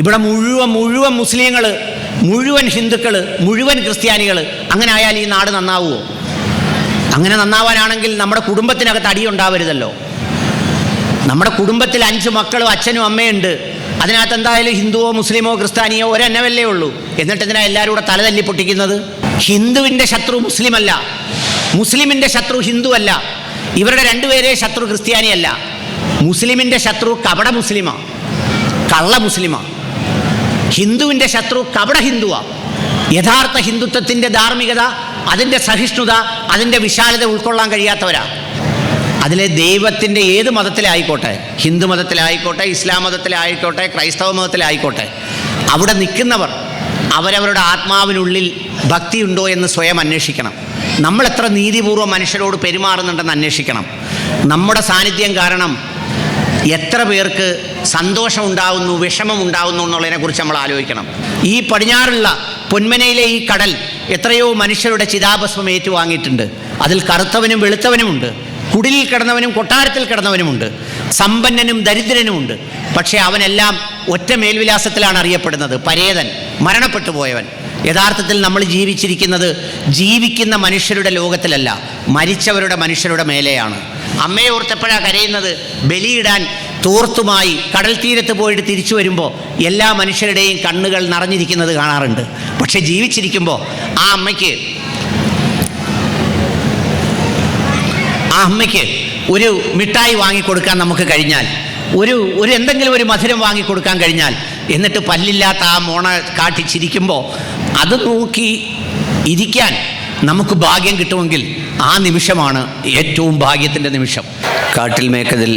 ഇവിടെ മുഴുവൻ മുസ്ലിങ്ങൾ, മുഴുവൻ ഹിന്ദുക്കൾ, മുഴുവൻ ക്രിസ്ത്യാനികൾ, അങ്ങനെ ആയാൽ ഈ നാട് നന്നാവുമോ? അങ്ങനെ നന്നാവാനാണെങ്കിൽ നമ്മുടെ കുടുംബത്തിനകത്ത് അടിയുണ്ടാവരുതല്ലോ. നമ്മുടെ കുടുംബത്തിൽ 5 മക്കളും അച്ഛനും അമ്മയുണ്ട്. അതിനകത്ത് എന്തായാലും ഹിന്ദുവോ മുസ്ലിമോ ക്രിസ്ത്യാനിയോ ഒരെണ്ണമല്ലേ ഉള്ളൂ. എന്നിട്ട് ഇതിനാ എല്ലാവരും കൂടെ തലതല്ലി പൊട്ടിക്കുന്നത്? ഹിന്ദുവിൻ്റെ ശത്രു മുസ്ലിമല്ല, മുസ്ലിമിൻ്റെ ശത്രു ഹിന്ദുവല്ല, ഇവരുടെ രണ്ടുപേരെ ശത്രു ക്രിസ്ത്യാനിയല്ല. മുസ്ലിമിൻ്റെ ശത്രു കപട മുസ്ലിമാ, കള്ള മുസ്ലിമാ. ഹിന്ദുവിൻ്റെ ശത്രു കപട ഹിന്ദുവാ. യഥാർത്ഥ ഹിന്ദുത്വത്തിൻ്റെ ധാർമ്മികത, അതിൻ്റെ സഹിഷ്ണുത, അതിൻ്റെ വിശാലത ഉൾക്കൊള്ളാൻ കഴിയാത്തവരാ. അതിലെ ദൈവത്തിൻ്റെ ഏത് മതത്തിലായിക്കോട്ടെ, ഹിന്ദു മതത്തിലായിക്കോട്ടെ, ഇസ്ലാം മതത്തിലായിക്കോട്ടെ, ക്രൈസ്തവ മതത്തിലായിക്കോട്ടെ, അവിടെ നിൽക്കുന്നവർ അവരവരുടെ ആത്മാവിനുള്ളിൽ ഭക്തിയുണ്ടോ എന്ന് സ്വയം അന്വേഷിക്കണം. നമ്മൾ എത്ര നീതിപൂർവ്വം മനുഷ്യരോട് പെരുമാറുന്നുണ്ടെന്ന് അന്വേഷിക്കണം. നമ്മുടെ സാന്നിധ്യം കാരണം എത്ര പേർക്ക് സന്തോഷം ഉണ്ടാകുന്നു, വിഷമം ഉണ്ടാകുന്നു എന്നുള്ളതിനെക്കുറിച്ച് നമ്മൾ ആലോചിക്കണം. ഈ പടിഞ്ഞാറുള്ള പൊന്മനയിലെ ഈ കടൽ എത്രയോ മനുഷ്യരുടെ ചിതാഭസ്മം ഏറ്റുവാങ്ങിയിട്ടുണ്ട്. അതിൽ കറുത്തവനും വെളുത്തവനുമുണ്ട്, കുടിലിൽ കിടന്നവനും കൊട്ടാരത്തിൽ കിടന്നവനുമുണ്ട്, സമ്പന്നനും ദരിദ്രനുമുണ്ട്. പക്ഷേ അവനെല്ലാം ഒറ്റ മേൽവിലാസത്തിലാണ് അറിയപ്പെടുന്നത്: പരേതൻ, മരണപ്പെട്ടു പോയവൻ. യഥാർത്ഥത്തിൽ നമ്മൾ ജീവിച്ചിരിക്കുന്നത് ജീവിക്കുന്ന മനുഷ്യരുടെ ലോകത്തിലല്ല, മരിച്ചവരുടെ മനുഷ്യരുടെ മേലെയാണ്. അമ്മയെ ഓർത്തപ്പോഴാണ് കരയുന്നത്. ബലിയിടാൻ തോർത്തുമായി കടൽ തീരത്ത് പോയിട്ട് തിരിച്ചു വരുമ്പോൾ എല്ലാ മനുഷ്യരുടെയും കണ്ണുകൾ നിറഞ്ഞിരിക്കുന്നത് കാണാറുണ്ട്. പക്ഷെ ജീവിച്ചിരിക്കുമ്പോൾ ആ അമ്മയ്ക്ക് ഒരു മിഠായി വാങ്ങിക്കൊടുക്കാൻ നമുക്ക് കഴിഞ്ഞാൽ, ഒരു എന്തെങ്കിലും ഒരു മധുരം വാങ്ങിക്കൊടുക്കാൻ കഴിഞ്ഞാൽ, എന്നിട്ട് പല്ലില്ലാത്ത ആ മോണ കാട്ടി ചിരിക്കുമ്പോൾ അത് നോക്കി ഇരിക്കാൻ നമുക്ക് ഭാഗ്യം കിട്ടുമെങ്കിൽ ആ നിമിഷമാണ് ഏറ്റവും ഭാഗ്യത്തിൻ്റെ നിമിഷം. കാട്ടിൽ മേക്കതിൽ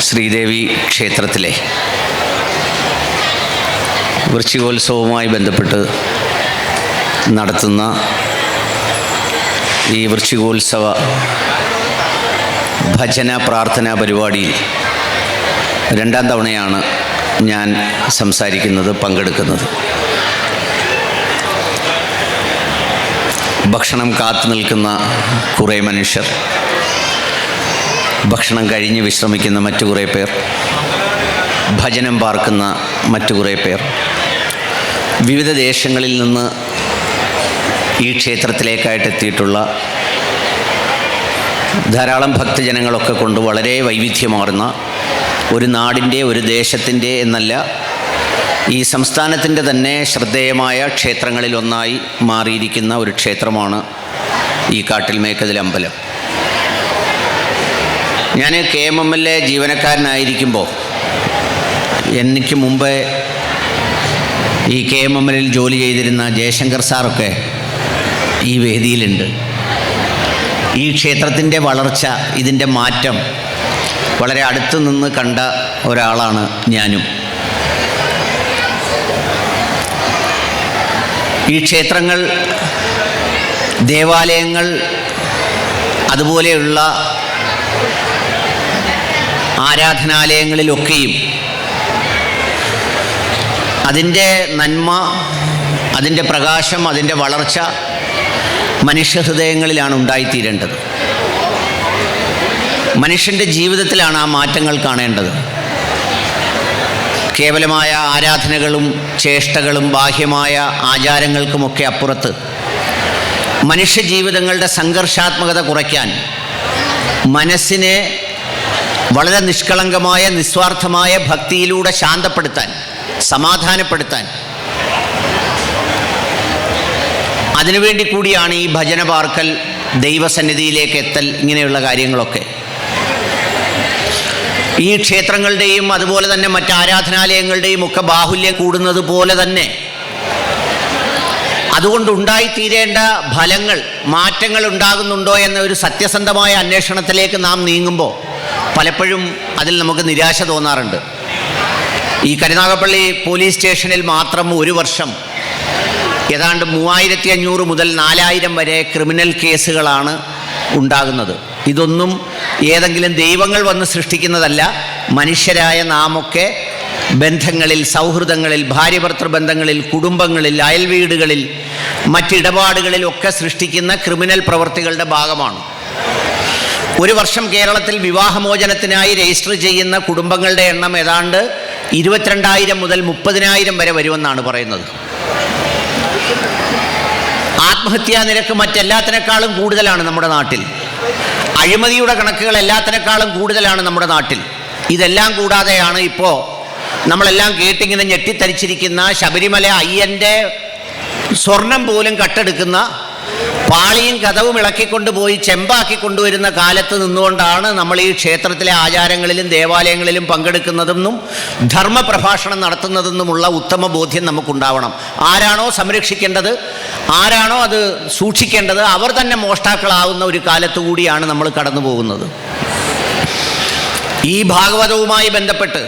ശ്രീദേവി ക്ഷേത്രത്തിലെ വൃശ്ചികോത്സവവുമായി ബന്ധപ്പെട്ട് നടത്തുന്ന ഈ വൃശ്ചികോത്സവ ഭജന പ്രാർത്ഥനാ പരിപാടിയിൽ 2ാം തവണയാണ് ഞാൻ സംസാരിക്കുന്നത്, പങ്കെടുക്കുന്നത്. ഭക്ഷണം കാത്തു നിൽക്കുന്ന കുറേ മനുഷ്യർ, ഭക്ഷണം കഴിഞ്ഞ് വിശ്രമിക്കുന്ന മറ്റു കുറേ പേർ, ഭജനം പാർക്കുന്ന മറ്റു കുറേ പേർ, വിവിധ ദേശങ്ങളിൽ നിന്ന് ഈ ക്ഷേത്രത്തിലേക്കായിട്ട് എത്തിയിട്ടുള്ള ധാരാളം ഭക്തജനങ്ങളൊക്കെ കൊണ്ട് വളരെ വൈവിധ്യമാർന്ന ഒരു നാടിൻ്റെ, ഒരു ദേശത്തിൻ്റെ എന്നല്ല, ഈ സംസ്ഥാനത്തിൻ്റെ തന്നെ ശ്രദ്ധേയമായ ക്ഷേത്രങ്ങളിലൊന്നായി മാറിയിരിക്കുന്ന ഒരു ക്ഷേത്രമാണ് ഈ കാട്ടിൽ മേക്കതിൽ അമ്പലം. ഞാൻ KMML ജീവനക്കാരനായിരിക്കുമ്പോൾ എനിക്ക് മുമ്പേ ഈ KMML ജോലി ചെയ്തിരുന്ന ജയശങ്കർ സാറൊക്കെ ഈ വേദിയിലുണ്ട്. ഈ ക്ഷേത്രത്തിൻ്റെ വളർച്ച, ഇതിൻ്റെ മാറ്റം വളരെ അടുത്തു നിന്ന് കണ്ട ഒരാളാണ് ഞാനും. ഈ ക്ഷേത്രങ്ങൾ, ദേവാലയങ്ങൾ, അതുപോലെയുള്ള ആരാധനാലയങ്ങളിലൊക്കെയും അതിൻ്റെ നന്മ, അതിൻ്റെ പ്രകാശം, അതിൻ്റെ വളർച്ച മനുഷ്യഹൃദയങ്ങളിലാണ് ഉണ്ടായിത്തീരേണ്ടത്. മനുഷ്യൻ്റെ ജീവിതത്തിലാണ് ആ മാറ്റങ്ങൾ കാണേണ്ടത്. കേവലമായ ആരാധനകളും ചേഷ്ടകളും ബാഹ്യമായ ആചാരങ്ങൾക്കുമൊക്കെ അപ്പുറത്ത് മനുഷ്യജീവിതങ്ങളുടെ സംഘർഷാത്മകത കുറയ്ക്കാൻ, മനസ്സിനെ വളരെ നിഷ്കളങ്കമായ നിസ്വാർത്ഥമായ ഭക്തിയിലൂടെ ശാന്തപ്പെടുത്താൻ, സമാധാനപ്പെടുത്താൻ, അതിനുവേണ്ടി കൂടിയാണ് ഈ ഭജന പാർക്കൽ, ദൈവസന്നിധിയിലേക്ക് എത്തൽ, ഇങ്ങനെയുള്ള കാര്യങ്ങളൊക്കെ. ഈ ക്ഷേത്രങ്ങളുടെയും അതുപോലെ തന്നെ മറ്റ് ആരാധനാലയങ്ങളുടെയും ഒക്കെ ബാഹുല്യം കൂടുന്നത് പോലെ തന്നെ അതുകൊണ്ടുണ്ടായിത്തീരേണ്ട ഫലങ്ങൾ, മാറ്റങ്ങൾ ഉണ്ടാകുന്നുണ്ടോ എന്ന ഒരു സത്യസന്ധമായ അന്വേഷണത്തിലേക്ക് നാം നീങ്ങുമ്പോൾ പലപ്പോഴും അതിൽ നമുക്ക് നിരാശ തോന്നാറുണ്ട്. ഈ കരുനാഗപ്പള്ളി പോലീസ് സ്റ്റേഷനിൽ മാത്രം ഒരു വർഷം ഏതാണ്ട് 3500 മുതൽ 4000 വരെ ക്രിമിനൽ കേസുകളാണ് ഉണ്ടാകുന്നത്. ഇതൊന്നും ഏതെങ്കിലും ദൈവങ്ങൾ വന്ന് സൃഷ്ടിക്കുന്നതല്ല. മനുഷ്യരായ നാമൊക്കെ ബന്ധങ്ങളിൽ, സൗഹൃദങ്ങളിൽ, ഭാര്യഭർത്തൃ ബന്ധങ്ങളിൽ, കുടുംബങ്ങളിൽ, അയൽവീടുകളിൽ, മറ്റിടപാടുകളിലൊക്കെ സൃഷ്ടിക്കുന്ന ക്രിമിനൽ പ്രവൃത്തികളുടെ ഭാഗമാണ്. ഒരു വർഷം കേരളത്തിൽ വിവാഹമോചനത്തിനായി രജിസ്റ്റർ ചെയ്യുന്ന കുടുംബങ്ങളുടെ എണ്ണം ഏതാണ്ട് 22,000 മുതൽ 30,000 വരെ വരുമെന്നാണ് പറയുന്നത്. ആത്മഹത്യാ നിരക്ക് മറ്റെല്ലാത്തിനേക്കാളും കൂടുതലാണ് നമ്മുടെ നാട്ടിൽ. അഴിമതിയുടെ കണക്കുകൾ എല്ലാത്തിനേക്കാളും കൂടുതലാണ് നമ്മുടെ നാട്ടിൽ. ഇതെല്ലാം കൂടാതെയാണ് ഇപ്പോൾ നമ്മളെല്ലാം കേട്ടിങ്ങനെ ഞെട്ടിത്തരിച്ചിരിക്കുന്ന ശബരിമല അയ്യൻ്റെ സ്വർണം പോലും കട്ടെടുക്കുന്ന, പാളിയും കതവും ഇളക്കിക്കൊണ്ടുപോയി ചെമ്പാക്കി കൊണ്ടുവരുന്ന കാലത്ത് നിന്നുകൊണ്ടാണ് നമ്മൾ ഈ ക്ഷേത്രത്തിലെ ആചാരങ്ങളിലും ദേവാലയങ്ങളിലും പങ്കെടുക്കുന്നതെന്നും ധർമ്മപ്രഭാഷണം നടത്തുന്നതെന്നുമുള്ള ഉത്തമ ബോധ്യം നമുക്കുണ്ടാവണം. ആരാണോ സംരക്ഷിക്കേണ്ടത്, ആരാണോ അത് സൂക്ഷിക്കേണ്ടത്, അവർ തന്നെ മോഷ്ടാക്കളാവുന്ന ഒരു കാലത്തു കൂടിയാണ് നമ്മൾ കടന്നു പോകുന്നത്. ഈ ഭാഗവതവുമായി ബന്ധപ്പെട്ട്,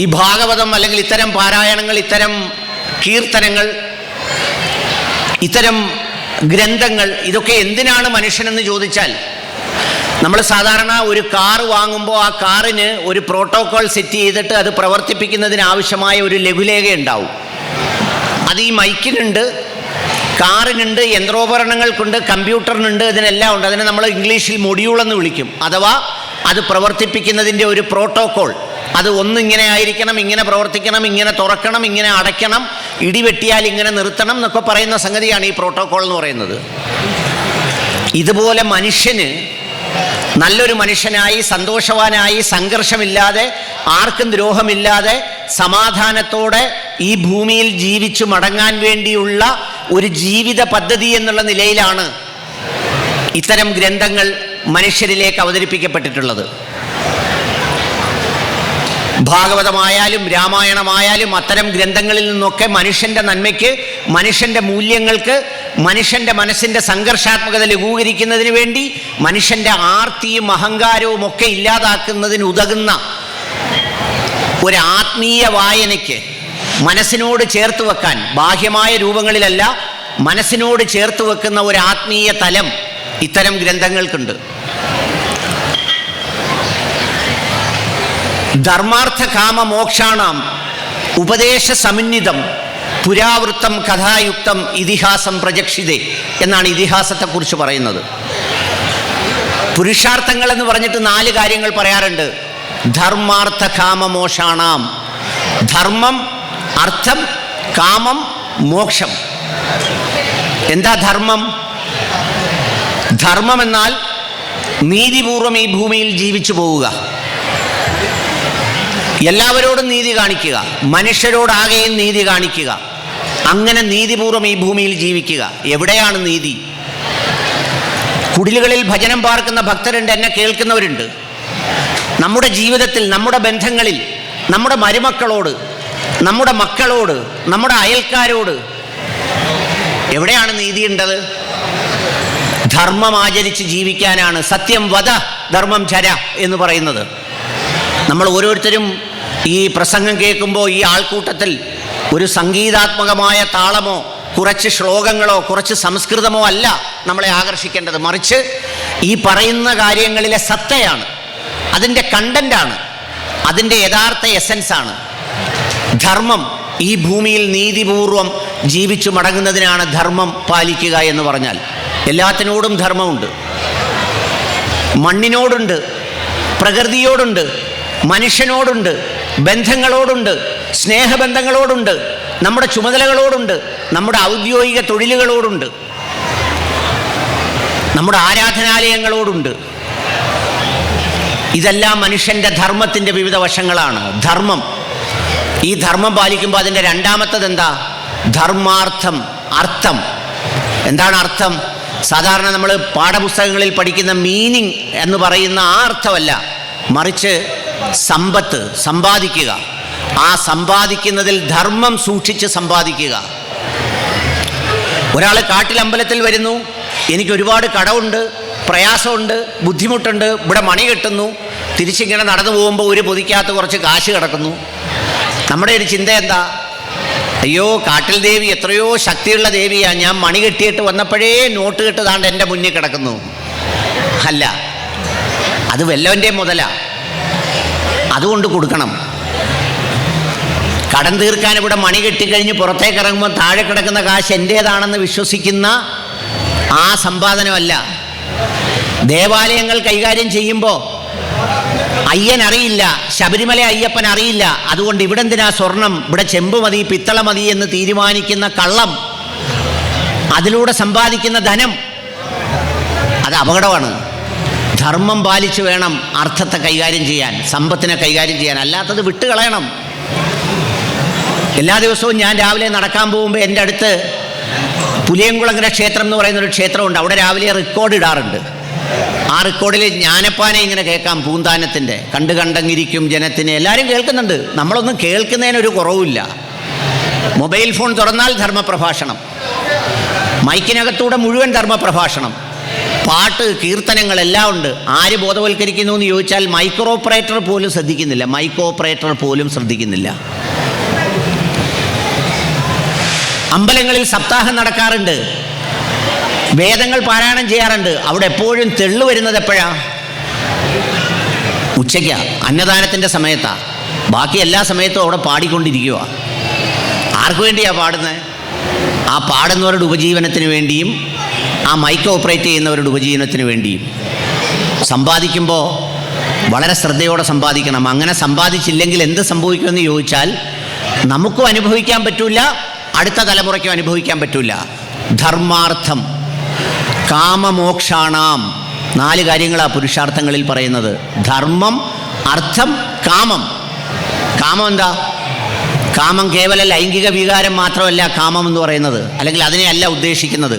ഈ ഭാഗവതം അല്ലെങ്കിൽ ഇത്തരം പാരായണങ്ങൾ, ഇത്തരം കീർത്തനങ്ങൾ, ഇത്തരം ഗ്രന്ഥങ്ങൾ, ഇതൊക്കെ എന്തിനാണ് മനുഷ്യനെന്ന് ചോദിച്ചാൽ, നമ്മൾ സാധാരണ ഒരു കാർ വാങ്ങുമ്പോൾ ആ കാറിന് ഒരു പ്രോട്ടോകോൾ സെറ്റ് ചെയ്തിട്ട് അത് പ്രവർത്തിപ്പിക്കുന്നതിനാവശ്യമായ ഒരു ലഘുലേഖ ഉണ്ടാവും. അത് ഈ മൈക്കിനുണ്ട്, കാറിനുണ്ട്, യന്ത്രോപകരണങ്ങൾക്കുണ്ട്, കമ്പ്യൂട്ടറിനുണ്ട്, ഇതിനെല്ലാം ഉണ്ട്. അതിനെ നമ്മൾ ഇംഗ്ലീഷിൽ മൊഡ്യൂൾ എന്ന് വിളിക്കും. അഥവാ അത് പ്രവർത്തിപ്പിക്കുന്നതിൻ്റെ ഒരു പ്രോട്ടോകോൾ. അത് ഒന്നിങ്ങനെ ആയിരിക്കണം, ഇങ്ങനെ പ്രവർത്തിക്കണം, ഇങ്ങനെ തുറക്കണം, ഇങ്ങനെ അടയ്ക്കണം, ഇടിവെട്ടിയാൽ ഇങ്ങനെ നിർത്തണം എന്നൊക്കെ പറയുന്ന സംഗതിയാണ് ഈ പ്രോട്ടോകോൾ എന്ന് പറയുന്നത്. ഇതുപോലെ മനുഷ്യന് നല്ലൊരു മനുഷ്യനായി, സന്തോഷവാനായി, സംഘർഷമില്ലാതെ, ആർക്കും ദ്രോഹമില്ലാതെ, സമാധാനത്തോടെ ഈ ഭൂമിയിൽ ജീവിച്ചു മടങ്ങാൻ വേണ്ടിയുള്ള ഒരു ജീവിത പദ്ധതി എന്നുള്ള നിലയിലാണ് ഇത്തരം ഗ്രന്ഥങ്ങൾ മനുഷ്യരിലേക്ക് അവതരിപ്പിക്കപ്പെട്ടിട്ടുള്ളത്. ഭാഗവതമായാലും രാമായണമായാലും അത്തരം ഗ്രന്ഥങ്ങളിൽ നിന്നൊക്കെ മനുഷ്യൻ്റെ നന്മയ്ക്ക്, മനുഷ്യൻ്റെ മൂല്യങ്ങൾക്ക്, മനുഷ്യൻ്റെ മനസ്സിൻ്റെ സംഘർഷാത്മകത ലഘൂകരിക്കുന്നതിന് വേണ്ടി, മനുഷ്യൻ്റെ ആർത്തിയും അഹങ്കാരവും ഒക്കെ ഇല്ലാതാക്കുന്നതിന് ഉതകുന്ന ഒരു ആത്മീയ വായനയ്ക്ക് മനസ്സിനോട് ചേർത്ത് വെക്കാൻ, ബാഹ്യമായ രൂപങ്ങളിലല്ല, മനസ്സിനോട് ചേർത്ത് വെക്കുന്ന ഒരു ആത്മീയ തലം ഇത്തരം ഗ്രന്ഥങ്ങൾക്കുണ്ട്. ധർമാർത്ഥ കാമ മോക്ഷാണാം ഉപദേശ സമന്വിതം പുരാവൃത്തം കഥായുക്തം ഇതിഹാസം പ്രജക്ഷിതേ എന്നാണ് ഇതിഹാസത്തെക്കുറിച്ച് പറയുന്നത്. പുരുഷാർത്ഥങ്ങൾ എന്ന് പറഞ്ഞിട്ട് 4 കാര്യങ്ങൾ പറയാറുണ്ട്. ധർമാർത്ഥ കാമ മോക്ഷാണാം. ധർമ്മം, അർത്ഥം, കാമം, മോക്ഷം. എന്താ ധർമ്മം? ധർമ്മം എന്നാൽ നീതിപൂർവം ഈ ഭൂമിയിൽ ജീവിച്ചു പോവുക, എല്ലാവരോടും നീതി കാണിക്കുക, മനുഷ്യരോടാകെയും നീതി കാണിക്കുക, അങ്ങനെ നീതിപൂർവം ഈ ഭൂമിയിൽ ജീവിക്കുക. എവിടെയാണ് നീതി? കുടിലുകളിൽ ഭജനം പാർക്കുന്ന ഭക്തരുണ്ട്, എന്നെ കേൾക്കുന്നവരുണ്ട്. നമ്മുടെ ജീവിതത്തിൽ, നമ്മുടെ ബന്ധങ്ങളിൽ, നമ്മുടെ മരുമക്കളോട്, നമ്മുടെ മക്കളോട്, നമ്മുടെ അയൽക്കാരോട് എവിടെയാണ് നീതിയുണ്ടത്? ധർമ്മം ആചരിച്ച് ജീവിക്കാനാണ് സത്യം വദ ധർമ്മം ചര എന്ന് പറയുന്നത്. നമ്മൾ ഓരോരുത്തരും ഈ പ്രസംഗം കേൾക്കുമ്പോൾ ഈ ആൾക്കൂട്ടത്തിൽ ഒരു സംഗീതാത്മകമായ താളമോ കുറച്ച് ശ്ലോകങ്ങളോ കുറച്ച് സംസ്കൃതമോ അല്ല നമ്മളെ ആകർഷിക്കേണ്ടത്. മറിച്ച് ഈ പറയുന്ന കാര്യങ്ങളിലെ സത്തയാണ്, അതിൻ്റെ കണ്ടൻ്റാണ്, അതിൻ്റെ യഥാർത്ഥ എസൻസാണ്. ധർമ്മം ഈ ഭൂമിയിൽ നീതിപൂർവം ജീവിച്ചു മടങ്ങുന്നതിനാണ് ധർമ്മം പാലിക്കുക എന്ന് പറഞ്ഞാൽ. എല്ലാത്തിനോടും ധർമ്മമുണ്ട്. മണ്ണിനോടുണ്ട്, പ്രകൃതിയോടുണ്ട്, മനുഷ്യനോടുണ്ട്, ബന്ധങ്ങളോടുണ്ട്, സ്നേഹബന്ധങ്ങളോടുണ്ട്, നമ്മുടെ ചുമതലകളോടുണ്ട്, നമ്മുടെ ഔദ്യോഗിക തൊഴിലുകളോടുണ്ട്, നമ്മുടെ ആരാധനാലയങ്ങളോടുണ്ട്. ഇതെല്ലാം മനുഷ്യൻ്റെ ധർമ്മത്തിൻ്റെ വിവിധ വശങ്ങളാണ്. ധർമ്മം, ഈ ധർമ്മം പാലിക്കുമ്പോൾ അതിൻ്റെ രണ്ടാമത്തത് എന്താ? ധർമാർത്ഥം, അർത്ഥം. എന്താണ് അർത്ഥം? സാധാരണ നമ്മൾ പാഠപുസ്തകങ്ങളിൽ പഠിക്കുന്ന മീനിങ് എന്ന് പറയുന്ന ആ അർത്ഥമല്ല, മറിച്ച് സമ്പത്ത്, സമ്പാദിക്കുക. ആ സമ്പാദിക്കുന്നതിൽ ധർമ്മം സൂക്ഷിച്ച് സമ്പാദിക്കുക. ഒരാൾ കാട്ടിലമ്പലത്തിൽ വരുന്നു, എനിക്ക് ഒരുപാട് കടമുണ്ട്, പ്രയാസമുണ്ട്, ബുദ്ധിമുട്ടുണ്ട്, ഇവിടെ മണി കെട്ടുന്നു, തിരിച്ചിങ്ങനെ നടന്നു പോകുമ്പോൾ ഒരു പൊതിക്കകത്ത് കുറച്ച് കാശ് കിടക്കുന്നു. നമ്മുടെ ഒരു ചിന്ത എന്താ? അയ്യോ, കാട്ടിൽ ദേവി എത്രയോ ശക്തിയുള്ള ദേവിയാണ്, ഞാൻ മണി കെട്ടിയിട്ട് വന്നപ്പോഴേ നോട്ട് കെട്ട് താണ്ട് എൻ്റെ മുന്നിൽ കിടക്കുന്നു. അല്ല, അത് വല്ലവൻ്റെ മുതലാ, അതുകൊണ്ട് കൊടുക്കണം. കടം തീർക്കാൻ ഇവിടെ മണി കെട്ടിക്കഴിഞ്ഞ് പുറത്തേക്ക് ഇറങ്ങുമ്പോൾ താഴെ കിടക്കുന്ന കാശ് എൻ്റേതാണെന്ന് വിശ്വസിക്കുന്ന ആ സമ്പാദനമല്ല. ദേവാലയങ്ങൾ കൈകാര്യം ചെയ്യുമ്പോൾ അയ്യൻ അറിയില്ല, ശബരിമല അയ്യപ്പൻ അറിയില്ല. അതുകൊണ്ട് ഇവിടെ എന്തിനാ സ്വർണം, ഇവിടെ ചെമ്പ് മതി, പിത്തള മതി എന്ന് തീരുമാനിക്കുന്ന കള്ളം, അതിലൂടെ സമ്പാദിക്കുന്ന ധനം, അത് അപകടമാണ്. ധർമ്മം പാലിച്ചു വേണം അർത്ഥത്തെ കൈകാര്യം ചെയ്യാൻ, സമ്പത്തിനെ കൈകാര്യം ചെയ്യാൻ. അല്ലാത്തത് വിട്ടുകളയണം. എല്ലാ ദിവസവും ഞാൻ രാവിലെ നടക്കാൻ പോകുമ്പോൾ എൻ്റെ അടുത്ത് പുലിയംകുളങ്ങര ക്ഷേത്രം എന്ന് പറയുന്നൊരു ക്ഷേത്രമുണ്ട്. അവിടെ രാവിലെ റെക്കോർഡ് ഇടാറുണ്ട്. ആ റെക്കോർഡിൽ ജ്ഞാനപ്പാനെ ഇങ്ങനെ കേൾക്കാം, പൂന്താനത്തിൻ്റെ കണ്ടു കണ്ടങ്ങിരിക്കും ജനത്തിനെ. എല്ലാവരും കേൾക്കുന്നുണ്ട്. നമ്മളൊന്നും കേൾക്കുന്നതിനൊരു കുറവുമില്ല. മൊബൈൽ ഫോൺ തുറന്നാൽ ധർമ്മപ്രഭാഷണം, മൈക്കിനകത്തൂടെ മുഴുവൻ ധർമ്മപ്രഭാഷണം, പാട്ട്, കീർത്തനങ്ങളെല്ലാം ഉണ്ട്. ആര് ബോധവൽക്കരിക്കുന്നു എന്ന് ചോദിച്ചാൽ മൈക്രോ ഓപ്പറേറ്റർ പോലും ശ്രദ്ധിക്കുന്നില്ല. അമ്പലങ്ങളിൽ സപ്താഹം നടക്കാറുണ്ട്, വേദങ്ങൾ പാരായണം ചെയ്യാറുണ്ട്. അവിടെ എപ്പോഴും തെള്ളു വരുന്നത് എപ്പോഴാ? ഉച്ചയ്ക്കാ, അന്നദാനത്തിൻ്റെ സമയത്താ. ബാക്കി എല്ലാ സമയത്തും അവിടെ പാടിക്കൊണ്ടിരിക്കുക. ആർക്കു വേണ്ടിയാ പാടുന്നത്? ആ പാടുന്നവരുടെ ഉപജീവനത്തിന് വേണ്ടിയും ആ മൈക്ക് ഓപ്പറേറ്റ് ചെയ്യുന്നവരുടെ ഉപജീവനത്തിന് വേണ്ടിയും. സമ്പാദിക്കുമ്പോൾ വളരെ ശ്രദ്ധയോടെ സമ്പാദിക്കണം. അങ്ങനെ സമ്പാദിച്ചില്ലെങ്കിൽ എന്ത് സംഭവിക്കുമെന്ന് ചോദിച്ചാൽ നമുക്കും അനുഭവിക്കാൻ പറ്റില്ല, അടുത്ത തലമുറയ്ക്കും അനുഭവിക്കാൻ പറ്റില്ല. ധർമാർത്ഥം കാമമോക്ഷാണാം, 4 കാര്യങ്ങളാണ് പുരുഷാർത്ഥങ്ങളിൽ പറയുന്നത്. ധർമ്മം, അർത്ഥം, കാമം. കാമം എന്താ? കാമം കേവല ലൈംഗിക വികാരം മാത്രമല്ല കാമം എന്ന് പറയുന്നത്, അല്ലെങ്കിൽ അതിനെയല്ല ഉദ്ദേശിക്കുന്നത്.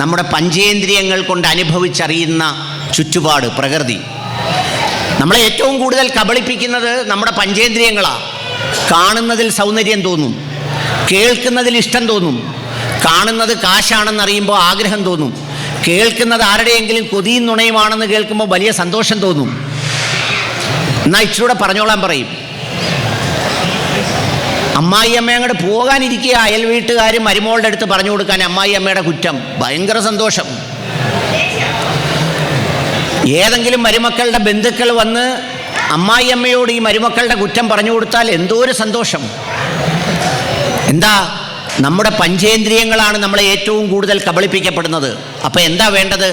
നമ്മുടെ പഞ്ചേന്ദ്രിയങ്ങൾ കൊണ്ട് അനുഭവിച്ചറിയുന്ന ചുറ്റുപാട്, പ്രകൃതി. നമ്മളെ ഏറ്റവും കൂടുതൽ കബളിപ്പിക്കുന്നത് നമ്മുടെ പഞ്ചേന്ദ്രിയങ്ങളാണ്. കാണുന്നതിൽ സൗന്ദര്യം തോന്നും, കേൾക്കുന്നതിൽ ഇഷ്ടം തോന്നും, കാണുന്നത് കാശാണെന്നറിയുമ്പോൾ ആഗ്രഹം തോന്നും, കേൾക്കുന്നത് ആരുടെയെങ്കിലും കൊതിയും നുണയുമാണെന്ന് കേൾക്കുമ്പോൾ വലിയ സന്തോഷം തോന്നും. എന്നാൽ ഇച്ചിരൂടെ പറഞ്ഞോളാൻ പറയും. അമ്മായി അമ്മ അങ്ങോട്ട് പോകാനിരിക്കുക, അയൽ വീട്ടുകാരും മരുമോളുടെ അടുത്ത് പറഞ്ഞു കൊടുക്കാൻ അമ്മായി അമ്മയുടെ കുറ്റം, ഭയങ്കര സന്തോഷം. ഏതെങ്കിലും മരുമക്കളുടെ ബന്ധുക്കൾ വന്ന് അമ്മായി അമ്മയോട് ഈ മരുമക്കളുടെ കുറ്റം പറഞ്ഞു കൊടുത്താൽ എന്തോ ഒരു സന്തോഷം. എന്താ? നമ്മുടെ പഞ്ചേന്ദ്രിയങ്ങളാണ് നമ്മളെ ഏറ്റവും കൂടുതൽ കബളിപ്പിക്കപ്പെടുന്നത്. അപ്പം എന്താ വേണ്ടത്?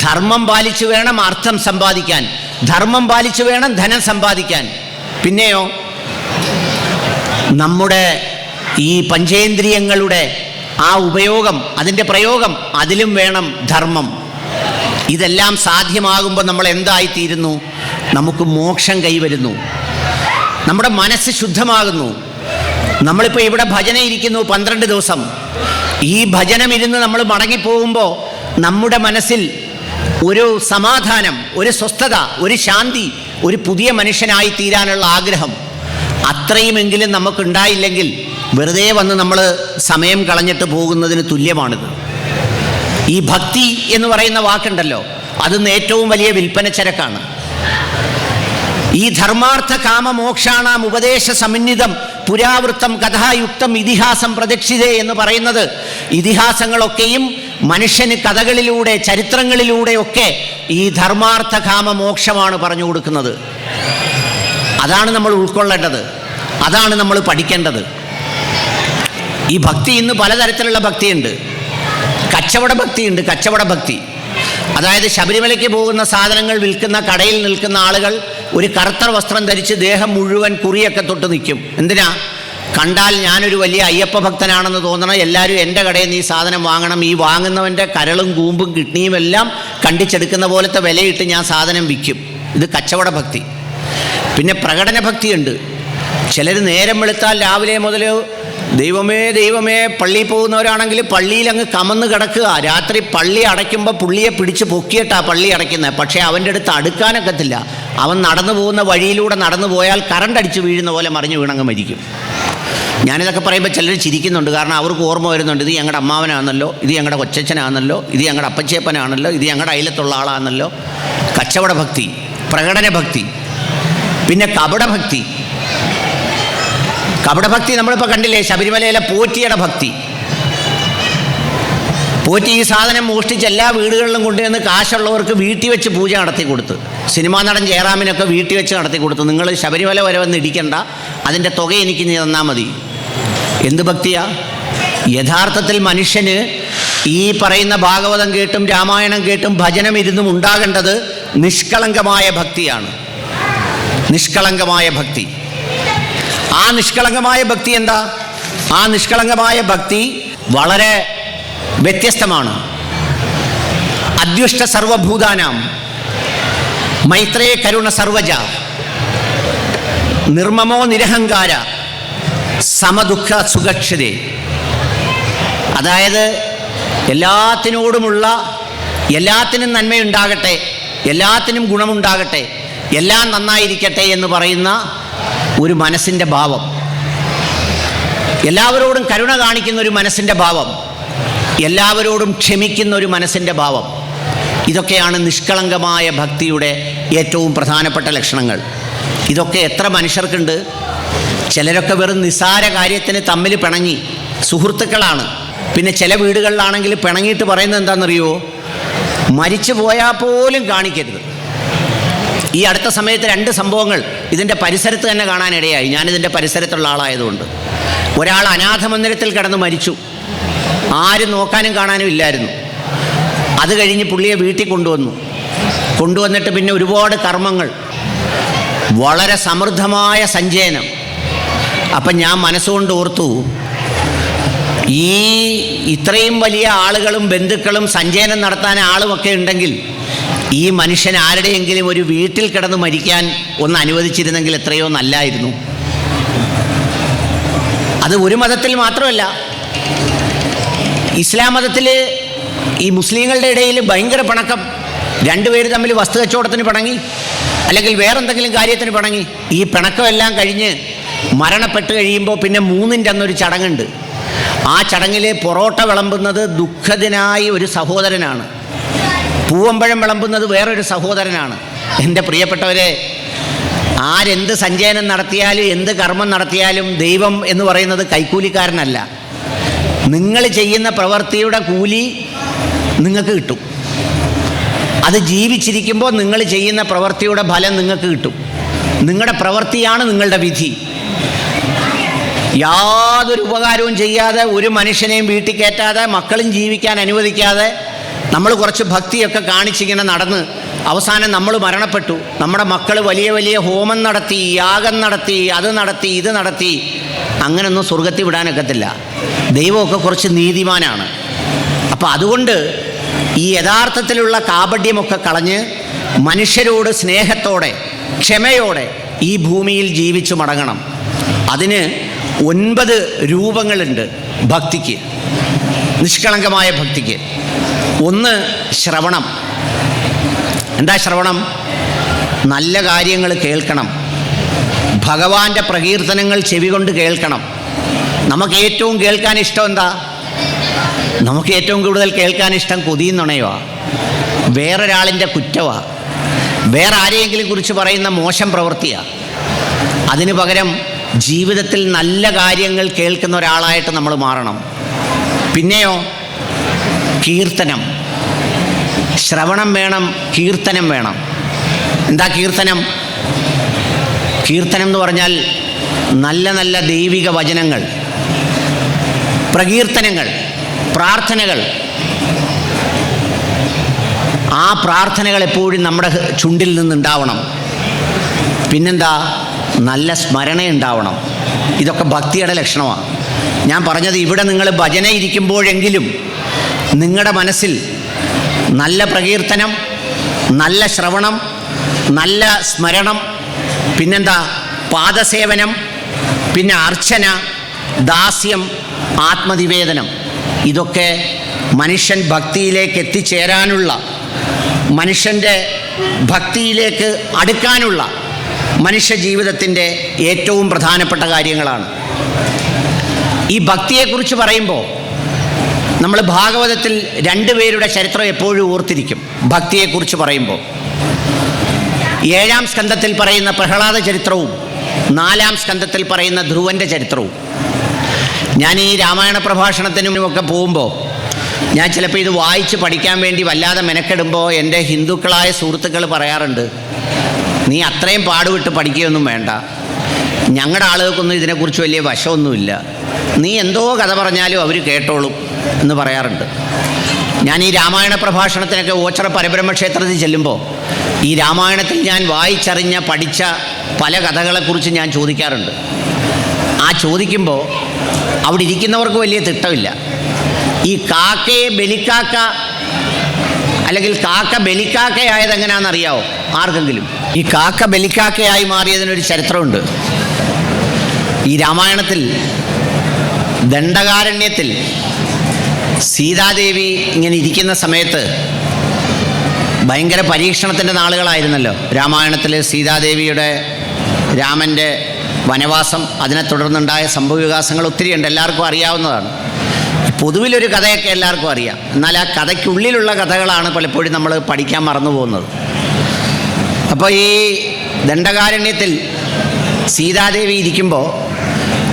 ധർമ്മം പാലിച്ചു വേണം അർത്ഥം സമ്പാദിക്കാൻ, ധർമ്മം പാലിച്ചു വേണം ധനം സമ്പാദിക്കാൻ. പിന്നെയോ നമ്മുടെ ഈ പഞ്ചേന്ദ്രിയങ്ങളുടെ ആ ഉപയോഗം, അതിൻ്റെ പ്രയോഗം, അതിലും വേണം ധർമ്മം. ഇതെല്ലാം സാധ്യമാകുമ്പോൾ നമ്മൾ എന്തായിത്തീരുന്നു? നമുക്ക് മോക്ഷം കൈവരുന്നു, നമ്മുടെ മനസ്സ് ശുദ്ധമാകുന്നു. നമ്മളിപ്പോൾ ഇവിടെ ഭജന ഇരിക്കുന്നു 12 ദിവസം. ഈ ഭജനം ഇരുന്ന് നമ്മൾ മടങ്ങിപ്പോകുമ്പോൾ നമ്മുടെ മനസ്സിൽ ഒരു സമാധാനം, ഒരു സ്വസ്ഥത, ഒരു ശാന്തി, ഒരു പുതിയ മനുഷ്യനായി തീരാനുള്ള ആഗ്രഹം, അത്രയുമെങ്കിലും നമുക്കുണ്ടായില്ലെങ്കിൽ വെറുതെ വന്ന് നമ്മൾ സമയം കളഞ്ഞിട്ട് പോകുന്നതിന് തുല്യമാണിത്. ഈ ഭക്തി എന്ന് പറയുന്ന വാക്കുണ്ടല്ലോ, അതിന്ന് ഏറ്റവും വലിയ വിൽപ്പന ചരക്കാണ്. ഈ ധർമാർത്ഥ കാമ മോക്ഷാണാം ഉപദേശ സമന്വിതം പുരാവൃത്തം കഥായുക്തം ഇതിഹാസം പ്രദക്ഷിതേ എന്ന് പറയുന്നത്, ഇതിഹാസങ്ങളൊക്കെയും മനുഷ്യന് കഥകളിലൂടെ, ചരിത്രങ്ങളിലൂടെയൊക്കെ ഈ ധർമാർത്ഥ കാമ മോക്ഷമാണ് പറഞ്ഞു കൊടുക്കുന്നത്. അതാണ് നമ്മൾ ഉൾക്കൊള്ളേണ്ടത്, അതാണ് നമ്മൾ പഠിക്കേണ്ടത്. ഈ ഭക്തി ഇന്ന് പലതരത്തിലുള്ള ഭക്തിയുണ്ട്. കച്ചവട ഭക്തിയുണ്ട്, കച്ചവട ഭക്തി. അതായത് ശബരിമലയ്ക്ക് പോകുന്ന സാധനങ്ങൾ വിൽക്കുന്ന കടയിൽ നിൽക്കുന്ന ആളുകൾ ഒരു കറുത്ത വസ്ത്രം ധരിച്ച് ദേഹം മുഴുവൻ കുറിയൊക്കെ തൊട്ട് നിൽക്കും. എന്തിനാ? കണ്ടാൽ ഞാനൊരു വലിയ അയ്യപ്പ ഭക്തനാണെന്ന് തോന്നണം, എല്ലാവരും എൻ്റെ കടയിൽ നിന്ന് ഈ സാധനം വാങ്ങണം, ഈ വാങ്ങുന്നവൻ്റെ കരളും കൂമ്പും കിഡ്നിയും എല്ലാം കണ്ടിച്ചെടുക്കുന്ന പോലത്തെ വിലയിട്ട് ഞാൻ സാധനം വിൽക്കും. ഇത് കച്ചവട ഭക്തി. പിന്നെ പ്രകടന ഭക്തിയുണ്ട്. ചിലർ നേരം വെളുത്താൽ രാവിലെ മുതൽ ദൈവമേ ദൈവമേ, പള്ളിയിൽ പോകുന്നവരാണെങ്കിൽ പള്ളിയിൽ അങ്ങ് കമന്ന് കിടക്കുക. രാത്രി പള്ളി അടയ്ക്കുമ്പോൾ പുള്ളിയെ പിടിച്ച് പൊക്കിയിട്ടാണ് പള്ളി അടയ്ക്കുന്നത്. പക്ഷേ അവൻ്റെ അടുത്ത് അടുക്കാനൊക്കത്തില്ല. അവൻ നടന്നു പോകുന്ന വഴിയിലൂടെ നടന്നു പോയാൽ കറണ്ട് അടിച്ച് വീഴുന്ന പോലെ മറിഞ്ഞു വീണങ്ങ് മരിക്കും. ഞാനിതൊക്കെ പറയുമ്പോൾ ചിലർ ചിരിക്കുന്നുണ്ട്. കാരണം അവർക്ക് ഓർമ്മ വരുന്നുണ്ട്, ഇത് ഞങ്ങളുടെ അമ്മാവനാണല്ലോ, ഇത് ഞങ്ങളുടെ കൊച്ചച്ഛനാണല്ലോ, ഇത് ഞങ്ങളുടെ അപ്പച്ചേപ്പനാണല്ലോ, ഇത് ഞങ്ങളുടെ അയലത്തുള്ള ആളാണല്ലോ. കച്ചവട ഭക്തി, പ്രകടന ഭക്തി. പിന്നെ കപടഭക്തി. കപടഭക്തി നമ്മളിപ്പോൾ കണ്ടില്ലേ, ശബരിമലയിലെ പോറ്റിയുടെ ഭക്തി. പോറ്റി ഈ സാധനം മോഷ്ടിച്ച് എല്ലാ വീടുകളിലും കൊണ്ടുവന്ന് കാശുള്ളവർക്ക് വീട്ടിൽ വെച്ച് പൂജ നടത്തി കൊടുത്ത്. സിനിമാ നടൻ ജയറാമിനൊക്കെ വീട്ടിൽ വെച്ച് നടത്തി കൊടുത്തു. നിങ്ങൾ ശബരിമല വരെ വന്ന് ഇടിക്കണ്ട, അതിൻ്റെ തുക എനിക്ക് നീ തന്നാൽ മതി. എന്ത് ഭക്തിയാ? യഥാർത്ഥത്തിൽ മനുഷ്യന് ഈ പറയുന്ന ഭാഗവതം കേട്ടും രാമായണം കേട്ടും ഭജനം ഇരുന്നും ഉണ്ടാകേണ്ടത് നിഷ്കളങ്കമായ ഭക്തിയാണ്. നിഷ്കളങ്കമായ ഭക്തി. ആ നിഷ്കളങ്കമായ ഭക്തി എന്താ? ആ നിഷ്കളങ്കമായ ഭക്തി വളരെ വ്യത്യസ്തമാണ്. അദ്യുഷ്ട സർവഭൂതാനാം മൈത്രേ കരുണ സർവജ നിർമ്മമോ നിരഹങ്കാര സമദുഃഖ സുഖക്ഷിതേ. അതായത് എല്ലാത്തിനോടുമുള്ള, എല്ലാത്തിനും നന്മയുണ്ടാകട്ടെ, എല്ലാത്തിനും ഗുണമുണ്ടാകട്ടെ, എല്ലാം നന്നായിരിക്കട്ടെ എന്ന് പറയുന്ന ഒരു മനസ്സിൻ്റെ ഭാവം, എല്ലാവരോടും കരുണ കാണിക്കുന്ന ഒരു മനസ്സിൻ്റെ ഭാവം, എല്ലാവരോടും ക്ഷമിക്കുന്ന ഒരു മനസ്സിൻ്റെ ഭാവം, ഇതൊക്കെയാണ് നിഷ്കളങ്കമായ ഭക്തിയുടെ ഏറ്റവും പ്രധാനപ്പെട്ട ലക്ഷണങ്ങൾ. ഇതൊക്കെ എത്ര മനുഷ്യർക്കുണ്ട്? ചിലരൊക്കെ വെറും നിസ്സാര കാര്യത്തിന് തമ്മിൽ പിണങ്ങി സുഹൃത്തുക്കളാണ്. പിന്നെ ചില വീടുകളിലാണെങ്കിൽ പിണങ്ങിയിട്ട് പറയുന്നത് എന്താണെന്നറിയോ? മരിച്ചു പോയാൽ പോലും കാണിക്കരുത്. ഈ അടുത്ത സമയത്ത് 2 സംഭവങ്ങൾ ഇതിൻ്റെ പരിസരത്ത് തന്നെ കാണാനിടയായി. ഞാനിതിൻ്റെ പരിസരത്തുള്ള ആളായതുകൊണ്ട്. ഒരാൾ അനാഥ മന്ദിരത്തിൽ കിടന്ന് മരിച്ചു. ആരും നോക്കാനും കാണാനും ഇല്ലായിരുന്നു. അത് കഴിഞ്ഞ് പുള്ളിയെ വീട്ടിൽ കൊണ്ടുവന്നിട്ട് പിന്നെ ഒരുപാട് കർമ്മങ്ങൾ, വളരെ സമൃദ്ധമായ സഞ്ചയനം. അപ്പം ഞാൻ മനസ്സുകൊണ്ട് ഓർത്തു, ഇത്രയും വലിയ ആളുകളും ബന്ധുക്കളും സഞ്ചയനം നടത്താൻ ആളുമൊക്കെ ഉണ്ടെങ്കിൽ ഈ മനുഷ്യൻ ആരുടെയെങ്കിലും ഒരു വീട്ടിൽ കിടന്ന് മരിക്കാൻ ഒന്ന് അനുവദിച്ചിരുന്നെങ്കിൽ എത്രയോ നല്ലായിരുന്നു. അത് ഒരു മതത്തിൽ മാത്രമല്ല, ഇസ്ലാം മതത്തിൽ ഈ മുസ്ലിങ്ങളുടെ ഇടയിൽ ഭയങ്കര പിണക്കം. 2 പേര് തമ്മിൽ വസ്തു കച്ചവടത്തിന് പിണങ്ങി, അല്ലെങ്കിൽ വേറെന്തെങ്കിലും കാര്യത്തിന് പിണങ്ങി. ഈ പിണക്കമെല്ലാം കഴിഞ്ഞ് മരണപ്പെട്ട് കഴിയുമ്പോൾ പിന്നെ 3-ൻ്റെ അന്നൊരു ചടങ്ങുണ്ട്. ആ ചടങ്ങിൽ പൊറോട്ട വിളമ്പുന്നത് ദുഃഖിതനായി ഒരു സഹോദരനാണ്, പൂവമ്പഴം വിളമ്പുന്നത് വേറൊരു സഹോദരനാണ്. എൻ്റെ പ്രിയപ്പെട്ടവരെ, ആരെന്ത് സഞ്ചയനം നടത്തിയാലും എന്ത് കർമ്മം നടത്തിയാലും ദൈവം എന്ന് പറയുന്നത് കൈക്കൂലിക്കാരനല്ല. നിങ്ങൾ ചെയ്യുന്ന പ്രവൃത്തിയുടെ കൂലി നിങ്ങൾക്ക് കിട്ടും. അത് ജീവിച്ചിരിക്കുമ്പോൾ നിങ്ങൾ ചെയ്യുന്ന പ്രവൃത്തിയുടെ ഫലം നിങ്ങൾക്ക് കിട്ടും. നിങ്ങളുടെ പ്രവൃത്തിയാണ് നിങ്ങളുടെ വിധി. യാതൊരു ഉപകാരവും ചെയ്യാതെ, ഒരു മനുഷ്യനെയും വീട്ടിൽ കയറ്റാതെ, മക്കളും ജീവിക്കാൻ അനുവദിക്കാതെ നമ്മൾ കുറച്ച് ഭക്തിയൊക്കെ കാണിച്ചിങ്ങനെ നടന്ന് അവസാനം നമ്മൾ മരണപ്പെട്ടു. നമ്മുടെ മക്കൾ വലിയ വലിയ ഹോമം നടത്തി, യാഗം നടത്തി, അത് നടത്തി, ഇത് നടത്തി. അങ്ങനൊന്നും സ്വർഗത്തിൽ വിടാനൊക്കത്തില്ല. ദൈവമൊക്കെ കുറച്ച് നീതിമാനാണ്. അപ്പം അതുകൊണ്ട് ഈ യഥാർത്ഥത്തിലുള്ള കാപഢ്യമൊക്കെ കളഞ്ഞ് മനുഷ്യരോട് സ്നേഹത്തോടെ, ക്ഷമയോടെ ഈ ഭൂമിയിൽ ജീവിച്ചു മടങ്ങണം. അതിന് 9 രൂപങ്ങളുണ്ട് ഭക്തിക്ക്, നിഷ്കളങ്കമായ ഭക്തിക്ക്. 1 ശ്രവണം. എന്താ ശ്രവണം? നല്ല കാര്യങ്ങൾ കേൾക്കണം. ഭഗവാന്റെ പ്രകീർത്തനങ്ങൾ ചെവി കൊണ്ട് കേൾക്കണം. നമുക്ക് ഏറ്റവും കേൾക്കാൻ ഇഷ്ടം എന്താ? നമുക്ക് ഏറ്റവും കൂടുതൽ കേൾക്കാൻ ഇഷ്ടം കൊതിയും നുണയുമാണ്, വേറൊരാളിൻ്റെ കുറ്റമാണ്, വേറെ ആരെയെങ്കിലും കുറിച്ച് പറയുന്ന മോശം പ്രവൃത്തിയാണ്. അതിന് പകരം ജീവിതത്തിൽ നല്ല കാര്യങ്ങൾ കേൾക്കുന്ന ഒരാളായിട്ട് നമ്മൾ മാറണം. പിന്നെയോ കീർത്തനം. ശ്രവണം വേണം, കീർത്തനം വേണം. എന്താ കീർത്തനം? കീർത്തനം എന്ന് പറഞ്ഞാൽ നല്ല നല്ല ദൈവിക വചനങ്ങൾ, പ്രകീർത്തനങ്ങൾ, പ്രാർത്ഥനകൾ. ആ പ്രാർത്ഥനകൾ എപ്പോഴും നമ്മുടെ ചുണ്ടിൽ നിന്നുണ്ടാവണം. പിന്നെന്താ? നല്ല സ്മരണ ഉണ്ടാവണം. ഇതൊക്കെ ഭക്തിയുടെ ലക്ഷണമാണ്. ഞാൻ പറഞ്ഞത്, ഇവിടെ നിങ്ങൾ ഭജന ഇരിക്കുമ്പോഴെങ്കിലും നിങ്ങളുടെ മനസ്സിൽ നല്ല പ്രകീർത്തനം, നല്ല ശ്രവണം, നല്ല സ്മരണം, പിന്നെന്താ? പാദസേവനം, പിന്നെ അർച്ചന, ദാസ്യം, ആത്മനിവേദനം. ഇതൊക്കെ മനുഷ്യൻ ഭക്തിയിലേക്ക് എത്തിച്ചേരാനുള്ള, മനുഷ്യൻ്റെ ഭക്തിയിലേക്ക് അടുക്കാനുള്ള മനുഷ്യ ജീവിതത്തിൻ്റെ ഏറ്റവും പ്രധാനപ്പെട്ട കാര്യങ്ങളാണ്. ഈ ഭക്തിയെക്കുറിച്ച് പറയുമ്പോൾ നമ്മൾ ഭാഗവതത്തിൽ 2 പേരുടെ ചരിത്രം എപ്പോഴും ഓർത്തിരിക്കും. ഭക്തിയെക്കുറിച്ച് പറയുമ്പോൾ 7-ാം സ്കന്ധത്തിൽ പറയുന്ന പ്രഹ്ലാദ ചരിത്രവും 4-ാം സ്കന്ധത്തിൽ പറയുന്ന ധ്രുവൻ്റെ ചരിത്രവും. ഞാൻ ഈ രാമായണ പ്രഭാഷണത്തിനുമൊക്കെ പോകുമ്പോൾ ഞാൻ ചിലപ്പോൾ ഇത് വായിച്ച് പഠിക്കാൻ വേണ്ടി വല്ലാതെ മെനക്കെടുമ്പോൾ എൻ്റെ ഹിന്ദുക്കളായ സുഹൃത്തുക്കൾ പറയാറുണ്ട്, നീ അത്രയും പാടുവിട്ട് പഠിക്കുകയൊന്നും വേണ്ട, ഞങ്ങളുടെ ആളുകൾക്കൊന്നും ഇതിനെക്കുറിച്ച് വലിയ വശമൊന്നുമില്ല, നീ എന്തോ കഥ പറഞ്ഞാലും അവർ കേട്ടോളും എന്ന് പറയാറുണ്ട്. ഞാൻ ഈ രാമായണ പ്രഭാഷണത്തിനൊക്കെ ഓച്ചിറ പരബ്രഹ്മ ക്ഷേത്രത്തിൽ ചെല്ലുമ്പോൾ ഈ രാമായണത്തിൽ ഞാൻ വായിച്ചറിഞ്ഞ പഠിച്ച പല കഥകളെക്കുറിച്ച് ഞാൻ ചോദിക്കാറുണ്ട്. ആ ചോദിക്കുമ്പോൾ അവിടെ ഇരിക്കുന്നവർക്ക് വലിയ തിട്ടമില്ല. ഈ കാക്കയെ ബലിക്കാക്ക അല്ലെങ്കിൽ കാക്ക ബലിക്കാക്കയായത് എങ്ങനെയാണെന്നറിയാവോ ആർക്കെങ്കിലും? ഈ കാക്ക ബലിക്കാക്കയായി മാറിയതിനൊരു ചരിത്രമുണ്ട്. ഈ രാമായണത്തിൽ ദണ്ഡകാരണ്യത്തിൽ സീതാദേവി ഇങ്ങനെ ഇരിക്കുന്ന സമയത്ത് ഭയങ്കര പരീക്ഷണത്തിൻ്റെ നാളുകളായിരുന്നല്ലോ. രാമായണത്തിൽ സീതാദേവിയുടെ രാമൻ്റെ വനവാസം, അതിനെ തുടർന്നുണ്ടായ സംഭവവികാസങ്ങൾ ഒത്തിരിയുണ്ട്, എല്ലാവർക്കും അറിയാവുന്നതാണ്. പൊതുവിലൊരു കഥയൊക്കെ എല്ലാവർക്കും അറിയാം, എന്നാൽ ആ കഥയ്ക്കുള്ളിലുള്ള കഥകളാണ് പലപ്പോഴും നമ്മൾ പഠിക്കാൻ മറന്നു പോകുന്നത്. അപ്പോൾ ഈ ദണ്ഡകാരണ്യത്തിൽ സീതാദേവി ഇരിക്കുമ്പോൾ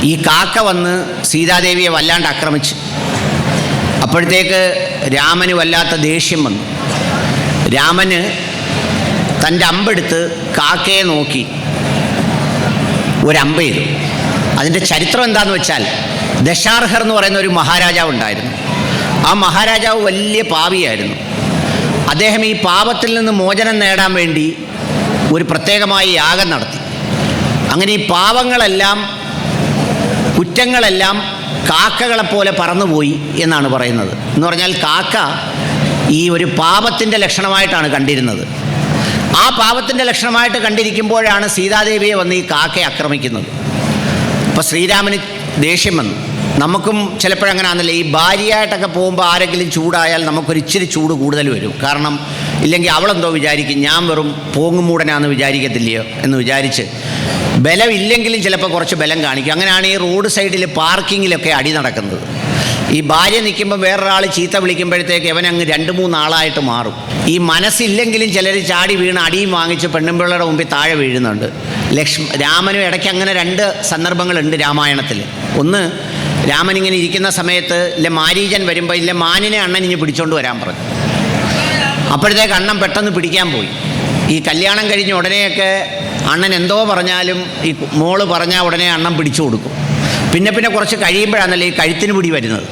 ഈ കാക്ക വന്ന് സീതാദേവിയെ വല്ലാണ്ട് ആക്രമിച്ചു. അപ്പോഴത്തേക്ക് രാമന് വല്ലാത്ത ദേഷ്യം വന്നു. രാമന് തൻ്റെ അമ്പെടുത്ത് കാക്കയെ നോക്കി ഒരമ്പ് ചെയ്തു. അതിൻ്റെ ചരിത്രം എന്താണെന്ന് വെച്ചാൽ, ദശാർഹർ എന്ന് പറയുന്ന ഒരു മഹാരാജാവ് ഉണ്ടായിരുന്നു. ആ മഹാരാജാവ് വലിയ പാപിയായിരുന്നു. അദ്ദേഹം ഈ പാപത്തിൽ നിന്ന് മോചനം നേടാൻ വേണ്ടി ഒരു പ്രത്യേകമായ യാഗം നടത്തി. അങ്ങനെ ഈ പാവങ്ങളെല്ലാം, കുറ്റങ്ങളെല്ലാം കാക്കകളെപ്പോലെ പറന്നുപോയി എന്നാണ് പറയുന്നത്. എന്ന് പറഞ്ഞാൽ കാക്ക ഈ ഒരു പാപത്തിൻ്റെ ലക്ഷണമായിട്ടാണ് കണ്ടിരുന്നത്. ആ പാപത്തിൻ്റെ ലക്ഷണമായിട്ട് കണ്ടിരിക്കുമ്പോഴാണ് സീതാദേവിയെ വന്ന് ഈ കാക്കയെ ആക്രമിക്കുന്നത്. അപ്പോൾ ശ്രീരാമന് ദേഷ്യം വന്നു. നമുക്കും ചിലപ്പോഴങ്ങനെയാണല്ലോ, ഈ ഭാര്യയായിട്ടൊക്കെ പോകുമ്പോൾ ആരെങ്കിലും ചൂടായാൽ നമുക്കൊരിച്ചിരി ചൂട് കൂടുതൽ വരും. കാരണം ഇല്ലെങ്കിൽ അവളെന്തോ വിചാരിക്കും, ഞാൻ വെറും പോങ്ങുമൂടനാന്ന് വിചാരിക്കത്തില്ലയോ എന്ന് വിചാരിച്ച് ബലമില്ലെങ്കിലും ചിലപ്പോൾ കുറച്ച് ബലം കാണിക്കും. അങ്ങനെയാണ് ഈ റോഡ് സൈഡിൽ പാർക്കിങ്ങിലൊക്കെ അടി നടക്കുന്നത്. ഈ ഭാര്യ നിൽക്കുമ്പോൾ വേറൊരാൾ ചീത്ത വിളിക്കുമ്പോഴത്തേക്ക് അവനങ്ങ് 2-3 ആളായിട്ട് മാറും. ഈ മനസ്സില്ലെങ്കിലും ചിലർ ചാടി വീണ് അടിയും വാങ്ങിച്ച് പെണ്ണുമ്പിള്ളയുടെ മുമ്പിൽ താഴെ വീഴുന്നുണ്ട്. രാമനും ഇടയ്ക്ക് അങ്ങനെ 2 സന്ദർഭങ്ങളുണ്ട് രാമായണത്തിൽ. ഒന്ന്, രാമൻ ഇങ്ങനെ ഇരിക്കുന്ന സമയത്ത് മാരീചൻ വരുമ്പോൾ മാനിനെ അണ്ണൻ ഇനി പിടിച്ചോണ്ട് വരാൻ പറഞ്ഞു. അപ്പോഴത്തേക്ക് അണ്ണൻ പെട്ടെന്ന് പിടിക്കാൻ പോയി. ഈ കല്യാണം കഴിഞ്ഞ് ഉടനെയൊക്കെ അണ്ണൻ എന്തോ പറഞ്ഞാലും ഈ മോള് പറഞ്ഞാൽ ഉടനെ അണ്ണൻ പിടിച്ചു കൊടുക്കും. പിന്നെ കുറച്ച് കഴിയുമ്പോഴാണല്ലോ ഈ കഴുത്തിന് പിടി വരുന്നത്.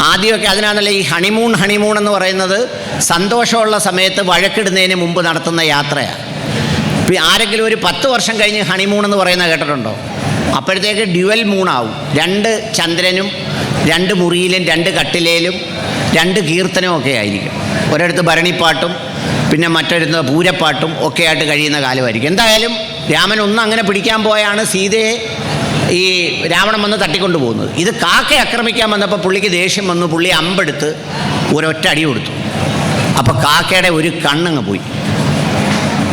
ആദ്യമൊക്കെ അതിനാണല്ലോ ഈ ഹണിമൂൺ എന്ന് പറയുന്നത് സന്തോഷമുള്ള സമയത്ത് വഴക്കിടുന്നതിന് മുമ്പ് നടത്തുന്ന യാത്രയാണ്. ആരെങ്കിലും ഒരു 10 വർഷം കഴിഞ്ഞ് ഹണിമൂൺ എന്ന് പറയുന്നത് കേട്ടിട്ടുണ്ടോ? അപ്പോഴത്തേക്ക് ഡ്യുവൽ മൂണാവും. 2 ചന്ദ്രനും 2 മുറിയിലും 2 കട്ടിലേലും 2 കീർത്തനവും ഒക്കെ ആയിരിക്കും. ഒരിടത്ത് ഭരണിപ്പാട്ടും പിന്നെ മറ്റൊരിടത്ത് പൂരപ്പാട്ടും ഒക്കെ ആയിട്ട് കഴിയുന്ന കാലമായിരിക്കും. എന്തായാലും രാമൻ ഒന്ന് അങ്ങനെ പിടിക്കാൻ പോയാണ് സീതയെ ഈ രാവണൻ വന്ന് തട്ടിക്കൊണ്ടു പോകുന്നത്. ഇത് കാക്കയെ ആക്രമിക്കാൻ വന്നപ്പോൾ പുള്ളിക്ക് ദേഷ്യം വന്നു. പുള്ളി അമ്പെടുത്ത് ഒരൊറ്റ അടി കൊടുത്തു. അപ്പോൾ കാക്കയുടെ ഒരു കണ്ണങ്ങ് പോയി.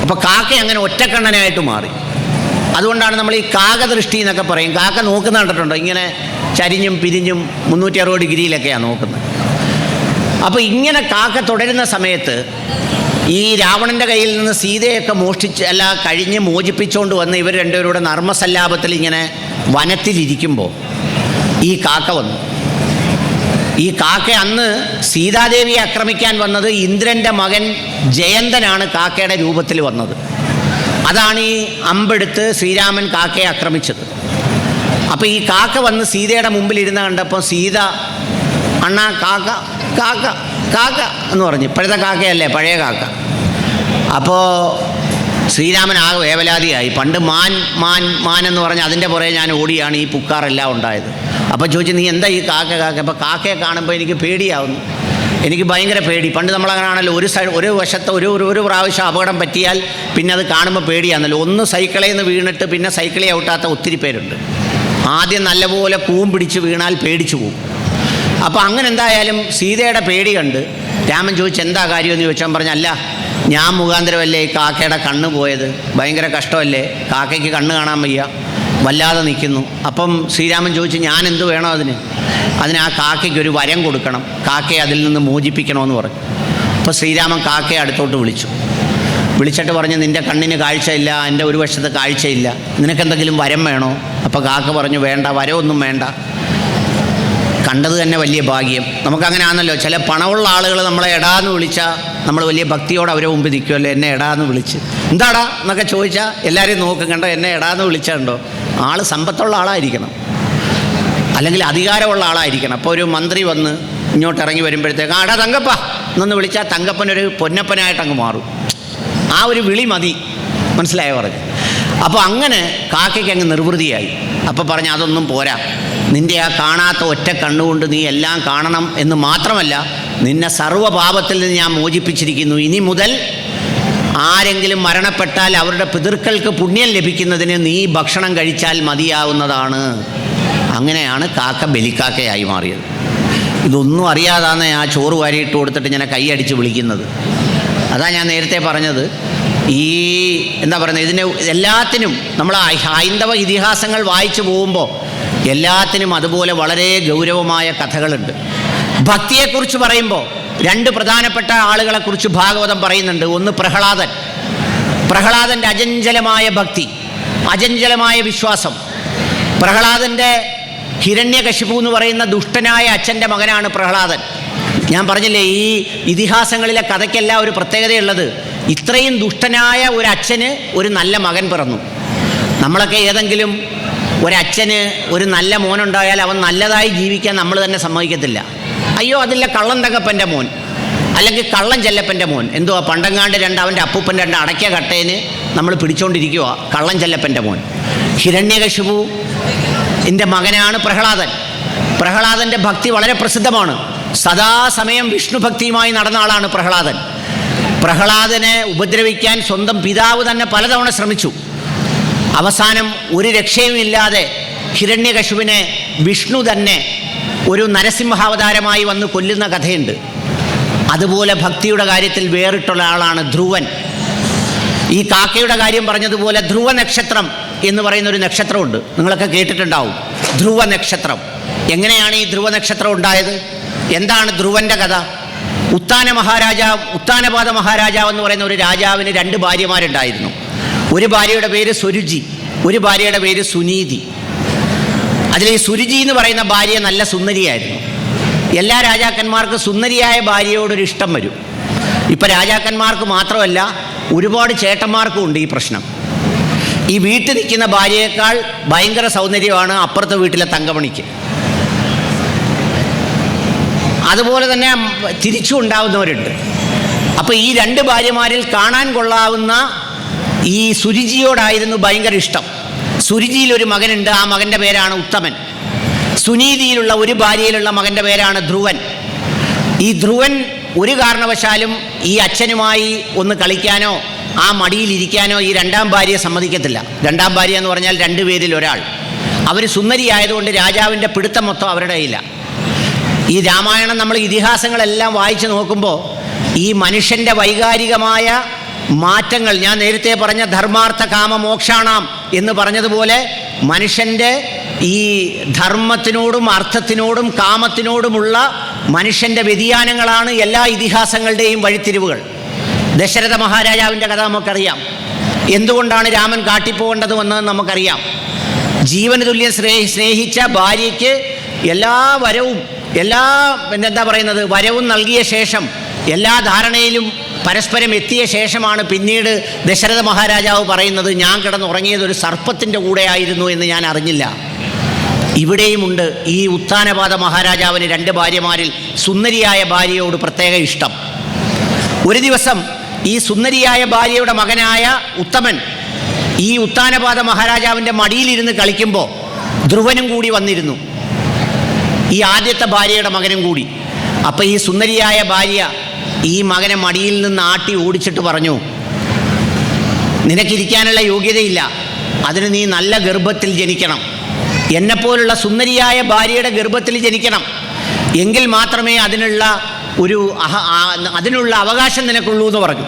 അപ്പോൾ കാക്ക അങ്ങനെ ഒറ്റക്കണ്ണനായിട്ട് മാറി. അതുകൊണ്ടാണ് നമ്മൾ ഈ കാകദൃഷ്ടി എന്നൊക്കെ പറയും. കാക്ക നോക്കുന്ന കണ്ടിട്ടുണ്ടോ? ഇങ്ങനെ ചരിഞ്ഞും പിരിഞ്ഞും 360 ഡിഗ്രിയിലൊക്കെയാണ് നോക്കുന്നത്. അപ്പോൾ ഇങ്ങനെ കാക്ക തുടരുന്ന സമയത്ത് ഈ രാവണൻ്റെ കയ്യിൽ നിന്ന് സീതയൊക്കെ കഴിഞ്ഞ് മോചിപ്പിച്ചുകൊണ്ട് വന്ന് ഇവർ രണ്ടുപേരുടെ നർമ്മസല്ലാപത്തിൽ ഇങ്ങനെ വനത്തിലിരിക്കുമ്പോൾ ഈ കാക്ക വന്നു. ഈ കാക്ക അന്ന് സീതാദേവിയെ ആക്രമിക്കാൻ വന്നത് ഇന്ദ്രൻ്റെ മകൻ ജയന്തനാണ് കാക്കയുടെ രൂപത്തിൽ വന്നത്. അതാണ് ഈ അമ്പെടുത്ത് ശ്രീരാമൻ കാക്കയെ ആക്രമിച്ചത്. അപ്പോൾ ഈ കാക്ക വന്ന് സീതയുടെ മുമ്പിലിരുന്ന് കണ്ടപ്പോൾ സീത അണ്ണാ കാക്ക കാക്ക കാക്ക എന്ന് പറഞ്ഞു. ഇപ്പോഴത്തെ കാക്കയല്ലേ, പഴയ കാക്ക. അപ്പോൾ ശ്രീരാമൻ ആകെ വേവലാതിയായി. പണ്ട് മാൻ എന്ന് പറഞ്ഞ് അതിൻ്റെ പുറകെ ഞാൻ ഓടിയാണ് ഈ പുക്കാറെല്ലാം ഉണ്ടായത്. അപ്പോൾ ചോദിച്ചു, നീ എന്താ ഈ കാക്ക? അപ്പോൾ കാക്കയെ കാണുമ്പോൾ എനിക്ക് പേടിയാവുന്നു, എനിക്ക് ഭയങ്കര പേടി. പണ്ട് നമ്മളങ്ങനെയാണല്ലോ, ഒരു വശത്ത് ഒരു പ്രാവശ്യം അപകടം പറ്റിയാൽ പിന്നെ അത് കാണുമ്പോൾ പേടിയാണല്ലോ. ഒന്ന് സൈക്കിളിൽ നിന്ന് വീണിട്ട് പിന്നെ സൈക്കിളെ ഔട്ടാത്ത ഒത്തിരി പേരുണ്ട്. ആദ്യം നല്ലപോലെ കൂം പിടിച്ച് വീണാൽ പേടിച്ചു പോകും. അപ്പോൾ അങ്ങനെ എന്തായാലും സീതയുടെ പേടി കണ്ട് രാമൻ ചോദിച്ചു, എന്താ കാര്യമെന്ന് ചോദിച്ചാൽ പറഞ്ഞല്ല, ഞാൻ മുഖാന്തരമല്ലേ ഈ കാക്കയുടെ കണ്ണ് പോയത്, ഭയങ്കര കഷ്ടമല്ലേ, കാക്കയ്ക്ക് കണ്ണ് കാണാൻ വയ്യ, വല്ലാതെ നിൽക്കുന്നു. അപ്പം ശ്രീരാമൻ ചോദിച്ചു, ഞാൻ എന്ത് വേണോ അതിന് ആ കാക്കയ്ക്ക് ഒരു വരം കൊടുക്കണം, കാക്കയെ അതിൽ നിന്ന് മോചിപ്പിക്കണമെന്ന് പറഞ്ഞു. അപ്പോൾ ശ്രീരാമൻ കാക്കയെ അടുത്തോട്ട് വിളിച്ചിട്ട് പറഞ്ഞു, നിൻ്റെ കണ്ണിന് കാഴ്ചയില്ല, എൻ്റെ ഒരു വശത്ത് കാഴ്ചയില്ല, നിനക്കെന്തെങ്കിലും വരം വേണോ? അപ്പോൾ കാക്ക പറഞ്ഞു, വേണ്ട, വരമൊന്നും വേണ്ട, കണ്ടത് തന്നെ വലിയ ഭാഗ്യം. നമുക്കങ്ങനെ ആണല്ലോ, ചില പണമുള്ള ആളുകൾ നമ്മളെ എടാന്ന് വിളിച്ചാൽ നമ്മൾ വലിയ ഭക്തിയോടെ അവരെ മുമ്പ് നിൽക്കുമല്ലോ. എന്നെ എടാന്ന് വിളിച്ച് എന്താടാ എന്നൊക്കെ ചോദിച്ചാൽ എല്ലാവരും നോക്കും, കണ്ടോ എന്നെ എടാന്ന് വിളിച്ചുണ്ടോ, ആൾ സമ്പത്തുള്ള ആളായിരിക്കണം, അല്ലെങ്കിൽ അധികാരമുള്ള ആളായിരിക്കണം. അപ്പോൾ ഒരു മന്ത്രി വന്ന് ഇങ്ങോട്ട് ഇറങ്ങി വരുമ്പോഴത്തേക്ക് ആടാ തങ്കപ്പ എന്നൊന്ന് വിളിച്ചാൽ തങ്കപ്പനൊരു പൊന്നപ്പനായിട്ടങ്ങ് മാറും. ആ ഒരു വിളി മതി, മനസ്സിലായോ പറഞ്ഞു. അപ്പോൾ അങ്ങനെ കാക്കയ്ക്ക് അങ്ങ് നിർവൃതിയായി. അപ്പോൾ പറഞ്ഞു അതൊന്നും പോരാ, നിൻ്റെ ആ കാണാത്ത ഒറ്റ കണ്ണുകൊണ്ട് നീ എല്ലാം കാണണം എന്ന് മാത്രമല്ല, നിന്നെ സർവ്വപാപത്തിൽ നിന്ന് ഞാൻ മോചിപ്പിച്ചിരിക്കുന്നു. ഇനി മുതൽ ആരെങ്കിലും മരണപ്പെട്ടാൽ അവരുടെ പിതൃക്കൾക്ക് പുണ്യം ലഭിക്കുന്നതിന് നീ ഭക്ഷണം കഴിച്ചാൽ മതിയാവുന്നതാണ്. അങ്ങനെയാണ് കാക്ക ബലിക്കാക്കയായി മാറിയത്. ഇതൊന്നും അറിയാതാണ് ആ ചോറ് വാരിയിട്ട് കൊടുത്തിട്ട് ഇങ്ങനെ കൈയടിച്ച് വിളിക്കുന്നത്. അതാ ഞാൻ നേരത്തെ പറഞ്ഞത്, ഈ എന്താ പറയുന്നത്, ഇതിന് എല്ലാത്തിനും നമ്മൾ ഹൈന്ദവ ഇതിഹാസങ്ങൾ വായിച്ചു പോകുമ്പോൾ എല്ലാത്തിനും അതുപോലെ വളരെ ഗൗരവമായ കഥകളുണ്ട്. ഭക്തിയെക്കുറിച്ച് പറയുമ്പോൾ രണ്ട് പ്രധാനപ്പെട്ട ആളുകളെക്കുറിച്ച് ഭാഗവതം പറയുന്നുണ്ട്. ഒന്ന് പ്രഹ്ലാദൻ. പ്രഹ്ലാദൻ്റെ അചഞ്ചലമായ ഭക്തി, അചഞ്ചലമായ വിശ്വാസം. പ്രഹ്ലാദൻ്റെ ഹിരണ്യകശിപു എന്ന് പറയുന്ന ദുഷ്ടനായ അച്ഛൻ്റെ മകനാണ് പ്രഹ്ലാദൻ. ഞാൻ പറഞ്ഞില്ലേ, ഈ ഇതിഹാസങ്ങളിലെ കഥയ്ക്കെല്ലാം ഒരു പ്രത്യേകതയുള്ളത്, ഇത്രയും ദുഷ്ടനായ ഒരു അച്ഛന് ഒരു നല്ല മകൻ പിറന്നു. നമ്മളൊക്കെ ഏതെങ്കിലും ഒരച്ഛന് ഒരു നല്ല മോനുണ്ടായാൽ അവൻ നല്ലതായി ജീവിക്കാൻ നമ്മൾ തന്നെ സമ്മതിക്കത്തില്ല. അയ്യോ അതില്ല കള്ളൻ തങ്കപ്പൻ്റെ മോൻ, അല്ലെങ്കിൽ കള്ളൻ ചെല്ലപ്പൻ്റെ മോൻ, എന്തുവാ പണ്ടങ്ങാണ്ട് അവൻ്റെ അപ്പൂപ്പൻ അടയ്ക്ക കട്ടേന് നമ്മൾ പിടിച്ചുകൊണ്ടിരിക്കുക കള്ളൻ ചെല്ലപ്പൻ്റെ മോൻ. ഹിരണ്യകശിപു എൻ്റെ മകനാണ് പ്രഹ്ലാദൻ. പ്രഹ്ലാദൻ്റെ ഭക്തി വളരെ പ്രസിദ്ധമാണ്. സദാസമയം വിഷ്ണു ഭക്തിയുമായി നടന്ന ആളാണ് പ്രഹ്ലാദൻ. പ്രഹ്ലാദനെ ഉപദ്രവിക്കാൻ സ്വന്തം പിതാവ് തന്നെ പലതവണ ശ്രമിച്ചു. അവസാനം ഒരു രക്ഷയുമില്ലാതെ ഹിരണ്യകശിപുവിനെ വിഷ്ണു തന്നെ ഒരു നരസിംഹാവതാരമായി വന്ന് കൊല്ലുന്ന കഥയുണ്ട്. അതുപോലെ ഭക്തിയുടെ കാര്യത്തിൽ വേറിട്ടുള്ള ആളാണ് ധ്രുവൻ. ഈ കാക്കയുടെ കാര്യം പറഞ്ഞതുപോലെ ധ്രുവ നക്ഷത്രം എന്ന് പറയുന്ന ഒരു നക്ഷത്രമുണ്ട്, നിങ്ങളൊക്കെ കേട്ടിട്ടുണ്ടാവും. ധ്രുവ നക്ഷത്രം. എങ്ങനെയാണ് ഈ ധ്രുവ നക്ഷത്രം ഉണ്ടായത്? എന്താണ് ധ്രുവൻ്റെ കഥ? ഉത്താനപാദ മഹാരാജാവ് എന്ന് പറയുന്ന ഒരു രാജാവിന് രണ്ട് ഭാര്യമാരുണ്ടായിരുന്നു. ഒരു ഭാര്യയുടെ പേര് സ്വരുചി, ഒരു ഭാര്യയുടെ പേര് സുനീതി. അതിൽ ഈ സുരുചി എന്ന് പറയുന്ന ഭാര്യ നല്ല സുന്ദരിയായിരുന്നു. എല്ലാ രാജാക്കന്മാർക്കും സുന്ദരിയായ ഭാര്യയോടൊരു ഇഷ്ടം വരും. ഇപ്പം രാജാക്കന്മാർക്ക് മാത്രമല്ല, ഒരുപാട് ചേട്ടന്മാർക്കും ഉണ്ട് ഈ പ്രശ്നം. ഈ വീട്ടിൽ നിൽക്കുന്ന ഭാര്യയേക്കാൾ ഭയങ്കര സൗന്ദര്യമാണ് അപ്പുറത്തെ വീട്ടിലെ തങ്കമണിക്ക്. അതുപോലെ തന്നെ തിരിച്ചു ഉണ്ടാവുന്നവരുണ്ട്. അപ്പോൾ ഈ രണ്ട് ഭാര്യമാരിൽ കാണാൻ കൊള്ളാവുന്ന ഈ സുരുചിയോടായിരുന്നു ഭയങ്കര ഇഷ്ടം. സുരുചിയിലൊരു മകനുണ്ട്, ആ മകൻ്റെ പേരാണ് ഉത്തമൻ. സുനീതിയിലുള്ള ഒരു ഭാര്യയിലുള്ള മകൻ്റെ പേരാണ് ധ്രുവൻ. ഈ ധ്രുവൻ ഒരു കാരണവശാലും ഈ അച്ഛനുമായി ഒന്ന് കളിക്കാനോ ആ മടിയിലിരിക്കാനോ ഈ രണ്ടാം ഭാര്യയെ സമ്മതിക്കത്തില്ല. രണ്ടാം ഭാര്യ എന്ന് പറഞ്ഞാൽ രണ്ടുപേരിൽ ഒരാൾ. അവർ സുന്ദരിയായതുകൊണ്ട് രാജാവിൻ്റെ പിടുത്തം മൊത്തം അവരുടെ കയ്യില്ല. ഈ രാമായണം നമ്മൾ ഇതിഹാസങ്ങളെല്ലാം വായിച്ചു നോക്കുമ്പോൾ ഈ മനുഷ്യൻ്റെ വൈകാരികമായ മാറ്റങ്ങൾ, ഞാൻ നേരത്തെ പറഞ്ഞ ധർമാർത്ഥ കാമ മോക്ഷാണാം എന്ന് പറഞ്ഞതുപോലെ മനുഷ്യൻ്റെ ഈ ധർമ്മത്തിനോടും അർത്ഥത്തിനോടും കാമത്തിനോടുമുള്ള മനുഷ്യൻ്റെ വ്യതിയാനങ്ങളാണ് എല്ലാ ഇതിഹാസങ്ങളുടെയും വഴിത്തിരിവുകൾ. ദശരഥ മഹാരാജാവിൻ്റെ കഥ നമുക്കറിയാം. എന്തുകൊണ്ടാണ് രാമൻ കാട്ടിപ്പോകേണ്ടത് നമുക്കറിയാം. ജീവന് തുല്യം സ്നേഹിച്ച ഭാര്യയ്ക്ക് എല്ലാ വരവും വരവും നൽകിയ ശേഷം എല്ലാ ധാരണയിലും പരസ്പരം എത്തിയ ശേഷമാണ് പിന്നീട് ദശരഥ മഹാരാജാവ് പറയുന്നത്, ഞാൻ കിടന്നുറങ്ങിയത് ഒരു സർപ്പത്തിൻ്റെ കൂടെയായിരുന്നു എന്ന് ഞാൻ അറിഞ്ഞില്ല. ഇവിടെയുമുണ്ട് ഈ ഉത്താനപാദ മഹാരാജാവിന് രണ്ട് ഭാര്യമാരിൽ സുന്ദരിയായ ഭാര്യയോട് പ്രത്യേക ഇഷ്ടം. ഒരു ദിവസം ഈ സുന്ദരിയായ ഭാര്യയുടെ മകനായ ഉത്തമൻ ഈ ഉത്താനപാദ മഹാരാജാവിൻ്റെ മടിയിലിരുന്ന് കളിക്കുമ്പോൾ ധ്രുവനും കൂടി വന്നിരുന്നു, ഈ ആദ്യത്തെ ഭാര്യയുടെ മകനും കൂടി. അപ്പം ഈ സുന്ദരിയായ ഭാര്യ ഈ മകനെ മടിയിൽ നിന്ന് ആട്ടി ഓടിച്ചിട്ട് പറഞ്ഞു, നിനക്കിരിക്കാനുള്ള യോഗ്യതയില്ല, അതിന് നീ നല്ല ഗർഭത്തിൽ ജനിക്കണം, എന്നെപ്പോലുള്ള സുന്ദരിയായ ഭാര്യയുടെ ഗർഭത്തിൽ ജനിക്കണം, എങ്കിൽ മാത്രമേ അതിനുള്ള അവകാശം നിനക്കുള്ളൂ എന്ന് പറഞ്ഞു.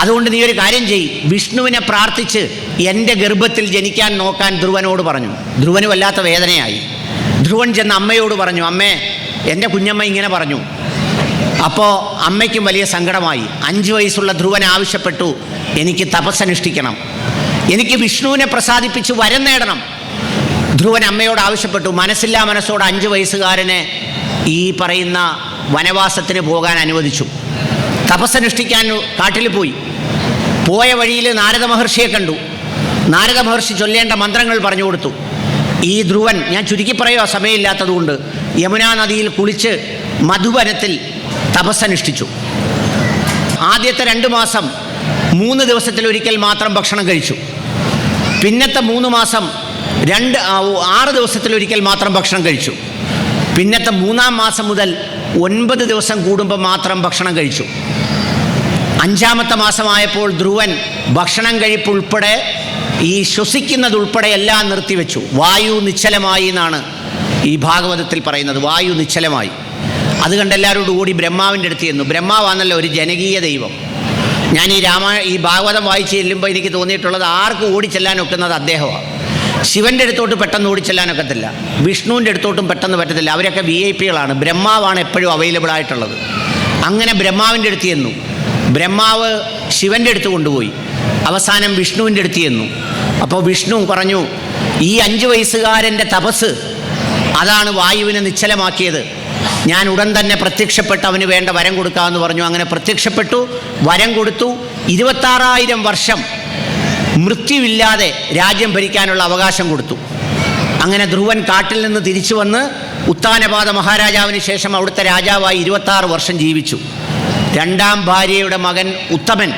അതുകൊണ്ട് നീ ഒരു കാര്യം ചെയ്യ്, വിഷ്ണുവിനെ പ്രാർത്ഥിച്ച് എൻ്റെ ഗർഭത്തിൽ ജനിക്കാൻ നോക്കാൻ ധ്രുവനോട് പറഞ്ഞു. ധ്രുവന് വല്ലാത്ത വേദനയായി. ധ്രുവൻ ചെന്ന് അമ്മയോട് പറഞ്ഞു, അമ്മേ എൻ്റെ കുഞ്ഞമ്മ ഇങ്ങനെ പറഞ്ഞു. അപ്പോൾ അമ്മയ്ക്കും വലിയ സങ്കടമായി. 5 വയസ്സുള്ള ധ്രുവൻ ആവശ്യപ്പെട്ടു, എനിക്ക് തപസ്സനുഷ്ഠിക്കണം, എനിക്ക് വിഷ്ണുവിനെ പ്രസാദിപ്പിച്ച് വരം നേടണം. ധ്രുവൻ അമ്മയോട് ആവശ്യപ്പെട്ടു. മനസ്സില്ലാ മനസ്സോട് 5 വയസ്സുകാരനെ ഈ പറയുന്ന വനവാസത്തിന് പോകാൻ അനുവദിച്ചു. തപസ്സനുഷ്ഠിക്കാൻ കാട്ടിൽ പോയ വഴിയിൽ നാരദ മഹർഷിയെ കണ്ടു. നാരദ മഹർഷി ചൊല്ലേണ്ട മന്ത്രങ്ങൾ പറഞ്ഞു കൊടുത്തു. ഈ ധ്രുവൻ, ഞാൻ ചുരുക്കി പറയുക സമയമില്ലാത്തതുകൊണ്ട്, യമുനാ നദിയിൽ കുളിച്ച് മധുവനത്തിൽ തപസ്സനുഷ്ഠിച്ചു. ആദ്യത്തെ 2 മാസം 3 ദിവസത്തിലൊരിക്കൽ മാത്രം ഭക്ഷണം കഴിച്ചു. പിന്നത്തെ 3 മാസം 6 ദിവസത്തിലൊരിക്കൽ മാത്രം ഭക്ഷണം കഴിച്ചു. പിന്നത്തെ 3-ാം മാസം മുതൽ 9 ദിവസം കൂടുമ്പോൾ മാത്രം ഭക്ഷണം കഴിച്ചു. 5-ാമത്തെ മാസമായപ്പോൾ ധ്രുവൻ ഭക്ഷണം കഴിപ്പുൾപ്പെടെ ഈ ശ്വസിക്കുന്നതുൾപ്പെടെ എല്ലാം നിർത്തിവെച്ചു. വായു നിശ്ചലമായി എന്നാണ് ഈ ഭാഗവതത്തിൽ പറയുന്നത്. വായു നിശ്ചലമായി. അത് കണ്ട് എല്ലാവരോടും കൂടി ബ്രഹ്മാവിൻ്റെ അടുത്ത് ചെന്നു. ബ്രഹ്മാവാണല്ലോ ഒരു ജനകീയ ദൈവം. ഞാൻ ഈ ഭാഗവതം വായിച്ച് ചെല്ലുമ്പോൾ എനിക്ക് തോന്നിയിട്ടുള്ളത് ആർക്കും ഓടിച്ചെല്ലാനൊക്കുന്നത് അദ്ദേഹമാണ്. ശിവൻ്റെ അടുത്തോട്ട് പെട്ടെന്ന് ഓടിച്ചെല്ലാനൊക്കത്തില്ല, വിഷ്ണുവിൻ്റെ അടുത്തോട്ടും പെട്ടെന്ന് പറ്റത്തില്ല. അവരൊക്കെ VIP-കളാണ്. ബ്രഹ്മാവാണ് എപ്പോഴും അവൈലബിൾ ആയിട്ടുള്ളത്. അങ്ങനെ ബ്രഹ്മാവിൻ്റെ അടുത്ത് ചെന്നു. ബ്രഹ്മാവ് ശിവൻ്റെ അടുത്ത് കൊണ്ടുപോയി. അവസാനം വിഷ്ണുവിൻ്റെ അടുത്ത് ചെന്നു. അപ്പോൾ വിഷ്ണു പറഞ്ഞു, ഈ 5 വയസ്സുകാരൻ്റെ തപസ് അതാണ് വായുവിനെ നിശ്ചലമാക്കിയത്. ഞാൻ ഉടൻ തന്നെ പ്രത്യക്ഷപ്പെട്ട് അവന് വേണ്ട വരം കൊടുക്കാമെന്ന് പറഞ്ഞു. അങ്ങനെ പ്രത്യക്ഷപ്പെട്ടു, വരം കൊടുത്തു. 26,000 വർഷം മൃത്യുവില്ലാതെ രാജ്യം ഭരിക്കാനുള്ള അവകാശം കൊടുത്തു. അങ്ങനെ ധ്രുവൻ കാട്ടിൽ നിന്ന് തിരിച്ചു വന്ന് ഉത്താനപാത മഹാരാജാവിന് ശേഷം അവിടുത്തെ രാജാവായി 26 വർഷം ജീവിച്ചു. 2ാം ഭാര്യയുടെ മകൻ ഉത്തമൻ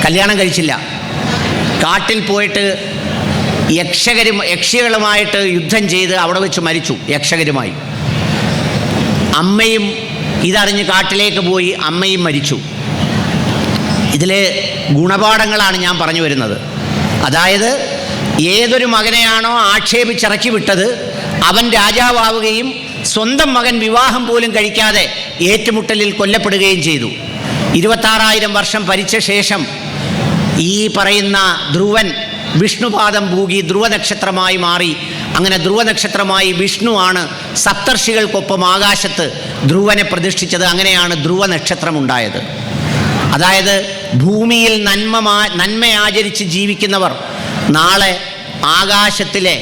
കല്യാണം കഴിച്ചില്ല. കാട്ടിൽ പോയിട്ട് യക്ഷികളുമായിട്ട് യുദ്ധം ചെയ്ത് അവിടെ വെച്ച് മരിച്ചു, യക്ഷകരുമായി. അമ്മയും ഇതറിഞ്ഞ് കാട്ടിലേക്ക് പോയി, അമ്മയും മരിച്ചു. ഇതിലെ ഗുണപാഠങ്ങളാണ് ഞാൻ പറഞ്ഞു വരുന്നത്. അതായത് ഏതൊരു മകനെയാണോ ആക്ഷേപിച്ചിറക്കി വിട്ടത് അവൻ രാജാവാവുകയും സ്വന്തം മകൻ വിവാഹം പോലും കഴിക്കാതെ ഏറ്റുമുട്ടലിൽ കൊല്ലപ്പെടുകയും ചെയ്തു. 26,000 വർഷം ഭരിച്ച ശേഷം ഈ പറയുന്ന ധ്രുവൻ വിഷ്ണുപാദം പൂകി ധ്രുവനക്ഷത്രമായി മാറി. അങ്ങനെ ധ്രുവനക്ഷത്രമായി വിഷ്ണുവാണ് സപ്തർഷികൾക്കൊപ്പം ആകാശത്ത് ധ്രുവനെ പ്രതിഷ്ഠിച്ചത്. അങ്ങനെയാണ് ധ്രുവനക്ഷത്രം ഉണ്ടായത്. അതായത് ഭൂമിയിൽ നന്മയാചരിച്ച് ജീവിക്കുന്നവർ നാളെ ആകാശത്തിലെ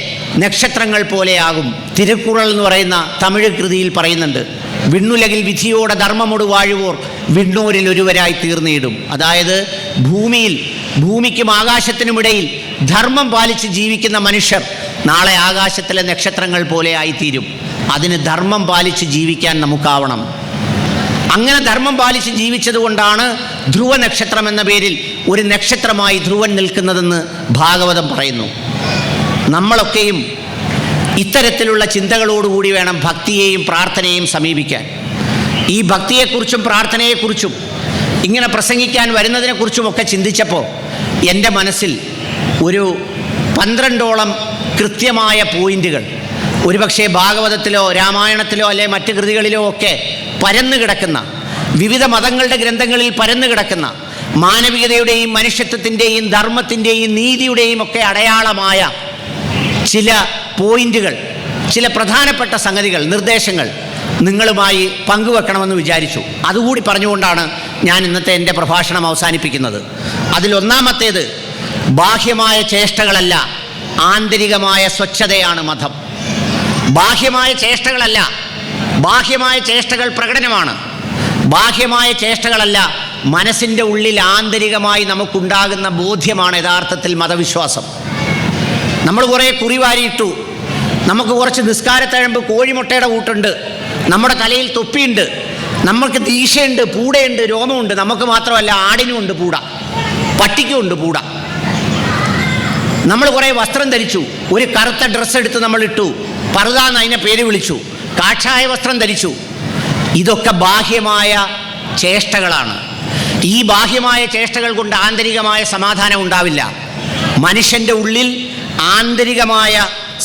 നക്ഷത്രങ്ങൾ പോലെയാകും. തിരുക്കുറൾ എന്ന് പറയുന്ന തമിഴ് കൃതിയിൽ പറയുന്നുണ്ട്, വിണ്ണുലകിൽ വിധിയോടെ ധർമ്മമോട് വാഴുവോർ വിണ്ണൂരിൽ ഒരുവരായി തീർന്നിടും. അതായത് ഭൂമിക്കും ആകാശത്തിനുമിടയിൽ ധർമ്മം പാലിച്ച് ജീവിക്കുന്ന മനുഷ്യർ നാളെ ആകാശത്തിലെ നക്ഷത്രങ്ങൾ പോലെ ആയിത്തീരും. അതിന് ധർമ്മം പാലിച്ച് ജീവിക്കാൻ നമുക്കാവണം. അങ്ങനെ ധർമ്മം പാലിച്ച് ജീവിച്ചതുകൊണ്ടാണ് ധ്രുവ നക്ഷത്രം എന്ന പേരിൽ ഒരു നക്ഷത്രമായി ധ്രുവൻ നിൽക്കുന്നതെന്ന് ഭാഗവതം പറയുന്നു. നമ്മളൊക്കെയും ഇത്തരത്തിലുള്ള ചിന്തകളോടുകൂടി വേണം ഭക്തിയെയും പ്രാർത്ഥനയെയും സമീപിക്കാൻ. ഈ ഭക്തിയെക്കുറിച്ചും പ്രാർത്ഥനയെക്കുറിച്ചും ഇങ്ങനെ പ്രസംഗിക്കാൻ വരുന്നതിനെക്കുറിച്ചുമൊക്കെ ചിന്തിച്ചപ്പോൾ എൻ്റെ മനസ്സിൽ ഒരു 12ഓളം കൃത്യമായ പോയിന്റുകൾ, ഒരുപക്ഷെ ഭാഗവതത്തിലോ രാമായണത്തിലോ അല്ലെ മറ്റ് കൃതികളിലോ ഒക്കെ പരന്നു കിടക്കുന്ന, വിവിധ മതങ്ങളുടെ ഗ്രന്ഥങ്ങളിൽ പരന്നു കിടക്കുന്ന മാനവികതയുടെയും മനുഷ്യത്വത്തിൻ്റെയും ധർമ്മത്തിൻ്റെയും നീതിയുടെയും ഒക്കെ അടയാളമായ ചില പോയിന്റുകൾ, ചില പ്രധാനപ്പെട്ട സംഗതികൾ, നിർദ്ദേശങ്ങൾ നിങ്ങളുമായി പങ്കുവെക്കണമെന്ന് വിചാരിച്ചു. അതുകൂടി പറഞ്ഞുകൊണ്ടാണ് ഞാൻ ഇന്നത്തെ എൻ്റെ പ്രഭാഷണം അവസാനിപ്പിക്കുന്നത്. അതിലൊന്നാമത്തേത്, ബാഹ്യമായ ചേഷ്ടകളല്ല, ആന്തരികമായ സ്വച്ഛതയാണ് മതം. ബാഹ്യമായ ചേഷ്ടകളല്ല, ബാഹ്യമായ ചേഷ്ടകൾ പ്രകടനമാണ്. ബാഹ്യമായ ചേഷ്ടകളല്ല, മനസ്സിൻ്റെ ഉള്ളിൽ ആന്തരികമായി നമുക്കുണ്ടാകുന്ന ബോധ്യമാണ് യഥാർത്ഥത്തിൽ മതവിശ്വാസം. നമ്മൾ കുറേ കുറിവാരിയിട്ടു, നമുക്ക് കുറച്ച് നിസ്കാരത്തഴമ്പ് കോഴിമുട്ടയുടെ കൂട്ടുണ്ട്, നമ്മുടെ തലയിൽ തൊപ്പിയുണ്ട്, നമുക്ക് ദീക്ഷയുണ്ട്, പൂടയുണ്ട്, രോമമുണ്ട്. നമുക്ക് മാത്രമല്ല, ആടിനുമുണ്ട് പൂട, പട്ടിക്കുമുണ്ട് പൂട. നമ്മൾ കുറേ വസ്ത്രം ധരിച്ചു, ഒരു കറുത്ത ഡ്രസ്സ് എടുത്ത് നമ്മൾ ഇട്ടു, പർദ എന്ന് അതിനെ പേര് വിളിച്ചു, കാഷായ വസ്ത്രം ധരിച്ചു. ഇതൊക്കെ ബാഹ്യമായ ചേഷ്ടകളാണ്. ഈ ബാഹ്യമായ ചേഷ്ടകൾ കൊണ്ട് ആന്തരികമായ സമാധാനം ഉണ്ടാവില്ല. മനുഷ്യൻ്റെ ഉള്ളിൽ ആന്തരികമായ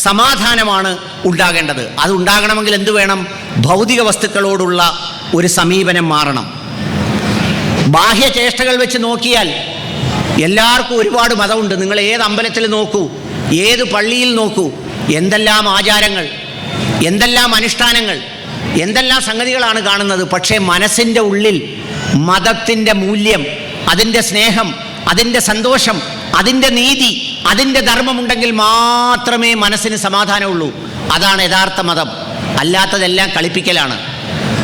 സമാധാനമാണ് ഉണ്ടാകേണ്ടത്. അതുണ്ടാകണമെങ്കിൽ എന്തു വേണം? ഭൗതിക വസ്തുക്കളോടുള്ള ഒരു സമീപനം മാറണം. ബാഹ്യ ചേഷ്ടകൾ വെച്ച് നോക്കിയാൽ എല്ലാവർക്കും ഒരുപാട് മതമുണ്ട്. നിങ്ങൾ ഏത് അമ്പലത്തിൽ നോക്കൂ, ഏത് പള്ളിയിൽ നോക്കൂ, എന്തെല്ലാം ആചാരങ്ങൾ, എന്തെല്ലാം അനുഷ്ഠാനങ്ങൾ, എന്തെല്ലാം സംഗതികളാണ് കാണുന്നത്. പക്ഷേ മനസ്സിൻ്റെ ഉള്ളിൽ മതത്തിൻ്റെ മൂല്യം, അതിൻ്റെ സ്നേഹം, അതിൻ്റെ സന്തോഷം, അതിൻ്റെ നീതി, അതിൻ്റെ ധർമ്മമുണ്ടെങ്കിൽ മാത്രമേ മനസ്സിന് സമാധാനമുള്ളൂ. അതാണ് യഥാർത്ഥ മതം. അല്ലാത്തതെല്ലാം കളിപ്പിക്കലാണ്.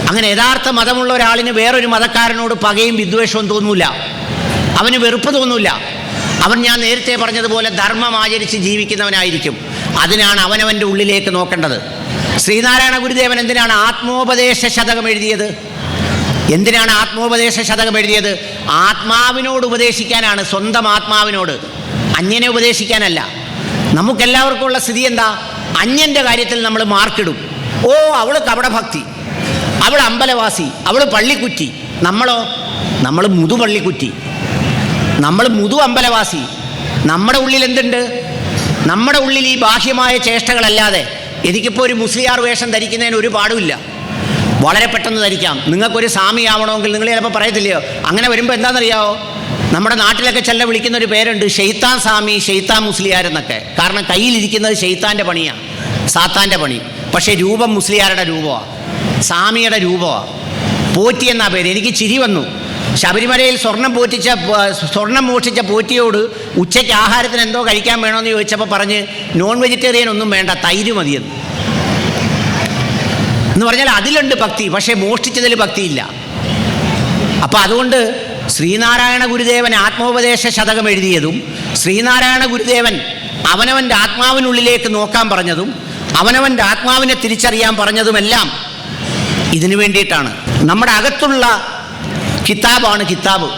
അങ്ങനെ യഥാർത്ഥ മതമുള്ള ഒരാളിന് വേറൊരു മതക്കാരനോട് പകയും വിദ്വേഷവും തോന്നൂല, അവന് വെറുപ്പ് തോന്നൂല. അവൻ ഞാൻ നേരത്തെ പറഞ്ഞതുപോലെ ധർമ്മം ആചരിച്ച് ജീവിക്കുന്നവനായിരിക്കും. അതിനാണ് അവനവൻ്റെ ഉള്ളിലേക്ക് നോക്കേണ്ടത്. ശ്രീനാരായണ ഗുരുദേവൻ എന്തിനാണ് ആത്മോപദേശ ശതകം എഴുതിയത്? എന്തിനാണ് ആത്മോപദേശ ശതകം എഴുതിയത്? ആത്മാവിനോട് ഉപദേശിക്കാനാണ്, സ്വന്തം ആത്മാവിനോട്, അന്യനെ ഉപദേശിക്കാനല്ല. നമുക്കെല്ലാവർക്കും ഉള്ള സ്ഥിതി എന്താ? അന്യൻ്റെ കാര്യത്തിൽ നമ്മൾ മാർക്കിടും. ഓ, അവൾ കപടഭക്തി, അവൾ അമ്പലവാസി, അവൾ പള്ളിക്കുറ്റി. നമ്മളോ? നമ്മൾ മുതുപള്ളിക്കുറ്റി, നമ്മൾ മുതു അമ്പലവാസി. നമ്മുടെ ഉള്ളിൽ എന്തുണ്ട്? നമ്മുടെ ഉള്ളിൽ ഈ ബാഹ്യമായ ചേഷ്ടകളല്ലാതെ എനിക്കിപ്പോൾ ഒരു മുസ്ലിയാർ വേഷം ധരിക്കുന്നതിന് ഒരു പാടുമില്ല. വളരെ പെട്ടെന്ന് ധരിക്കാം. നിങ്ങൾക്കൊരു സ്വാമിയാവണമെങ്കിൽ നിങ്ങൾ ചിലപ്പോൾ പറയത്തില്ലയോ? അങ്ങനെ വരുമ്പോൾ എന്താണെന്നറിയാമോ? നമ്മുടെ നാട്ടിലൊക്കെ ചില വിളിക്കുന്ന ഒരു പേരുണ്ട്, ഷെയ്ത്താൻ സ്വാമി, ഷെയ്ത്താൻ മുസ്ലിയാർ എന്നൊക്കെ. കാരണം കയ്യിലിരിക്കുന്നത് ഷെയ്ത്താൻ്റെ പണിയാണ്, സാത്താൻ്റെ പണി. പക്ഷേ രൂപം മുസ്ലിയാരുടെ രൂപമാണ്, സ്വാമിയുടെ രൂപമാണ്. പോറ്റി എന്നാ പേര്. എനിക്ക് ചിരി വന്നു. ശബരിമലയിൽ സ്വർണം മോഷ്ടിച്ച പോറ്റിയോട് ഉച്ചയ്ക്ക് ആഹാരത്തിന് എന്തോ കഴിക്കാൻ വേണമെന്ന് ചോദിച്ചപ്പോൾ പറഞ്ഞ് നോൺ വെജിറ്റേറിയൻ ഒന്നും വേണ്ട, തൈര് മതിയെന്ന്. എന്ന് പറഞ്ഞാൽ അതിലുണ്ട് ഭക്തി, പക്ഷേ മോഷ്ടിച്ചതിൽ ഭക്തിയില്ല. അപ്പം അതുകൊണ്ട് ശ്രീനാരായണ ഗുരുദേവൻ ആത്മോപദേശ ശതകം എഴുതിയതും, ശ്രീനാരായണ ഗുരുദേവൻ അവനവൻ്റെ ആത്മാവിനുള്ളിലേക്ക് നോക്കാൻ പറഞ്ഞതും, അവനവൻ്റെ ആത്മാവിനെ തിരിച്ചറിയാൻ പറഞ്ഞതുമെല്ലാം ഇതിനു വേണ്ടിയിട്ടാണ്. നമ്മുടെ അകത്തുള്ള കിതാബാണ് കിതാബ്.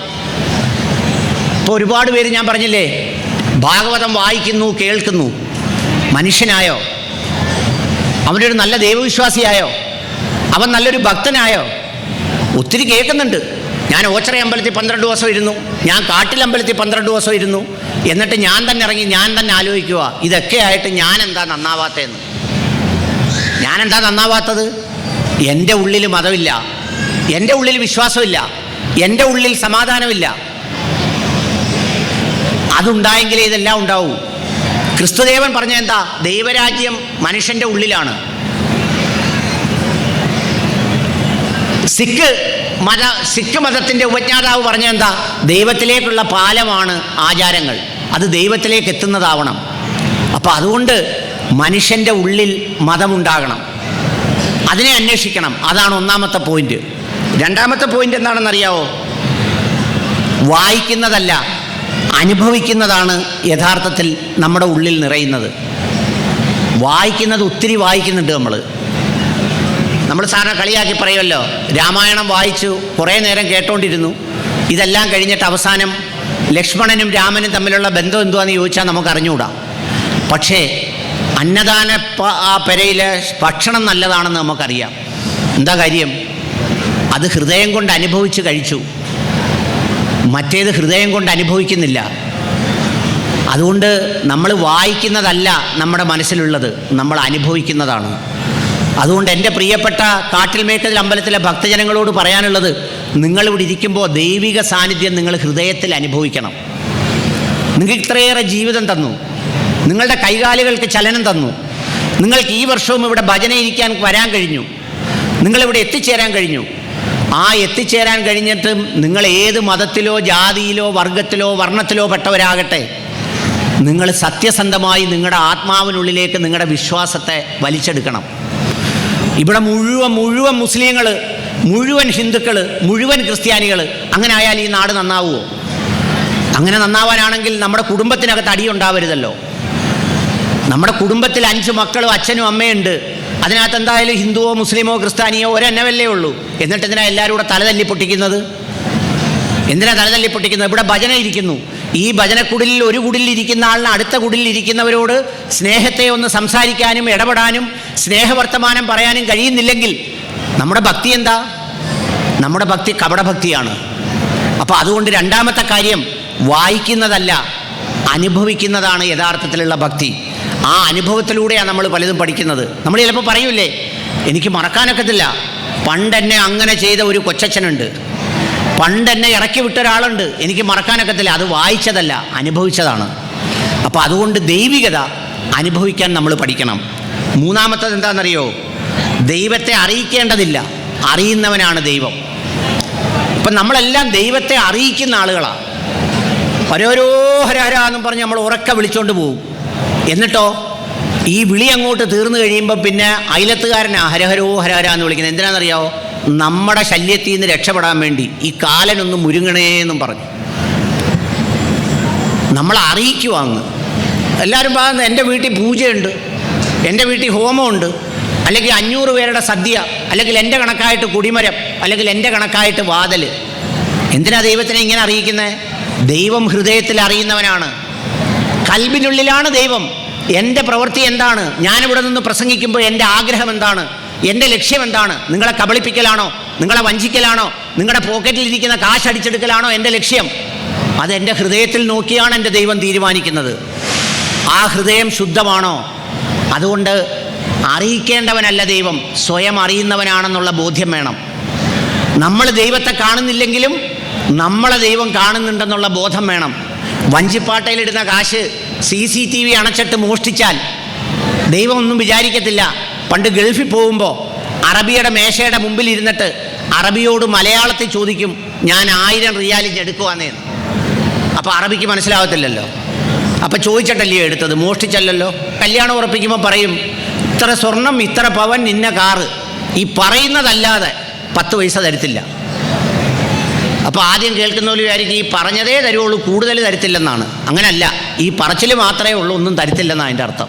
ഇപ്പോൾ ഒരുപാട് പേര് ഞാൻ പറഞ്ഞില്ലേ, ഭാഗവതം വായിക്കുന്നു, കേൾക്കുന്നു, മനുഷ്യനായോ? അവനൊരു നല്ല ദൈവവിശ്വാസിയായോ? അവൻ നല്ലൊരു ഭക്തനായോ? ഒത്തിരി കേൾക്കുന്നുണ്ട്. ഞാൻ ഓച്ചറ അമ്പലത്തിൽ 12 ദിവസം ഇരുന്നു, ഞാൻ കാട്ടിലമ്പലത്തിൽ 12 ദിവസം ഇരുന്നു, എന്നിട്ട് ഞാൻ തന്നെ ഇറങ്ങി, ഞാൻ തന്നെ ആലോചിക്കുക, ഇതൊക്കെ ആയിട്ട് ഞാനെന്താ നന്നാവാത്തതെന്ന്. ഞാനെന്താ നന്നാവാത്തത്? എൻ്റെ ഉള്ളിൽ മതമില്ല, എൻ്റെ ഉള്ളിൽ വിശ്വാസമില്ല, എൻ്റെ ഉള്ളിൽ സമാധാനമില്ല. അതുണ്ടായെങ്കിലേ ഇതെല്ലാം ഉണ്ടാവൂ. ക്രിസ്തുദേവൻ പറഞ്ഞ എന്താ? ദൈവരാജ്യം മനുഷ്യൻ്റെ ഉള്ളിലാണ്. സിഖ് മതത്തിൻ്റെ ഉപജ്ഞാതാവ് പറഞ്ഞ എന്താ? ദൈവത്തിലേക്കുള്ള പാലമാണ് ആചാരങ്ങൾ, അത് ദൈവത്തിലേക്ക് എത്തുന്നതാവണം. അപ്പം അതുകൊണ്ട് മനുഷ്യൻ്റെ ഉള്ളിൽ മതമുണ്ടാകണം, അതിനെ അന്വേഷിക്കണം. അതാണ് ഒന്നാമത്തെ പോയിന്റ്. രണ്ടാമത്തെ പോയിന്റ് എന്താണെന്നറിയാവോ? വായിക്കുന്നതല്ല, അനുഭവിക്കുന്നതാണ് യഥാർത്ഥത്തിൽ നമ്മുടെ ഉള്ളിൽ നിറയുന്നത്. വായിക്കുന്നത് ഒത്തിരി വായിക്കുന്നുണ്ട് നമ്മൾ സാറിനെ കളിയാക്കി പറയുമല്ലോ, രാമായണം വായിച്ചു, കുറേ നേരം കേട്ടോണ്ടിരുന്നു, ഇതെല്ലാം കഴിഞ്ഞിട്ട് അവസാനം ലക്ഷ്മണനും രാമനും തമ്മിലുള്ള ബന്ധം എന്തുവാന്ന് ചോദിച്ചാൽ നമുക്ക് അറിഞ്ഞുകൂടാ. പക്ഷേ അന്നദാന ആ പെരയിലെ ഭക്ഷണം നല്ലതാണെന്ന് നമുക്കറിയാം. എന്താ കാര്യം? അത് ഹൃദയം കൊണ്ട് അനുഭവിച്ച് കഴിച്ചു, മറ്റേത് ഹൃദയം കൊണ്ട് അനുഭവിക്കുന്നില്ല. അതുകൊണ്ട് നമ്മൾ വായിക്കുന്നതല്ല നമ്മുടെ മനസ്സിലുള്ളത്, നമ്മൾ അനുഭവിക്കുന്നതാണ്. അതുകൊണ്ട് എൻ്റെ പ്രിയപ്പെട്ട കാട്ടിൽമേക്കൽ അമ്പലത്തിലെ ഭക്തജനങ്ങളോട് പറയാനുള്ളത്, നിങ്ങളിവിടെ ഇരിക്കുമ്പോൾ ദൈവിക സാന്നിധ്യം നിങ്ങൾ ഹൃദയത്തിൽ അനുഭവിക്കണം. നിങ്ങൾക്ക് ഇത്രയേറെ ജീവിതം തന്നു, നിങ്ങളുടെ കൈകാലുകൾക്ക് ചലനം തന്നു, നിങ്ങൾക്ക് ഈ വർഷവും ഇവിടെ ഭജന ഇരിക്കാൻ വരാൻ കഴിഞ്ഞു, നിങ്ങളിവിടെ എത്തിച്ചേരാൻ കഴിഞ്ഞു. ആ എത്തിച്ചേരാൻ കഴിഞ്ഞിട്ടും നിങ്ങൾ ഏത് മതത്തിലോ ജാതിയിലോ വർഗത്തിലോ വർണ്ണത്തിലോ പെട്ടവരാകട്ടെ, നിങ്ങൾ സത്യസന്ധമായി നിങ്ങളുടെ ആത്മാവിനുള്ളിലേക്ക് നിങ്ങളുടെ വിശ്വാസത്തെ വലിച്ചെടുക്കണം. ഇവിടെ മുഴുവൻ മുസ്ലിങ്ങൾ, മുഴുവൻ ഹിന്ദുക്കൾ, മുഴുവൻ ക്രിസ്ത്യാനികൾ, അങ്ങനെ ആയാൽ ഈ നാട് നന്നാവുമോ? അങ്ങനെ നന്നാവാനാണെങ്കിൽ നമ്മുടെ കുടുംബത്തിനകത്ത് അടിയുണ്ടാവരുതല്ലോ. നമ്മുടെ കുടുംബത്തിൽ 5 മക്കളും അച്ഛനും അമ്മയുണ്ട്. അതിനകത്ത് എന്തായാലും ഹിന്ദുവോ മുസ്ലിമോ ക്രിസ്ത്യാനിയോ ഒരെണ്ണവല്ലേ ഉള്ളൂ. എന്നിട്ട് എന്തിനാ എല്ലാവരും കൂടെ തലതല്ലി പൊട്ടിക്കുന്നത്? എന്തിനാ തലതല്ലി പൊട്ടിക്കുന്നത്? ഇവിടെ ഭജന ഇരിക്കുന്നു. ഈ ഭജനക്കുടിലിൽ ഒരു കുടിലിരിക്കുന്ന ആളിന് അടുത്ത കുടിലിരിക്കുന്നവരോട് സ്നേഹത്തെ ഒന്ന് സംസാരിക്കാനും ഇടപെടാനും സ്നേഹവർത്തമാനം പറയാനും കഴിയുന്നില്ലെങ്കിൽ നമ്മുടെ ഭക്തി എന്താ? നമ്മുടെ ഭക്തി കപടഭക്തിയാണ്. അപ്പോൾ അതുകൊണ്ട് രണ്ടാമത്തെ കാര്യം, വായിക്കുന്നതല്ല, അനുഭവിക്കുന്നതാണ് യഥാർത്ഥത്തിലുള്ള ഭക്തി. ആ അനുഭവത്തിലൂടെയാണ് നമ്മൾ പലതും പഠിക്കുന്നത്. നമ്മൾ ചിലപ്പോൾ പറയൂലേ, എനിക്ക് മറക്കാനൊക്കത്തില്ല, പണ്ടെന്നെ അങ്ങനെ ചെയ്ത ഒരു കൊച്ചച്ഛനുണ്ട്, പണ്ടെന്നെ ഇറക്കി വിട്ട ഒരാളുണ്ട്, എനിക്ക് മറക്കാനൊക്കത്തില്ല. അത് വായിച്ചതല്ല, അനുഭവിച്ചതാണ്. അപ്പോൾ അതുകൊണ്ട് ദൈവികത അനുഭവിക്കാൻ നമ്മൾ പഠിക്കണം. മൂന്നാമത്തത് എന്താണെന്നറിയോ? ദൈവത്തെ അറിയിക്കേണ്ടതില്ല, അറിയുന്നവനാണ് ദൈവം. ഇപ്പം നമ്മളെല്ലാം ദൈവത്തെ അറിയിക്കുന്ന ആളുകളാണ്. ഓരോരോ ഹരഹര എന്നും പറഞ്ഞ് നമ്മൾ ഉറക്കെ വിളിച്ചുകൊണ്ട് പോകും. എന്നിട്ടോ ഈ വിളി അങ്ങോട്ട് തീർന്നു കഴിയുമ്പോൾ പിന്നെ അയലത്തുകാരനാ ഹരഹരോ ഹരഹര എന്ന് വിളിക്കുന്നത്. എന്തിനാണെന്നറിയാവോ? നമ്മുടെ ശല്യത്തിൽ നിന്ന് രക്ഷപ്പെടാൻ വേണ്ടി ഈ കാലനൊന്ന് മുരുങ്ങണേന്നും പറഞ്ഞു. നമ്മളെ അറിയിക്കുക അങ്ങ്. എല്ലാവരും പറയുന്നത് എൻ്റെ വീട്ടിൽ പൂജയുണ്ട്, എൻ്റെ വീട്ടിൽ ഹോമമുണ്ട്, അല്ലെങ്കിൽ 500 പേരുടെ സദ്യ, അല്ലെങ്കിൽ എൻ്റെ കണക്കായിട്ട് കുടിമരം, അല്ലെങ്കിൽ എൻ്റെ കണക്കായിട്ട് വാതിൽ. എന്തിനാ ദൈവത്തിനെ ഇങ്ങനെ അറിയിക്കുന്നത്? ദൈവം ഹൃദയത്തിൽ അറിയുന്നവനാണ്. കൽബിനുള്ളിലാണ് ദൈവം. എൻ്റെ പ്രവൃത്തി എന്താണ്, ഞാനിവിടെ നിന്ന് പ്രസംഗിക്കുമ്പോൾ എൻ്റെ ആഗ്രഹം എന്താണ്, എൻ്റെ ലക്ഷ്യം എന്താണ്? നിങ്ങളെ കബളിപ്പിക്കലാണോ, നിങ്ങളെ വഞ്ചിക്കലാണോ, നിങ്ങളുടെ പോക്കറ്റിലിരിക്കുന്ന കാശ് അടിച്ചെടുക്കലാണോ എൻ്റെ ലക്ഷ്യം? അതെൻ്റെ ഹൃദയത്തിൽ നോക്കിയാണ് എൻ്റെ ദൈവം തീരുമാനിക്കുന്നത്. ആ ഹൃദയം ശുദ്ധമാണോ? അതുകൊണ്ട് അറിയിക്കേണ്ടവനല്ല ദൈവം, സ്വയം അറിയുന്നവനാണെന്നുള്ള ബോധ്യം വേണം. നമ്മൾ ദൈവത്തെ കാണുന്നില്ലെങ്കിലും നമ്മളെ ദൈവം കാണുന്നുണ്ടെന്നുള്ള ബോധം വേണം. വഞ്ചിപ്പാട്ടയിലിടുന്ന കാശ് CCTV അണച്ചിട്ട് മോഷ്ടിച്ചാൽ ദൈവം ഒന്നും വിചാരിക്കത്തില്ല. പണ്ട് ഗൾഫിൽ പോകുമ്പോൾ അറബിയുടെ മേശയുടെ മുമ്പിൽ ഇരുന്നിട്ട് അറബിയോട് മലയാളത്തിൽ ചോദിക്കും, ഞാൻ 1000 റിയാൽ എടുക്കുവാന്നേന്ന്. അപ്പോൾ അറബിക്ക് മനസ്സിലാവത്തില്ലല്ലോ. അപ്പോൾ ചോദിച്ചിട്ടല്ലേ എടുത്തത്, മോഷ്ടിച്ചല്ലല്ലോ. കല്യാണം ഉറപ്പിക്കുമ്പോൾ പറയും, ഇത്ര സ്വർണം, ഇത്ര പവൻ, ഇന്ന കാറ്. ഈ പറയുന്നതല്ലാതെ 10 പൈസ തരത്തില്ല. അപ്പോൾ ആദ്യം കേൾക്കുന്നവർ വിചാരിക്കും ഈ പറഞ്ഞതേ തരുവുള്ളൂ, കൂടുതൽ തരത്തില്ലെന്നാണ്. അങ്ങനല്ല, ഈ പറച്ചിൽ മാത്രമേ ഉള്ളൂ, ഒന്നും തരത്തില്ലെന്നാണ് അതിൻ്റെ അർത്ഥം.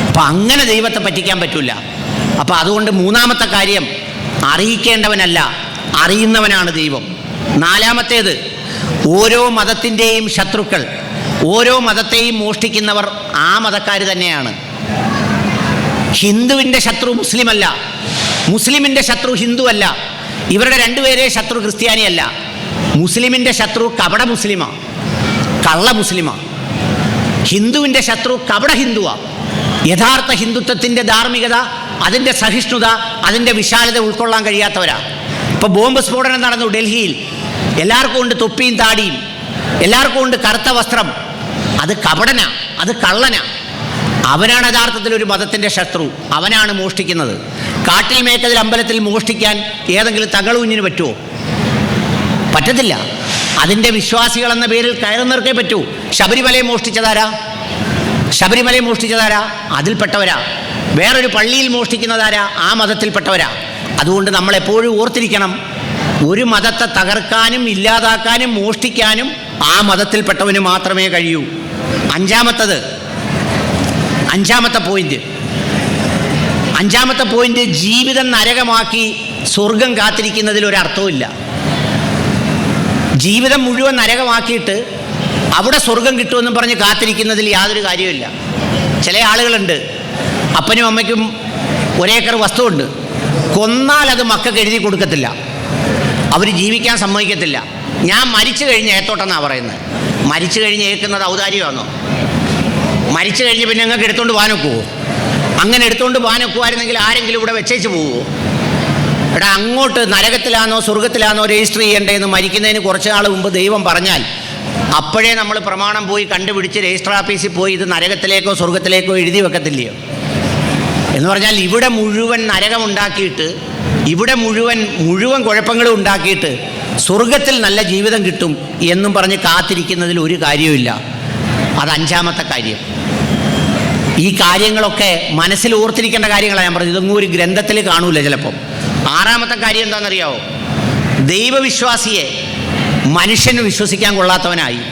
അപ്പം അങ്ങനെ ദൈവത്തെ പറ്റിക്കാൻ പറ്റില്ല. അപ്പം അതുകൊണ്ട് മൂന്നാമത്തെ കാര്യം, അറിയിക്കേണ്ടവനല്ല, അറിയുന്നവനാണ് ദൈവം. നാലാമത്തേത്, ഓരോ മതത്തിൻ്റെയും ശത്രുക്കൾ, ഓരോ മതത്തെയും മോഷ്ടിക്കുന്നവർ ആ മതക്കാർ തന്നെയാണ്. ഹിന്ദുവിൻ്റെ ശത്രു മുസ്ലിമല്ല, മുസ്ലിമിൻ്റെ ശത്രു ഹിന്ദുവല്ല, ഇവരുടെ രണ്ടുപേരെ ശത്രു ക്രിസ്ത്യാനിയല്ല. മുസ്ലിമിൻ്റെ ശത്രു കപട മുസ്ലിമാണ്, കള്ള മുസ്ലിമാണ്. ഹിന്ദുവിൻ്റെ ശത്രു കപട ഹിന്ദുവാണ്. യഥാർത്ഥ ഹിന്ദുത്വത്തിൻ്റെ ധാർമ്മികത, അതിൻ്റെ സഹിഷ്ണുത, അതിൻ്റെ വിശാലത ഉൾക്കൊള്ളാൻ കഴിയാത്തവരാ. ഇപ്പോൾ ബോംബ് സ്ഫോടനം നടന്നു ഡൽഹിയിൽ. എല്ലാവർക്കും ഉണ്ട് തൊപ്പിയും താടിയും, എല്ലാവർക്കും ഉണ്ട് കറുത്ത വസ്ത്രം. അത് കപടനാ, അത് കള്ളനാ. അവനാണ് യഥാർത്ഥത്തിൽ ഒരു മതത്തിൻ്റെ ശത്രു. അവനാണ് മോഷ്ടിക്കുന്നത്. കാട്ടിൽ മേക്കതിൽ അമ്പലത്തിൽ മോഷ്ടിക്കാൻ ഏതെങ്കിലും തകളുഞ്ഞിന് പറ്റുമോ? പറ്റത്തില്ല. അതിൻ്റെ വിശ്വാസികൾ എന്ന പേരിൽ കയറുന്നവർക്കേ പറ്റൂ. ശബരിമലയെ മോഷ്ടിച്ചതാരാ? ശബരിമലയെ മോഷ്ടിച്ചതാരാ? അതിൽപ്പെട്ടവരാ. വേറൊരു പള്ളിയിൽ മോഷ്ടിക്കുന്നതാരാ? ആ മതത്തിൽപ്പെട്ടവരാ. അതുകൊണ്ട് നമ്മളെപ്പോഴും ഓർത്തിരിക്കണം, ഒരു മതത്തെ തകർക്കാനും ഇല്ലാതാക്കാനും മോഷ്ടിക്കാനും ആ മതത്തിൽപ്പെട്ടവന് മാത്രമേ കഴിയൂ. അഞ്ചാമത്തെ പോയിന്റ്, ജീവിതം നരകമാക്കി സ്വർഗം കാത്തിരിക്കുന്നതിൽ ഒരർത്ഥവുമില്ല. ജീവിതം മുഴുവൻ നരകമാക്കിയിട്ട് അവിടെ സ്വർഗം കിട്ടുമെന്നും പറഞ്ഞ് കാത്തിരിക്കുന്നതിൽ യാതൊരു കാര്യമില്ല. ചില ആളുകളുണ്ട്, അപ്പനും അമ്മയ്ക്കും 1 ഏക്കർ വസ്തുവുണ്ട്, കൊന്നാൽ അത് മക്കൾക്ക് എഴുതി കൊടുക്കത്തില്ല, അവർ ജീവിക്കാൻ സമ്മതിക്കത്തില്ല. ഞാൻ മരിച്ചു കഴിഞ്ഞ് ഏത്തോട്ടെന്നാണ് പറയുന്നത്. മരിച്ചു കഴിഞ്ഞ് ഏക്കുന്നത് ഔദാര്യമാണോ? മരിച്ചു കഴിഞ്ഞ് പിന്നെ ഞങ്ങൾക്ക് എടുത്തുകൊണ്ട് പോകാനൊക്കുമോ? അങ്ങനെ എടുത്തുകൊണ്ട് പോകാനൊക്കുമായിരുന്നെങ്കിൽ ആരെങ്കിലും ഇവിടെ വെച്ചേച്ച് പോവുമോ? എടാ, അങ്ങോട്ട് നരകത്തിലാണോ സ്വർഗത്തിലാണോ രജിസ്റ്റർ ചെയ്യേണ്ടതെന്ന് മരിക്കുന്നതിന് കുറച്ച് നാൾ മുമ്പ് ദൈവം പറഞ്ഞാൽ അപ്പോഴേ നമ്മൾ പ്രമാണം പോയി കണ്ടുപിടിച്ച് രജിസ്റ്റർ ഓഫീസിൽ പോയി ഇത് നരകത്തിലേക്കോ സ്വർഗത്തിലേക്കോ എഴുതി വെക്കത്തില്ലയോ? എന്ന് പറഞ്ഞാൽ ഇവിടെ മുഴുവൻ നരകമുണ്ടാക്കിയിട്ട്, ഇവിടെ മുഴുവൻ കുഴപ്പങ്ങളും ഉണ്ടാക്കിയിട്ട് സ്വർഗത്തിൽ നല്ല ജീവിതം കിട്ടും എന്നും പറഞ്ഞ് കാത്തിരിക്കുന്നതിൽ ഒരു കാര്യവുമില്ല. അത് 5ാമത്തെ കാര്യം. ഈ കാര്യങ്ങളൊക്കെ മനസ്സിൽ ഓർത്തിരിക്കേണ്ട കാര്യങ്ങളാണ് ഞാൻ പറഞ്ഞത്. ഇതൊന്നും ഒരു ഗ്രന്ഥത്തിൽ കാണൂല ചിലപ്പം. 6ാമത്തെ കാര്യം എന്താണെന്നറിയാവോ? ദൈവവിശ്വാസിയെ മനുഷ്യന് വിശ്വസിക്കാൻ കൊള്ളാത്തവനായി.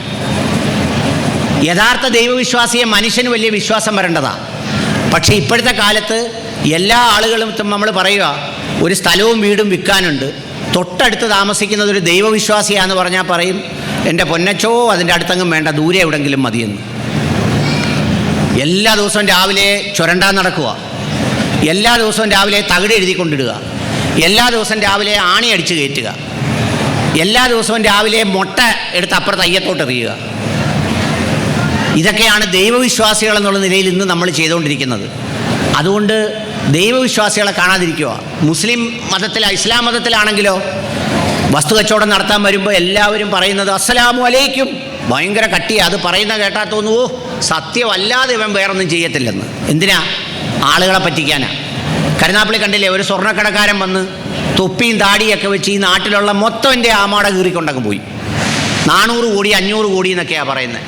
യഥാർത്ഥ ദൈവവിശ്വാസിയെ മനുഷ്യന് വലിയ വിശ്വാസം വരേണ്ടതാണ്. പക്ഷേ ഇപ്പോഴത്തെ കാലത്ത് എല്ലാ ആളുകളും നമ്മൾ പറയുക, ഒരു സ്ഥലവും വീടും വിൽക്കാനുണ്ട്, തൊട്ടടുത്ത് താമസിക്കുന്നത് ഒരു ദൈവവിശ്വാസിയാന്ന് പറഞ്ഞാൽ പറയും, എൻ്റെ പൊന്നച്ചോ അതിൻ്റെ അടുത്തെങ്ങും വേണ്ട, ദൂരെ എവിടെങ്കിലും മതിയെന്ന്. എല്ലാ ദിവസവും രാവിലെ ചുരണ്ടാൻ നടക്കുക, എല്ലാ ദിവസവും രാവിലെ തകിട് എഴുതിക്കൊണ്ടിടുക, എല്ലാ ദിവസവും രാവിലെ ആണി അടിച്ച് കയറ്റുക, എല്ലാ ദിവസവും രാവിലെ മുട്ട എടുത്ത് അപ്പുറത്ത് അയ്യത്തോട്ട് എറിയുക. ഇതൊക്കെയാണ് ദൈവവിശ്വാസികൾ എന്നുള്ള നിലയിൽ ഇന്ന് നമ്മൾ ചെയ്തുകൊണ്ടിരിക്കുന്നത്. അതുകൊണ്ട് ദൈവവിശ്വാസികളെ കാണാതിരിക്കുക. മുസ്ലിം ഇസ്ലാം മതത്തിലാണെങ്കിലോ വസ്തു കച്ചവടം നടത്താൻ വരുമ്പോൾ എല്ലാവരും പറയുന്നത് അസ്സലാമു അലൈക്കും, ഭയങ്കര കട്ടിയാണ്. അത് പറയുന്ന കേട്ടാൽ തോന്നുവോ സത്യമല്ലാതെ ഇവൻ വേറൊന്നും ചെയ്യത്തില്ലെന്ന്. എന്തിനാ? ആളുകളെ പറ്റിക്കാനാ. കരുനാപ്പള്ളി കണ്ടില്ലേ, ഒരു സ്വർണ്ണക്കടക്കാരൻ വന്ന് തൊപ്പിയും താടിയൊക്കെ വെച്ച് ഈ നാട്ടിലുള്ള മൊത്തം എൻ്റെ ആമാട കീറിക്കൊണ്ടങ്ങ് പോയി. 400 കോടി 500 കോടി എന്നൊക്കെയാണ് പറയുന്നത്.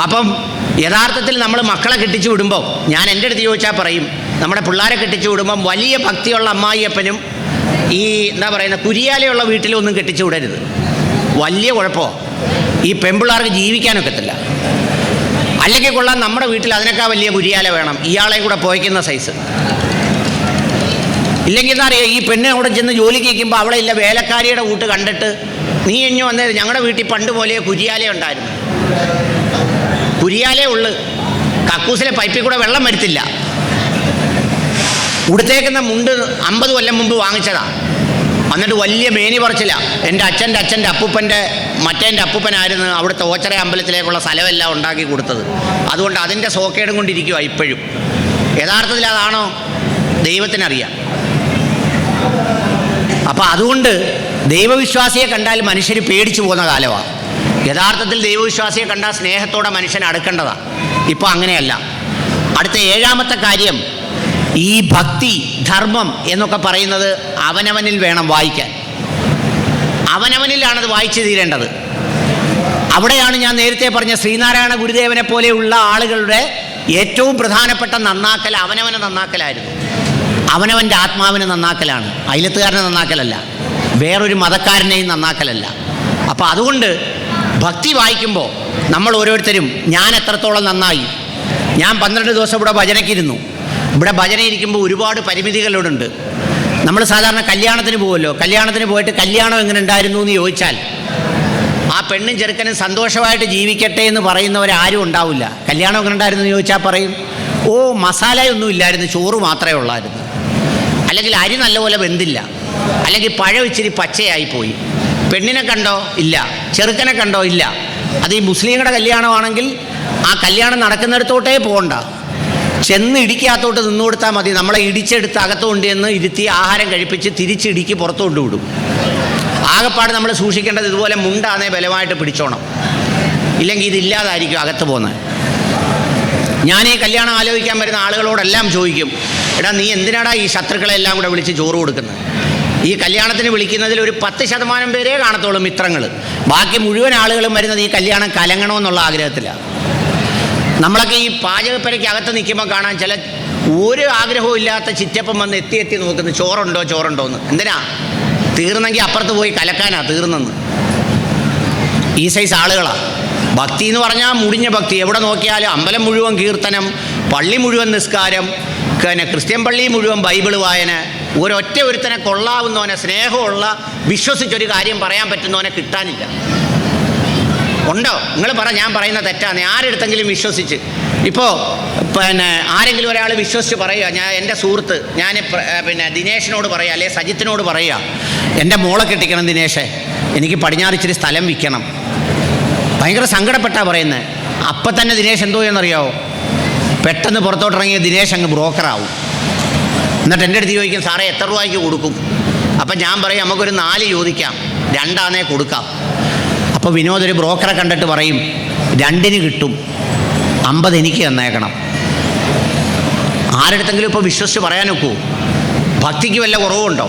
അപ്പം യഥാർത്ഥത്തിൽ നമ്മൾ മക്കളെ കെട്ടിച്ചു വിടുമ്പോൾ, ഞാൻ എൻ്റെ അടുത്ത് ചോദിച്ചാൽ പറയും, നമ്മുടെ പിള്ളേരെ കെട്ടിച്ചു വിടുമ്പം വലിയ ഭക്തിയുള്ള അമ്മായിയപ്പനും ഈ എന്താ പറയുന്ന കുരിയാലയുള്ള വീട്ടിലൊന്നും കെട്ടിച്ചു വിടരുത്. വലിയ കുഴപ്പമോ. ഈ പെൺപിള്ളേർക്ക് ജീവിക്കാനൊക്കത്തില്ല. അല്ലെങ്കിൽ കൊള്ളാൻ നമ്മുടെ വീട്ടിൽ അതിനേക്കാൾ വലിയ കുരിയാല വേണം, ഇയാളെയും കൂടെ പോയിക്കുന്ന സൈസ്. ഇല്ലെങ്കിൽ എന്താ അറിയുക, ഈ പെണ്ണ് അവിടെ ചെന്ന് ജോലിക്ക് നിൽക്കുമ്പോൾ അവിടെ ഇല്ല വേലക്കാരിയുടെ കൂട്ട് കണ്ടിട്ട് നീ എഞ്ഞു വന്നത് ഞങ്ങളുടെ വീട്ടിൽ പണ്ട് പോലെ കുരിയാല ഉണ്ടായിരുന്നു. കുരിയാലേ ഉള്ളു, കക്കൂസിലെ പൈപ്പിൽ കൂടെ വെള്ളം വരുത്തില്ല. ഉടുത്തേക്കുന്ന മുണ്ട് 50 കൊല്ലം മുമ്പ് വാങ്ങിച്ചതാണ്. എന്നിട്ട് വലിയ മേനി പറിച്ചില്ല. എൻ്റെ അച്ഛൻ്റെ അപ്പൂപ്പൻ്റെ മറ്റേൻ്റെ അപ്പൂപ്പനായിരുന്നു അവിടുത്തെ ഓച്ചറ അമ്പലത്തിലേക്കുള്ള സ്ഥലമെല്ലാം ഉണ്ടാക്കി കൊടുത്തത്. അതുകൊണ്ട് അതിൻ്റെ സോക്കേടും കൊണ്ടിരിക്കുക ഇപ്പോഴും. യഥാർത്ഥത്തിൽ അതാണോ ദൈവത്തിനറിയാം. അപ്പം അതുകൊണ്ട് ദൈവവിശ്വാസിയെ കണ്ടാൽ മനുഷ്യർ പേടിച്ചു പോകുന്ന കാലമാണ്. യഥാർത്ഥത്തിൽ ദൈവവിശ്വാസിയെ കണ്ടാൽ സ്നേഹത്തോടെ മനുഷ്യൻ അടുക്കേണ്ടതാണ്. ഇപ്പോൾ അങ്ങനെയല്ല. അടുത്ത 7ാമത്തെ കാര്യം, ഈ ഭക്തി ധർമ്മം എന്നൊക്കെ പറയുന്നത് അവനവനിൽ വേണം വായിക്കാൻ. അവനവനിലാണത് വായിച്ചു തീരേണ്ടത്. അവിടെയാണ് ഞാൻ നേരത്തെ പറഞ്ഞ ശ്രീനാരായണ ഗുരുദേവനെ പോലെയുള്ള ആളുകളുടെ ഏറ്റവും പ്രധാനപ്പെട്ട നന്നാക്കൽ അവനവനെ നന്നാക്കലായിരുന്നു. അവനവൻ്റെ ആത്മാവിനെ നന്നാക്കലാണ്, അയലത്തുകാരനെ നന്നാക്കലല്ല, വേറൊരു മതക്കാരനെയും നന്നാക്കലല്ല. അപ്പോൾ അതുകൊണ്ട് ഭക്തി വായിക്കുമ്പോൾ നമ്മൾ ഓരോരുത്തരും ഞാൻ എത്രത്തോളം നന്നായി. ഞാൻ 12 ദിവസം ഇവിടെ ഭജനയ്ക്കിരുന്നു. ഇവിടെ ഭജന ഇരിക്കുമ്പോൾ ഒരുപാട് പരിമിതികളുണ്ട്. നമ്മൾ സാധാരണ കല്യാണത്തിന് പോകുമല്ലോ, കല്യാണത്തിന് പോയിട്ട് കല്യാണം എങ്ങനെ ഉണ്ടായിരുന്നു എന്ന് ചോദിച്ചാൽ ആ പെണ്ണും ചെറുക്കനും സന്തോഷമായിട്ട് ജീവിക്കട്ടെ എന്ന് പറയുന്നവരാരും ഉണ്ടാവില്ല. കല്യാണം എങ്ങനെ ഉണ്ടായിരുന്നു എന്ന് ചോദിച്ചാൽ പറയും, ഓ മസാലയൊന്നും ഇല്ലായിരുന്നു, ചോറ് മാത്രമേ ഉള്ളായിരുന്നു, അല്ലെങ്കിൽ അരി നല്ലപോലെ വെന്തില്ല, അല്ലെങ്കിൽ പഴം ഇച്ചിരി പച്ചയായിപ്പോയി. പെണ്ണിനെ കണ്ടോ ഇല്ല, ചെറുക്കനെ കണ്ടോ ഇല്ല. അത് ഈ മുസ്ലിങ്ങളുടെ കല്യാണമാണെങ്കിൽ ആ കല്യാണം നടക്കുന്നിടത്തോട്ടേ പോകണ്ട, ചെന്ന് ഇടിക്കകത്തോട്ട് നിന്നു കൊടുത്താൽ മതി. നമ്മളെ ഇടിച്ചെടുത്ത് അകത്തുകൊണ്ട് എന്ന് ഇരുത്തി ആഹാരം കഴിപ്പിച്ച് തിരിച്ചിടിക്ക് പുറത്തുകൊണ്ട് വിടും. ആകെപ്പാട് നമ്മൾ സൂക്ഷിക്കേണ്ടത് ഇതുപോലെ മുണ്ടാന്നേ ബലമായിട്ട് പിടിച്ചോണം, ഇല്ലെങ്കിൽ ഇതില്ലാതായിരിക്കും അകത്ത് പോകുന്നത്. ഞാൻ ഈ കല്യാണം ആലോചിക്കാൻ വരുന്ന ആളുകളോടെല്ലാം ചോദിക്കും, എടാ നീ എന്തിനാടാ ഈ ശത്രുക്കളെല്ലാം കൂടെ വിളിച്ച് ചോറ് കൊടുക്കുന്നത്? ഈ കല്യാണത്തിന് വിളിക്കുന്നതിൽ ഒരു 10% പേരേ കാണത്തുള്ളൂ മിത്രങ്ങൾ. ബാക്കി മുഴുവൻ ആളുകളും വരുന്നത് ഈ കല്യാണം കലങ്ങണമെന്നുള്ള ആഗ്രഹത്തിലാണ്. നമ്മളൊക്കെ ഈ പാചകപ്പരയ്ക്ക് അകത്ത് നിൽക്കുമ്പോൾ കാണാൻ ചില ഒരു ആഗ്രഹവും ഇല്ലാത്ത ചിറ്റപ്പം വന്ന് എത്തി നോക്കുന്നു, ചോറുണ്ടോ എന്ന്. എന്തിനാ? തീർന്നെങ്കിൽ അപ്പുറത്ത് പോയി കലക്കാനാ തീർന്നെന്ന്. ഈ സൈസ് ആളുകളാണ്. ഭക്തി എന്ന് പറഞ്ഞാൽ മുടിഞ്ഞ ഭക്തി. എവിടെ നോക്കിയാലും അമ്പലം മുഴുവൻ കീർത്തനം, പള്ളി മുഴുവൻ നിസ്കാരം, പിന്നെ ക്രിസ്ത്യൻ പള്ളി മുഴുവൻ ബൈബിള് വായന. ഒരുത്തനെ കൊള്ളാവുന്നവനെ, സ്നേഹമുള്ള, വിശ്വസിച്ചൊരു കാര്യം പറയാൻ പറ്റുന്നവനെ കിട്ടാനില്ല. ഉണ്ടോ? നിങ്ങൾ പറ, ഞാൻ പറയുന്ന തെറ്റാണ്. ആരെടുത്തെങ്കിലും വിശ്വസിച്ച്, ഇപ്പോൾ പിന്നെ ആരെങ്കിലും ഒരാൾ വിശ്വസിച്ച് പറയുക, ഞാൻ എൻ്റെ സുഹൃത്ത്, ഞാൻ പിന്നെ ദിനേശിനോട് പറയുക, അല്ലെ സജിത്തിനോട് പറയുക, എൻ്റെ മോളെ കെട്ടിക്കണം ദിനേശേ, എനിക്ക് പടിഞ്ഞാറ് ഇച്ചിരി സ്ഥലം വിൽക്കണം. ഭയങ്കര സങ്കടപ്പെട്ടാ പറയുന്നത്. അപ്പം തന്നെ ദിനേശ് എന്തോ എന്നറിയാവോ, പെട്ടെന്ന് പുറത്തോട്ടിറങ്ങിയ ദിനേശ് അങ്ങ് ബ്രോക്കറാവും. എന്നിട്ട് എൻ്റെ അടുത്ത് ചോദിക്കും, സാറേ എത്ര രൂപയ്ക്ക് കൊടുക്കും? അപ്പം ഞാൻ പറയും, നമുക്കൊരു 4 ചോദിക്കാം, 2 കൊടുക്കാം. അപ്പോൾ വിനോദ് ഒരു ബ്രോക്കറെ കണ്ടിട്ട് പറയും, 2 കിട്ടും, 50 എനിക്ക് തന്നേക്കണം. ആരെടുത്തെങ്കിലും ഇപ്പോൾ വിശ്വസിച്ച് പറയാൻ ഒക്കുമോ? ഭക്തിക്ക് വല്ല കുറവുണ്ടോ?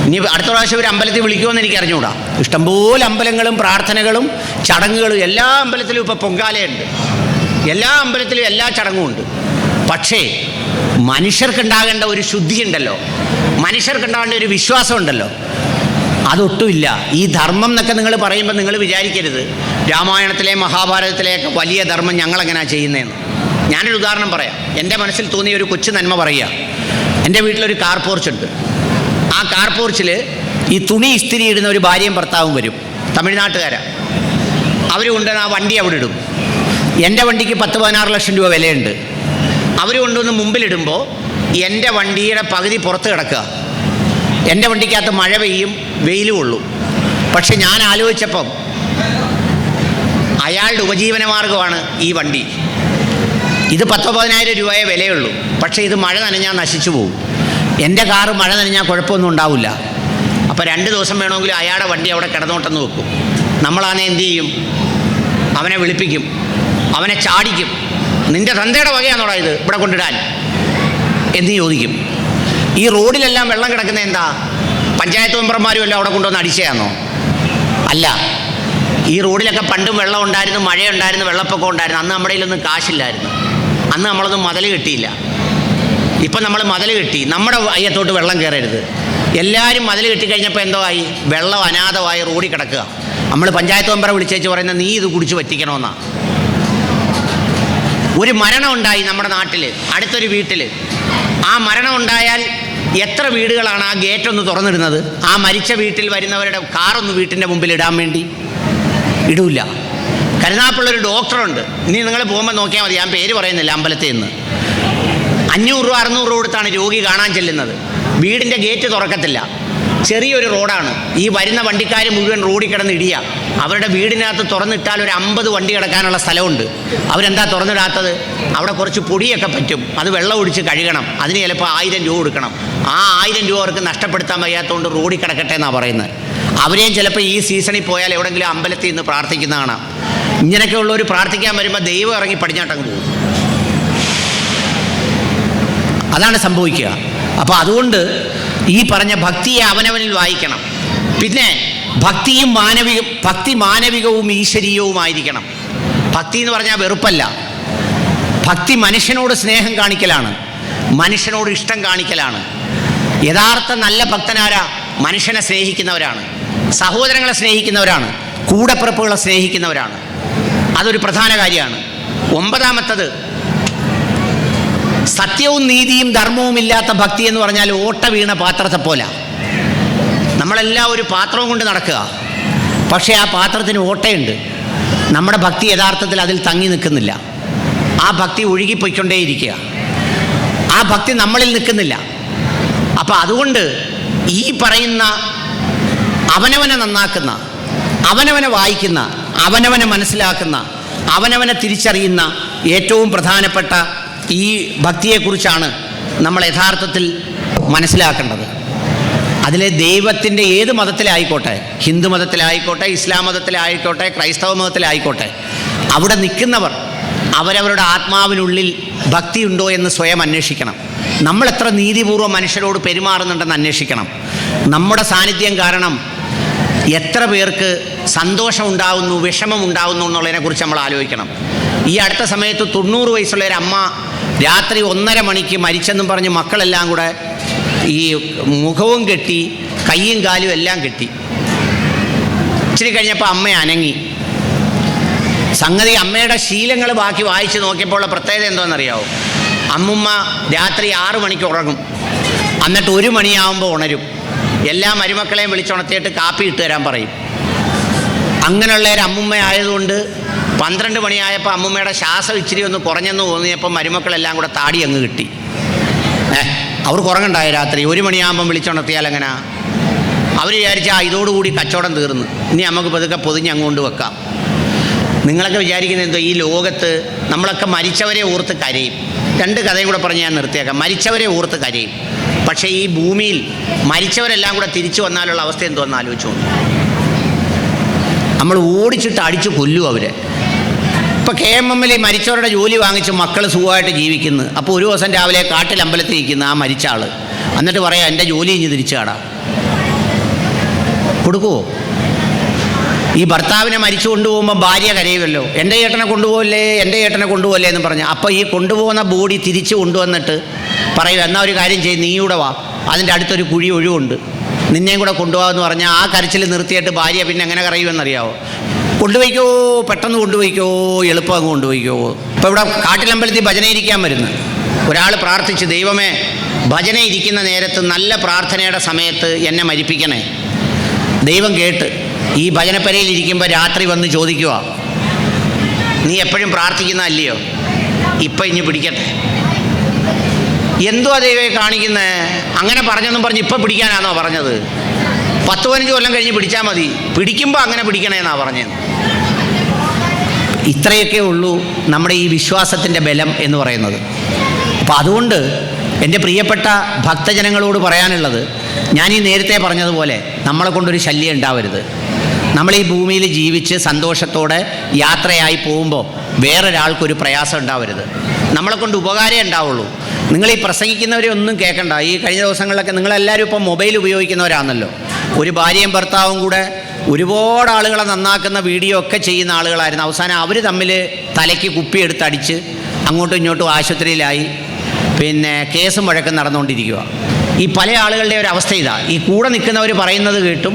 ഇനി അടുത്ത പ്രാവശ്യം ഒരു അമ്പലത്തിൽ വിളിക്കുമെന്ന് എനിക്ക് അറിഞ്ഞുകൂടാ. ഇഷ്ടംപോലെ അമ്പലങ്ങളും പ്രാർത്ഥനകളും ചടങ്ങുകളും, എല്ലാ അമ്പലത്തിലും ഇപ്പോൾ പൊങ്കാലയുണ്ട്, എല്ലാ അമ്പലത്തിലും എല്ലാ ചടങ്ങും ഉണ്ട്. പക്ഷേ മനുഷ്യർക്കുണ്ടാകേണ്ട ഒരു ശുദ്ധിയുണ്ടല്ലോ, മനുഷ്യർക്കുണ്ടാകേണ്ട ഒരു വിശ്വാസമുണ്ടല്ലോ, അതൊട്ടുമില്ല. ഈ ധർമ്മം എന്നൊക്കെ നിങ്ങൾ പറയുമ്പോൾ നിങ്ങൾ വിചാരിക്കരുത് രാമായണത്തിലെ മഹാഭാരതത്തിലെയൊക്കെ വലിയ ധർമ്മം ഞങ്ങളെങ്ങനെയാണ് ചെയ്യുന്നതെന്ന്. ഞാനൊരു ഉദാഹരണം പറയാം. എൻ്റെ മനസ്സിൽ തോന്നിയ ഒരു കൊച്ചു നന്മ പറയുക. എൻ്റെ വീട്ടിലൊരു കാർ പോർച്ചുണ്ട്. ആ കാർ പോർച്ചിൽ ഈ തുണി ഇസ്തിരി ഇടുന്ന ഒരു ഭാര്യയും ഭർത്താവും വരും, തമിഴ്നാട്ടുകാരാണ്. അവർ കൊണ്ടുവന്ന് ആ വണ്ടി അവിടെ ഇടും. എൻ്റെ വണ്ടിക്ക് 10-16 ലക്ഷം രൂപ വിലയുണ്ട്. അവർ കൊണ്ടുവന്ന് മുമ്പിലിടുമ്പോൾ എൻ്റെ വണ്ടിയുടെ പകുതി പുറത്ത് കിടക്കുക. എൻ്റെ വണ്ടിക്കകത്ത് മഴ പെയ്യും, വെയിലും ഉള്ളൂ. പക്ഷെ ഞാൻ ആലോചിച്ചപ്പം അയാളുടെ ഉപജീവനമാർഗമാണ് ഈ വണ്ടി. ഇത് 10-15 രൂപയെ വിലയുള്ളൂ. പക്ഷേ ഇത് മഴ നനഞ്ഞാൽ നശിച്ചു പോകും. എൻ്റെ കാറ് മഴ നനഞ്ഞാൽ കുഴപ്പമൊന്നും ഉണ്ടാവില്ല. അപ്പോൾ 2 ദിവസം വേണമെങ്കിലും അയാളുടെ വണ്ടി അവിടെ കിടന്നോട്ടെന്ന് വെക്കും. നമ്മളാണെ എന്തു ചെയ്യും? അവനെ വിളിപ്പിക്കും, അവനെ ചാടിക്കും. നിൻ്റെ തന്തയുടെ വകയാണോടാ ഇത് ഇവിടെ കൊണ്ടിടാൻ എന്ന് ചോദിക്കും. ഈ റോഡിലെല്ലാം വെള്ളം കിടക്കുന്നത് എന്താ? പഞ്ചായത്ത് മെമ്പർമാരും എല്ലാം അവിടെ കൊണ്ടുവന്ന് അടിച്ചതാണോ? അല്ല. ഈ റോഡിലൊക്കെ പണ്ടും വെള്ളം ഉണ്ടായിരുന്നു, മഴയുണ്ടായിരുന്നു, വെള്ളപ്പൊക്കം ഉണ്ടായിരുന്നു. അന്ന് നമ്മുടെ കയ്യിലൊന്നും കാശില്ലായിരുന്നു. അന്ന് നമ്മളൊന്നും മതിൽ കെട്ടിയില്ല. ഇപ്പം നമ്മൾ മതിൽ കെട്ടി, നമ്മുടെ അയ്യത്തോട്ട് വെള്ളം കയറരുത്. എല്ലാവരും മതിൽ കെട്ടിക്കഴിഞ്ഞപ്പോൾ എന്തോ ആയി? വെള്ളം അനാഥമായി റോഡിൽ കിടക്കുക. നമ്മൾ പഞ്ചായത്ത് മെമ്പറെ വിളിച്ചേച്ച് പറയുന്നത് നീ ഇത് കുടിച്ച് പറ്റിക്കണമെന്നാണ്. ഒരു മരണം ഉണ്ടായി നമ്മുടെ നാട്ടിൽ, അടുത്തൊരു വീട്ടിൽ. ആ മരണം ഉണ്ടായാൽ എത്ര വീടുകളാണ് ആ ഗേറ്റ് ഒന്ന് തുറന്നിടുന്നത്? ആ മരിച്ച വീട്ടിൽ വരുന്നവരുടെ കാറൊന്ന് വീട്ടിൻ്റെ മുമ്പിൽ ഇടാൻ വേണ്ടി ഇടൂല. കരുനാഗപ്പള്ളൊരു ഡോക്ടറുണ്ട്, ഇനി നിങ്ങൾ പോകുമ്പോൾ നോക്കിയാൽ മതി, ഞാൻ പേര് പറയുന്നില്ല, അമ്പലത്തിൽ നിന്ന് 500 രൂപ 600 രൂപ കൊടുത്താണ് രോഗി കാണാൻ ചെല്ലുന്നത്. വീടിൻ്റെ ഗേറ്റ് തുറക്കത്തില്ല, ചെറിയൊരു റോഡാണ്. ഈ വരുന്ന വണ്ടിക്കാർ മുഴുവൻ റോഡിൽ കിടന്ന് ഇടിയ. അവരുടെ വീടിനകത്ത് തുറന്നിട്ടാൽ ഒരു 50 വണ്ടി കിടക്കാനുള്ള സ്ഥലമുണ്ട്. അവരെന്താ തുറന്നിടാത്തത്? അവിടെ കുറച്ച് പൊടിയൊക്കെ പറ്റും, അത് വെള്ളം ഒഴിച്ച് കഴുകണം, അതിന് ചിലപ്പോൾ 1000 രൂപ കൊടുക്കണം. ആ 1000 രൂപ അവർക്ക് നഷ്ടപ്പെടുത്താൻ വയ്യാത്തതുകൊണ്ട് റോഡിൽ കിടക്കട്ടെ എന്നാണ് പറയുന്നത്. അവരെയും ചിലപ്പോൾ ഈ സീസണിൽ പോയാൽ എവിടെയെങ്കിലും അമ്പലത്തിൽ നിന്ന് പ്രാർത്ഥിക്കുന്ന കാണാം. ഇങ്ങനെയൊക്കെയുള്ളവർ പ്രാർത്ഥിക്കാൻ വരുമ്പോൾ ദൈവം ഇറങ്ങി പടിഞ്ഞാട്ടങ്ങ് പോകും. അതാണ് സംഭവിക്കുക. അപ്പോൾ അതുകൊണ്ട് ഈ പറഞ്ഞ ഭക്തിയെ അവനവനിൽ വായിക്കണം. പിന്നെ ഭക്തി മാനവികവും ഈശ്വരീയവുമായിരിക്കണം. ഭക്തി എന്ന് പറഞ്ഞാൽ വെറുപ്പല്ല. ഭക്തി മനുഷ്യനോട് സ്നേഹം കാണിക്കലാണ്, മനുഷ്യനോട് ഇഷ്ടം കാണിക്കലാണ്. യഥാർത്ഥ നല്ല ഭക്തനാരാ? മനുഷ്യനെ സ്നേഹിക്കുന്നവരാണ്, സഹോദരങ്ങളെ സ്നേഹിക്കുന്നവരാണ്, കൂടപ്പിറപ്പുകളെ സ്നേഹിക്കുന്നവരാണ്. അതൊരു പ്രധാന കാര്യമാണ്. 9ാമത്തത്, സത്യവും നീതിയും ധർമ്മവും ഇല്ലാത്ത ഭക്തി എന്ന് പറഞ്ഞാൽ ഓട്ട വീണ പാത്രത്തെ പോലെ. നമ്മളെല്ലാം ഒരു പാത്രവും കൊണ്ട് നടക്കുക, പക്ഷേ ആ പാത്രത്തിന് ഓട്ടയുണ്ട്. നമ്മുടെ ഭക്തി യഥാർത്ഥത്തിൽ അതിൽ തങ്ങി നിൽക്കുന്നില്ല. ആ ഭക്തി ഒഴുകിപ്പോയിക്കൊണ്ടേയിരിക്കുക, ആ ഭക്തി നമ്മളിൽ നിൽക്കുന്നില്ല. അപ്പം അതുകൊണ്ട് ഈ പറയുന്ന അവനവനെ നന്നാക്കുന്ന, അവനവനെ വായിക്കുന്ന, അവനവനെ മനസ്സിലാക്കുന്ന, അവനവനെ തിരിച്ചറിയുന്ന ഏറ്റവും പ്രധാനപ്പെട്ട ഈ ഭക്തിയെക്കുറിച്ചാണ് നമ്മൾ യഥാർത്ഥത്തിൽ മനസ്സിലാക്കേണ്ടത്. അതിലെ ദൈവത്തിൻ്റെ ഏത് മതത്തിലായിക്കോട്ടെ, ഹിന്ദു മതത്തിലായിക്കോട്ടെ, ഇസ്ലാം മതത്തിലായിക്കോട്ടെ, ക്രൈസ്തവ മതത്തിലായിക്കോട്ടെ, അവിടെ നിൽക്കുന്നവർ അവരവരുടെ ആത്മാവിനുള്ളിൽ ഭക്തിയുണ്ടോ എന്ന് സ്വയം അന്വേഷിക്കണം. നമ്മൾ എത്ര നീതിപൂർവ്വം മനുഷ്യരോട് പെരുമാറുന്നുണ്ടെന്ന് അന്വേഷിക്കണം. നമ്മുടെ സാന്നിധ്യം കാരണം എത്ര പേർക്ക് സന്തോഷം ഉണ്ടാകുന്നു, വിഷമം ഉണ്ടാകുന്നു എന്നുള്ളതിനെക്കുറിച്ച് നമ്മൾ ആലോചിക്കണം. ഈ അടുത്ത സമയത്ത് 90 വയസ്സുള്ള ഒരു അമ്മ രാത്രി 1:30 മണിക്ക് മരിച്ചെന്നും പറഞ്ഞ് മക്കളെല്ലാം കൂടെ ഈ മുഖവും കെട്ടി കയ്യും കാലും എല്ലാം കെട്ടി. ഇച്ചിരി കഴിഞ്ഞപ്പോൾ അമ്മ അനങ്ങി. സംഗതി അമ്മയുടെ ശീലങ്ങൾ ബാക്കി വായിച്ച് നോക്കിയപ്പോൾ പ്രത്യേകത എന്താണെന്നറിയാമോ? അമ്മുമ്മ രാത്രി 6 മണിക്ക് ഉറങ്ങും, എന്നിട്ട് 1 മണിയാകുമ്പോൾ ഉണരും. എല്ലാ മരുമക്കളെയും വിളിച്ചുണർത്തിയിട്ട് കാപ്പി ഇട്ട് തരാൻ പറയും. അങ്ങനെയുള്ള ഒരു അമ്മുമ്മ ആയതുകൊണ്ട് 12 മണിയായപ്പോൾ അമ്മുമ്മയുടെ ശ്വാസം ഇച്ചിരി ഒന്ന് കുറഞ്ഞെന്ന് തോന്നിയപ്പോൾ മരുമക്കളെല്ലാം കൂടെ താടി അങ്ങ് കിട്ടി. അവർക്ക് ഉറങ്ങണ്ടായ രാത്രി 1 മണിയാകുമ്പം വിളിച്ചുണർത്തിയാൽ എങ്ങനെ? അവർ വിചാരിച്ചാൽ ഇതോടുകൂടി കച്ചവടം തീർന്നു, ഇനി നമുക്ക് പതുക്കെ പൊതിഞ്ഞ് അങ്ങോട്ട് വെക്കാം. നിങ്ങളൊക്കെ വിചാരിക്കുന്നത് എന്തോ, ഈ ലോകത്ത് നമ്മളൊക്കെ മരിച്ചവരെ ഓർത്ത് കരയും. 2 കഥയും കൂടെ പറഞ്ഞ് ഞാൻ നിർത്തിയേക്കാം. മരിച്ചവരെ ഓർത്ത് കരയും, പക്ഷേ ഈ ഭൂമിയിൽ മരിച്ചവരെല്ലാം കൂടെ തിരിച്ചു വന്നാലുള്ള അവസ്ഥ എന്തോന്ന് ആലോചിച്ചു. നമ്മൾ ഓടിച്ചിട്ട് അടിച്ച് കൊല്ലും അവരെ. ഇപ്പോൾ KMM മരിച്ചവരുടെ ജോലി വാങ്ങിച്ച് മക്കൾ സുഖമായിട്ട് ജീവിക്കുന്നു. അപ്പോൾ ഒരു ദിവസം രാവിലെ കാട്ടിലമ്പലത്തിൽ ഇരിക്കുന്ന ആ മരിച്ച ആൾ എന്നിട്ട് പറയാം, എൻ്റെ ജോലി ഇഞ്ഞ് തിരിച്ചു കാടാ. കൊടുക്കുമോ? ഈ ഭർത്താവിനെ മരിച്ചു കൊണ്ടുപോകുമ്പോൾ ഭാര്യ കരയുമല്ലോ, എൻ്റെ ചേട്ടനെ കൊണ്ടുപോകല്ലേ, എൻ്റെ ചേട്ടനെ കൊണ്ടുപോകല്ലേ എന്ന് പറഞ്ഞു. അപ്പോൾ ഈ കൊണ്ടുപോകുന്ന ബോഡി തിരിച്ച് കൊണ്ടുവന്നിട്ട് പറയും, എന്നാൽ ഒരു കാര്യം ചെയ്യും, നീയൂടെ വാ, അതിൻ്റെ അടുത്തൊരു കുഴി ഒഴിവുണ്ട്, നിന്നെയും കൂടെ കൊണ്ടുപോകാമെന്ന് പറഞ്ഞാൽ ആ കരച്ചിൽ നിർത്തിയിട്ട് ഭാര്യ പിന്നെ എങ്ങനെ കരയുമെന്നറിയാവോ? കൊണ്ടുപോയിക്കോ, പെട്ടെന്ന് കൊണ്ടുപോയിക്കോ, എളുപ്പം അങ്ങ് കൊണ്ടുപോയിക്കോ. ഇപ്പോൾ ഇവിടെ കാട്ടിലമ്പലത്തിൽ ഭജന ഇരിക്കാൻ വരുന്നു ഒരാൾ പ്രാർത്ഥിച്ച്, ദൈവമേ ഭജന ഇരിക്കുന്ന നേരത്ത് നല്ല പ്രാർത്ഥനയുടെ സമയത്ത് എന്നെ മരിപ്പിക്കണേ. ദൈവം കേട്ട് ഈ ഭജനപ്പരയിൽ ഇരിക്കുമ്പോൾ രാത്രി വന്ന് ചോദിക്കുക, നീ എപ്പോഴും പ്രാർത്ഥിക്കുന്നതല്ലയോ, ഇപ്പം ഇനി പിടിക്കട്ടെ. എന്തുവാ ദൈവമേ കാണിക്കുന്നത്? അങ്ങനെ പറഞ്ഞെന്നും പറഞ്ഞ് ഇപ്പം പിടിക്കാനാണോ പറഞ്ഞത്? 10-15 കൊല്ലം കഴിഞ്ഞ് പിടിച്ചാൽ മതി, പിടിക്കുമ്പോൾ അങ്ങനെ പിടിക്കണേന്നാണ് പറഞ്ഞത്. ഇത്രയൊക്കെ ഉള്ളൂ നമ്മുടെ ഈ വിശ്വാസത്തിൻ്റെ ബലം എന്ന് പറയുന്നത്. അപ്പോൾ അതുകൊണ്ട് എൻ്റെ പ്രിയപ്പെട്ട ഭക്തജനങ്ങളോട് പറയാനുള്ളത്, ഞാൻ ഈ നേരത്തെ പറഞ്ഞതുപോലെ നമ്മളെ കൊണ്ടൊരു ശല്യം ഉണ്ടാവരുത്. നമ്മൾ ഈ ഭൂമിയിൽ ജീവിച്ച് സന്തോഷത്തോടെ യാത്രയായി പോകുമ്പോൾ വേറൊരാൾക്കൊരു പ്രയാസം ഉണ്ടാവരുത്. നമ്മളെ കൊണ്ട് ഉപകാരമേ ഉണ്ടാവുള്ളൂ. നിങ്ങൾ ഈ പ്രസംഗിക്കുന്നവരെ ഒന്നും കേൾക്കണ്ട. ഈ കഴിഞ്ഞ ദിവസങ്ങളിലൊക്കെ നിങ്ങളെല്ലാവരും ഇപ്പം മൊബൈൽ ഉപയോഗിക്കുന്നവരാണല്ലോ. ഒരു ഭാര്യയും ഭർത്താവും കൂടെ ഒരുപാട് ആളുകളെ നന്നാക്കുന്ന വീഡിയോ ഒക്കെ ചെയ്യുന്ന ആളുകളായിരുന്നു. അവസാനം അവർ തമ്മിൽ തലയ്ക്ക് കുപ്പിയെടുത്തടിച്ച് അങ്ങോട്ടും ഇങ്ങോട്ടും ആശുപത്രിയിലായി, പിന്നെ കേസും വഴക്കും നടന്നുകൊണ്ടിരിക്കുക. ഈ പല ആളുകളുടെ ഒരു അവസ്ഥ ഇതാ. ഈ കൂടെ നിൽക്കുന്നവർ പറയുന്നത് കേട്ടും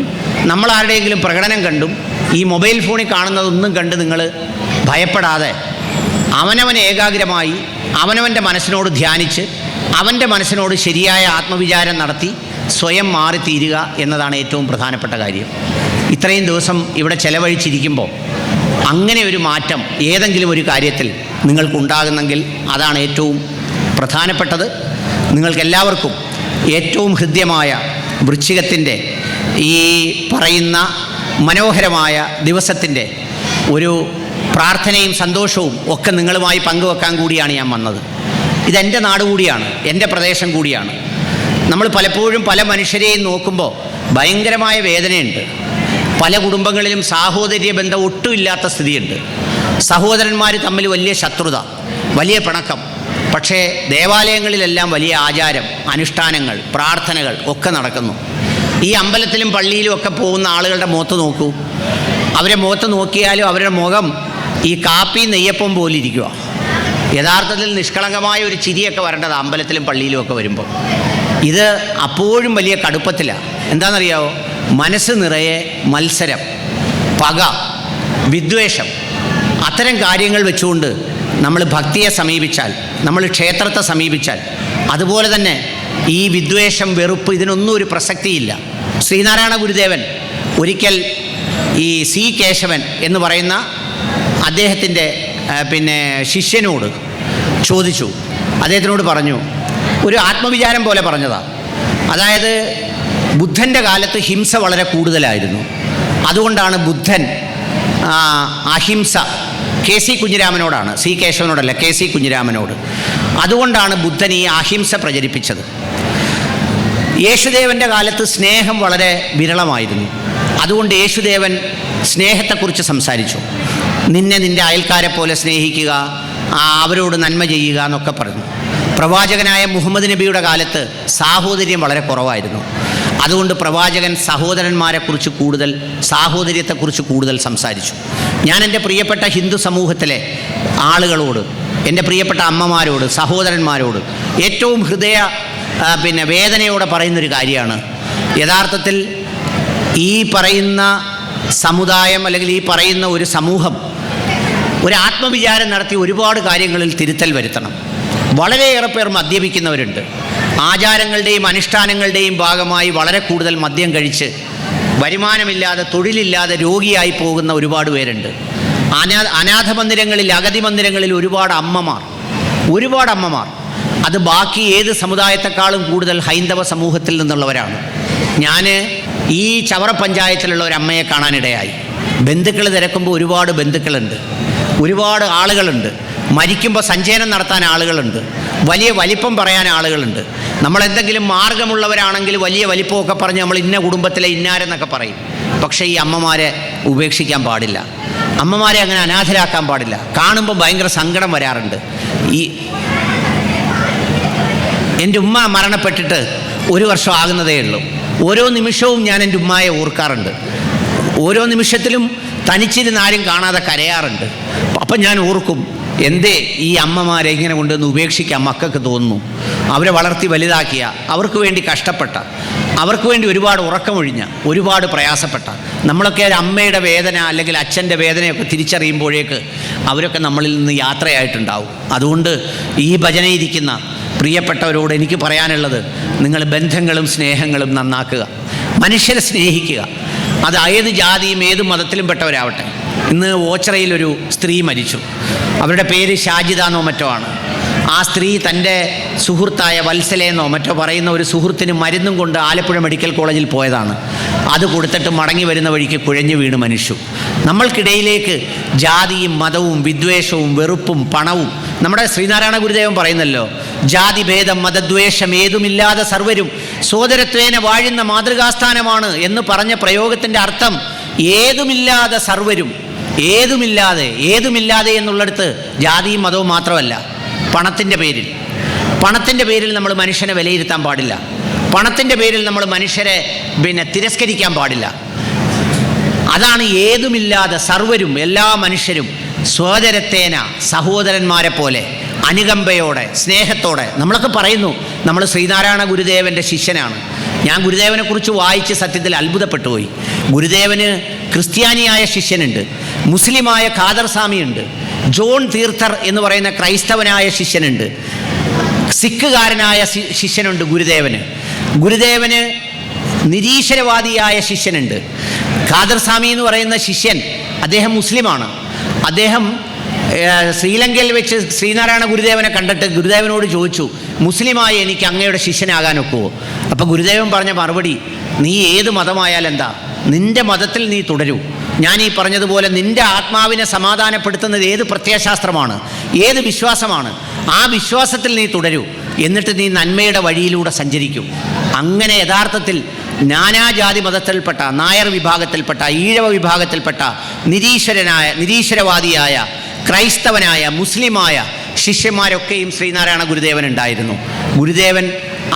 നമ്മളാരുടെയെങ്കിലും പ്രകടനം കണ്ടും ഈ മൊബൈൽ ഫോണിൽ കാണുന്നതൊന്നും കണ്ട് നിങ്ങൾ ഭയപ്പെടാതെ അവനവൻ ഏകാഗ്രമായി അവനവൻ്റെ മനസ്സിനോട് ധ്യാനിച്ച് അവൻ്റെ മനസ്സിനോട് ശരിയായ ആത്മവിചാരം നടത്തി സ്വയം മാറിത്തീരുക എന്നതാണ് ഏറ്റവും പ്രധാനപ്പെട്ട കാര്യം. ഇത്രയും ദിവസം ഇവിടെ ചെലവഴിച്ചിരിക്കുമ്പോൾ അങ്ങനെ ഒരു മാറ്റം ഏതെങ്കിലും ഒരു കാര്യത്തിൽ നിങ്ങൾക്കുണ്ടാകുന്നെങ്കിൽ അതാണ് ഏറ്റവും പ്രധാനപ്പെട്ടത്. നിങ്ങൾക്കെല്ലാവർക്കും ഏറ്റവും ഹൃദ്യമായ വൃശ്ചികത്തിൻ്റെ ഈ പറയുന്ന മനോഹരമായ ദിവസത്തിൻ്റെ ഒരു പ്രാർത്ഥനയും സന്തോഷവും ഒക്കെ നിങ്ങളുമായി പങ്കുവെക്കാൻ കൂടിയാണ് ഞാൻ വന്നത്. ഇതെൻ്റെ നാട് കൂടിയാണ്, എൻ്റെ പ്രദേശം കൂടിയാണ്. നമ്മൾ പലപ്പോഴും പല മനുഷ്യരെയും നോക്കുമ്പോൾ ഭയങ്കരമായ വേദനയുണ്ട്. പല കുടുംബങ്ങളിലും സാഹോദര്യ ബന്ധം ഒട്ടുമില്ലാത്ത സ്ഥിതിയുണ്ട്. സഹോദരന്മാർ തമ്മിൽ വലിയ ശത്രുത, വലിയ പിണക്കം. പക്ഷേ ദേവാലയങ്ങളിലെല്ലാം വലിയ ആചാരം, അനുഷ്ഠാനങ്ങൾ, പ്രാർത്ഥനകൾ ഒക്കെ നടക്കുന്നു. ഈ അമ്പലത്തിലും പള്ളിയിലും ഒക്കെ പോകുന്ന ആളുകളുടെ മുഖത്ത് നോക്കൂ. അവരെ മുഖത്ത് നോക്കിയാലും അവരുടെ മുഖം ഈ കാപ്പി നെയ്യപ്പം പോലെ ഇരിക്കുക. യഥാർത്ഥത്തിൽ നിഷ്കളങ്കമായ ഒരു ചിരിയൊക്കെ വരേണ്ടത് അമ്പലത്തിലും പള്ളിയിലും ഒക്കെ വരുമ്പോൾ. ഇത് അപ്പോഴും വലിയ കടുപ്പത്തിലാണ്. എന്താണെന്നറിയാവോ? മനസ്സ് നിറയെ മത്സരം, പക, വിദ്വേഷം, അത്തരം കാര്യങ്ങൾ വെച്ചുകൊണ്ട് നമ്മൾ ഭക്തിയെ സമീപിച്ചാൽ, നമ്മൾ ക്ഷേത്രത്തെ സമീപിച്ചാൽ, അതുപോലെ തന്നെ ഈ വിദ്വേഷം, വെറുപ്പ്, ഇതിനൊന്നും ഒരു പ്രസക്തിയില്ല. ശ്രീനാരായണ ഗുരുദേവൻ ഒരിക്കൽ ഈ സി കേശവൻ എന്ന് പറയുന്ന അദ്ദേഹത്തിൻ്റെ ശിഷ്യനോട് ചോദിച്ചു. അദ്ദേഹത്തിനോട് പറഞ്ഞു, ഒരു ആത്മവിചാരം പോലെ പറഞ്ഞതാണ്. അതായത് ബുദ്ധൻ്റെ കാലത്ത് ഹിംസ വളരെ കൂടുതലായിരുന്നു. അതുകൊണ്ടാണ് ബുദ്ധൻ അഹിംസ, കെ സി കുഞ്ഞിരാമനോടാണ്, സി കേശവനോടല്ല, കെ സി കുഞ്ഞിരാമനോട്. അതുകൊണ്ടാണ് ബുദ്ധൻ ഈ അഹിംസ പ്രചരിപ്പിച്ചത്. യേശുദേവൻ്റെ കാലത്ത് സ്നേഹം വളരെ വിരളമായിരുന്നു. അതുകൊണ്ട് യേശുദേവൻ സ്നേഹത്തെക്കുറിച്ച് സംസാരിച്ചു. നിന്നെ നിൻ്റെ അയൽക്കാരെ പോലെ സ്നേഹിക്കുക, അവരോട് നന്മ ചെയ്യുക എന്നൊക്കെ പറഞ്ഞു. പ്രവാചകനായ മുഹമ്മദ് നബിയുടെ കാലത്ത് സാഹോദര്യം വളരെ കുറവായിരുന്നു. അതുകൊണ്ട് പ്രവാചകൻ സഹോദരന്മാരെക്കുറിച്ച് കൂടുതൽ, സാഹോദര്യത്തെക്കുറിച്ച് കൂടുതൽ സംസാരിച്ചു. ഞാൻ എൻ്റെ പ്രിയപ്പെട്ട ഹിന്ദു സമൂഹത്തിലെ ആളുകളോട്, എൻ്റെ പ്രിയപ്പെട്ട അമ്മമാരോട്, സഹോദരന്മാരോട് ഏറ്റവും വേദനയോടെ പറയുന്നൊരു കാര്യമാണ്, യഥാർത്ഥത്തിൽ ഈ പറയുന്ന സമുദായം അല്ലെങ്കിൽ ഈ പറയുന്ന ഒരു സമൂഹം ഒരു ആത്മവിചാരം നടത്തി ഒരുപാട് കാര്യങ്ങളിൽ തിരുത്തൽ വരുത്തണം. വളരെയേറെ പേർ മദ്യപിക്കുന്നവരുണ്ട്. ആചാരങ്ങളുടെയും അനുഷ്ഠാനങ്ങളുടെയും ഭാഗമായി വളരെ കൂടുതൽ മദ്യം കഴിച്ച് വരുമാനമില്ലാതെ, തൊഴിലില്ലാതെ രോഗിയായി പോകുന്ന ഒരുപാട് പേരുണ്ട്. അനാഥ മന്ദിരങ്ങളിൽ, അഗതി മന്ദിരങ്ങളിൽ ഒരുപാട് അമ്മമാർ അത് ബാക്കി ഏത് സമുദായത്തെക്കാളും കൂടുതൽ ഹൈന്ദവ സമൂഹത്തിൽ നിന്നുള്ളവരാണ്. ഞാൻ ഈ ചവറ പഞ്ചായത്തിലുള്ള ഒരു അമ്മയെ കാണാനിടയായി. ബന്ധുക്കൾ തിരക്കുമ്പോൾ ഒരുപാട് ബന്ധുക്കളുണ്ട്, ഒരുപാട് ആളുകളുണ്ട്. മരിക്കുമ്പോൾ സഞ്ചയനം നടത്താൻ ആളുകളുണ്ട്, വലിയ വലിപ്പം പറയാൻ ആളുകളുണ്ട്. നമ്മളെന്തെങ്കിലും മാർഗമുള്ളവരാണെങ്കിൽ വലിയ വലിപ്പമൊക്കെ പറഞ്ഞ് നമ്മൾ ഇന്ന കുടുംബത്തിലെ ഇന്നാരെന്നൊക്കെ പറയും. പക്ഷേ ഈ അമ്മമാരെ ഉപേക്ഷിക്കാൻ പാടില്ല, അമ്മമാരെ അങ്ങനെ അനാഥരാക്കാൻ പാടില്ല. കാണുമ്പോൾ ഭയങ്കര സങ്കടം വരാറുണ്ട്. എൻ്റെ ഉമ്മ മരണപ്പെട്ടിട്ട് 1 വർഷം ആകുന്നതേ ഉള്ളൂ. ഓരോ നിമിഷവും ഞാൻ എൻ്റെ ഉമ്മയെ ഓർക്കാറുണ്ട്. ഓരോ നിമിഷത്തിലും തനിച്ചിരുന്ന് ആരും കാണാതെ കരയാറുണ്ട്. അപ്പം ഞാൻ ഓർക്കും, എന്തേ ഈ അമ്മമാരെ ഇങ്ങനെ കൊണ്ടുവന്ന് ഉപേക്ഷിക്കാൻ മക്കൾക്ക് തോന്നുന്നു? അവരെ വളർത്തി വലുതാക്കിയ, അവർക്ക് വേണ്ടി കഷ്ടപ്പെട്ട, അവർക്ക് വേണ്ടി ഒരുപാട് ഉറക്കമൊഴിഞ്ഞ, ഒരുപാട് പ്രയാസപ്പെട്ട നമ്മളൊക്കെ ഒരു അമ്മയുടെ വേദന അല്ലെങ്കിൽ അച്ഛൻ്റെ വേദനയൊക്കെ തിരിച്ചറിയുമ്പോഴേക്ക് അവരൊക്കെ നമ്മളിൽ നിന്ന് യാത്രയായിട്ടുണ്ടാവും. അതുകൊണ്ട് ഈ ഭജനയിരിക്കുന്ന പ്രിയപ്പെട്ടവരോട് എനിക്ക് പറയാനുള്ളത്, നിങ്ങൾ ബന്ധങ്ങളും സ്നേഹങ്ങളും നന്നാക്കുക, മനുഷ്യരെ സ്നേഹിക്കുക. അത് ഏത് ജാതിയും ഏത് മതത്തിലും പെട്ടവരാവട്ടെ. ഇന്ന് ഓച്ചിറയിലൊരു സ്ത്രീ മരിച്ചു. അവരുടെ പേര് ഷാജിദ എന്നോ മറ്റോ ആണ്. ആ സ്ത്രീ തൻ്റെ സുഹൃത്തായ വത്സലെന്നോ മറ്റോ പറയുന്ന ഒരു സുഹൃത്തിന് മരുന്നും കൊണ്ട് ആലപ്പുഴ മെഡിക്കൽ കോളേജിൽ പോയതാണ്. അത് കൊടുത്തിട്ട് മടങ്ങി വരുന്ന വഴിക്ക് കുഴഞ്ഞു വീണ് മരിച്ചു. നമ്മൾക്കിടയിലേക്ക് ജാതിയും മതവും വിദ്വേഷവും വെറുപ്പും പണവും, നമ്മുടെ ശ്രീനാരായണ ഗുരുദേവൻ പറയുന്നല്ലോ, ജാതിഭേദം മതദ്വേഷം ഏതുമില്ലാതെ സർവരും സോദരത്വേന വാഴുന്ന മാതൃകാസ്ഥാനമാണ് എന്ന് പറഞ്ഞ പ്രയോഗത്തിൻ്റെ അർത്ഥം ഏതുമില്ലാതെ സർവരും, ഏതുമില്ലാതെ എന്നുള്ളിടത്ത് ജാതിയും മതവും മാത്രമല്ല, പണത്തിൻ്റെ പേരിൽ നമ്മൾ മനുഷ്യനെ വിലയിരുത്താൻ പാടില്ല. പണത്തിൻ്റെ പേരിൽ നമ്മൾ മനുഷ്യരെ തിരസ്കരിക്കാൻ പാടില്ല. അതാണ് ഏതുമില്ലാതെ സർവരും, എല്ലാ മനുഷ്യരും സോദരത്തേന, സഹോദരന്മാരെ പോലെ അനുകമ്പയോടെ സ്നേഹത്തോടെ. നമ്മളൊക്കെ പറയുന്നു നമ്മൾ ശ്രീനാരായണ ഗുരുദേവൻ്റെ ശിഷ്യനാണ്. ഞാൻ ഗുരുദേവനെക്കുറിച്ച് വായിച്ച് സത്യത്തിൽ അത്ഭുതപ്പെട്ടു പോയി. ഗുരുദേവന് ക്രിസ്ത്യാനിയായ ശിഷ്യനുണ്ട്, മുസ്ലിമായ ഖാദർ സ്വാമിയുണ്ട്, ജോൺ തീർത്ഥർ എന്ന് പറയുന്ന ക്രൈസ്തവനായ ശിഷ്യനുണ്ട്, സിഖുകാരനായ ശിഷ്യനുണ്ട് ഗുരുദേവന് നിരീശ്വരവാദിയായ ശിഷ്യനുണ്ട്. ഖാദർ സ്വാമി എന്ന് പറയുന്ന ശിഷ്യൻ, അദ്ദേഹം മുസ്ലിമാണ്. അദ്ദേഹം ശ്രീലങ്കയിൽ വെച്ച് ശ്രീനാരായണ ഗുരുദേവനെ കണ്ടിട്ട് ഗുരുദേവനോട് ചോദിച്ചു, മുസ്ലിമായ എനിക്ക് അങ്ങയുടെ ശിഷ്യനാകാൻ ഒക്കുമോ? അപ്പോൾ ഗുരുദേവൻ പറഞ്ഞ മറുപടി, നീ ഏത് മതമായാലും എന്താ, നിൻ്റെ മതത്തിൽ നീ തുടരൂ. ഞാൻ ഈ പറഞ്ഞതുപോലെ നിൻ്റെ ആത്മാവിനെ സമാധാനപ്പെടുത്തുന്നത് ഏത് പ്രത്യയശാസ്ത്രമാണ്, ഏത് വിശ്വാസമാണ്, ആ വിശ്വാസത്തിൽ നീ തുടരൂ. എന്നിട്ട് നീ നന്മയുടെ വഴിയിലൂടെ സഞ്ചരിക്കും. അങ്ങനെ യഥാർത്ഥത്തിൽ നാനാജാതി മതത്തിൽപ്പെട്ട, നായർ വിഭാഗത്തിൽപ്പെട്ട, ഈഴവ വിഭാഗത്തിൽപ്പെട്ട, നിരീശ്വരവാദിയായ, ക്രൈസ്തവനായ, മുസ്ലിമായ ശിഷ്യന്മാരൊക്കെയും ശ്രീനാരായണ ഗുരുദേവൻ ഉണ്ടായിരുന്നു.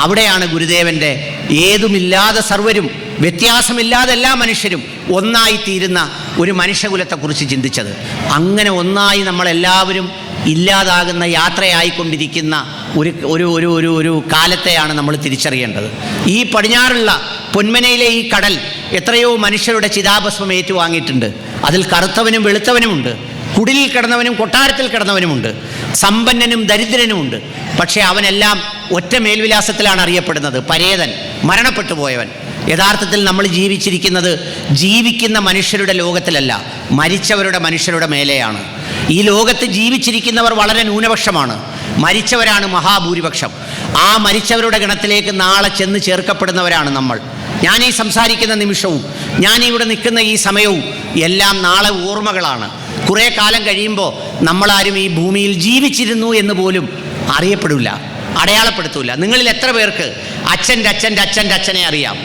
അവിടെയാണ് ഗുരുദേവൻ്റെ ഏതുമില്ലാതെ സർവരും, വ്യത്യാസമില്ലാതെ എല്ലാ മനുഷ്യരും ഒന്നായിത്തീരുന്ന ഒരു മനുഷ്യകുലത്തെക്കുറിച്ച് ചിന്തിച്ചത്. അങ്ങനെ ഒന്നായി നമ്മളെല്ലാവരും ഇല്ലാതാകുന്ന യാത്രയായിക്കൊണ്ടിരിക്കുന്ന ഒരു കാലത്തെയാണ് നമ്മൾ തിരിച്ചറിയേണ്ടത്. ഈ പടിഞ്ഞാറുള്ള പൊന്മനയിലെ ഈ കടൽ എത്രയോ മനുഷ്യരുടെ ചിതാഭസ്മം ഏറ്റുവാങ്ങിയിട്ടുണ്ട്. അതിൽ കറുത്തവനും വെളുത്തവനുമുണ്ട്, കുടിലിൽ കിടന്നവനും കൊട്ടാരത്തിൽ കിടന്നവനുമുണ്ട്, സമ്പന്നനും ദരിദ്രനുമുണ്ട്. പക്ഷേ അവനെല്ലാം ഒറ്റ മേൽവിലാസത്തിലാണ് അറിയപ്പെടുന്നത്, പരേതൻ, മരണപ്പെട്ടു പോയവൻ. യഥാർത്ഥത്തിൽ നമ്മൾ ജീവിക്കുന്ന മനുഷ്യരുടെ ലോകത്തിലല്ല, മനുഷ്യരുടെ മേലെയാണ്. ഈ ലോകത്ത് ജീവിച്ചിരിക്കുന്നവർ വളരെ ന്യൂനപക്ഷമാണ്, മരിച്ചവരാണ് മഹാഭൂരിപക്ഷം. ആ മരിച്ചവരുടെ ഗണത്തിലേക്ക് നാളെ ചെന്ന് ചേർക്കപ്പെടുന്നവരാണ് നമ്മൾ. ഞാൻ ഈ സംസാരിക്കുന്ന നിമിഷവും, ഞാൻ ഇവിടെ നിൽക്കുന്ന ഈ സമയവും എല്ലാം നാളെ ഓർമ്മകളാണ്. കുറേ കാലം കഴിയുമ്പോൾ നമ്മളാരും ഈ ഭൂമിയിൽ ജീവിച്ചിരുന്നു എന്ന് പോലും അറിയപ്പെടില്ല, അടയാളപ്പെടുത്തൂല. നിങ്ങളിൽ എത്ര പേർക്ക് അച്ഛൻ്റെ അച്ഛനെ അറിയാം?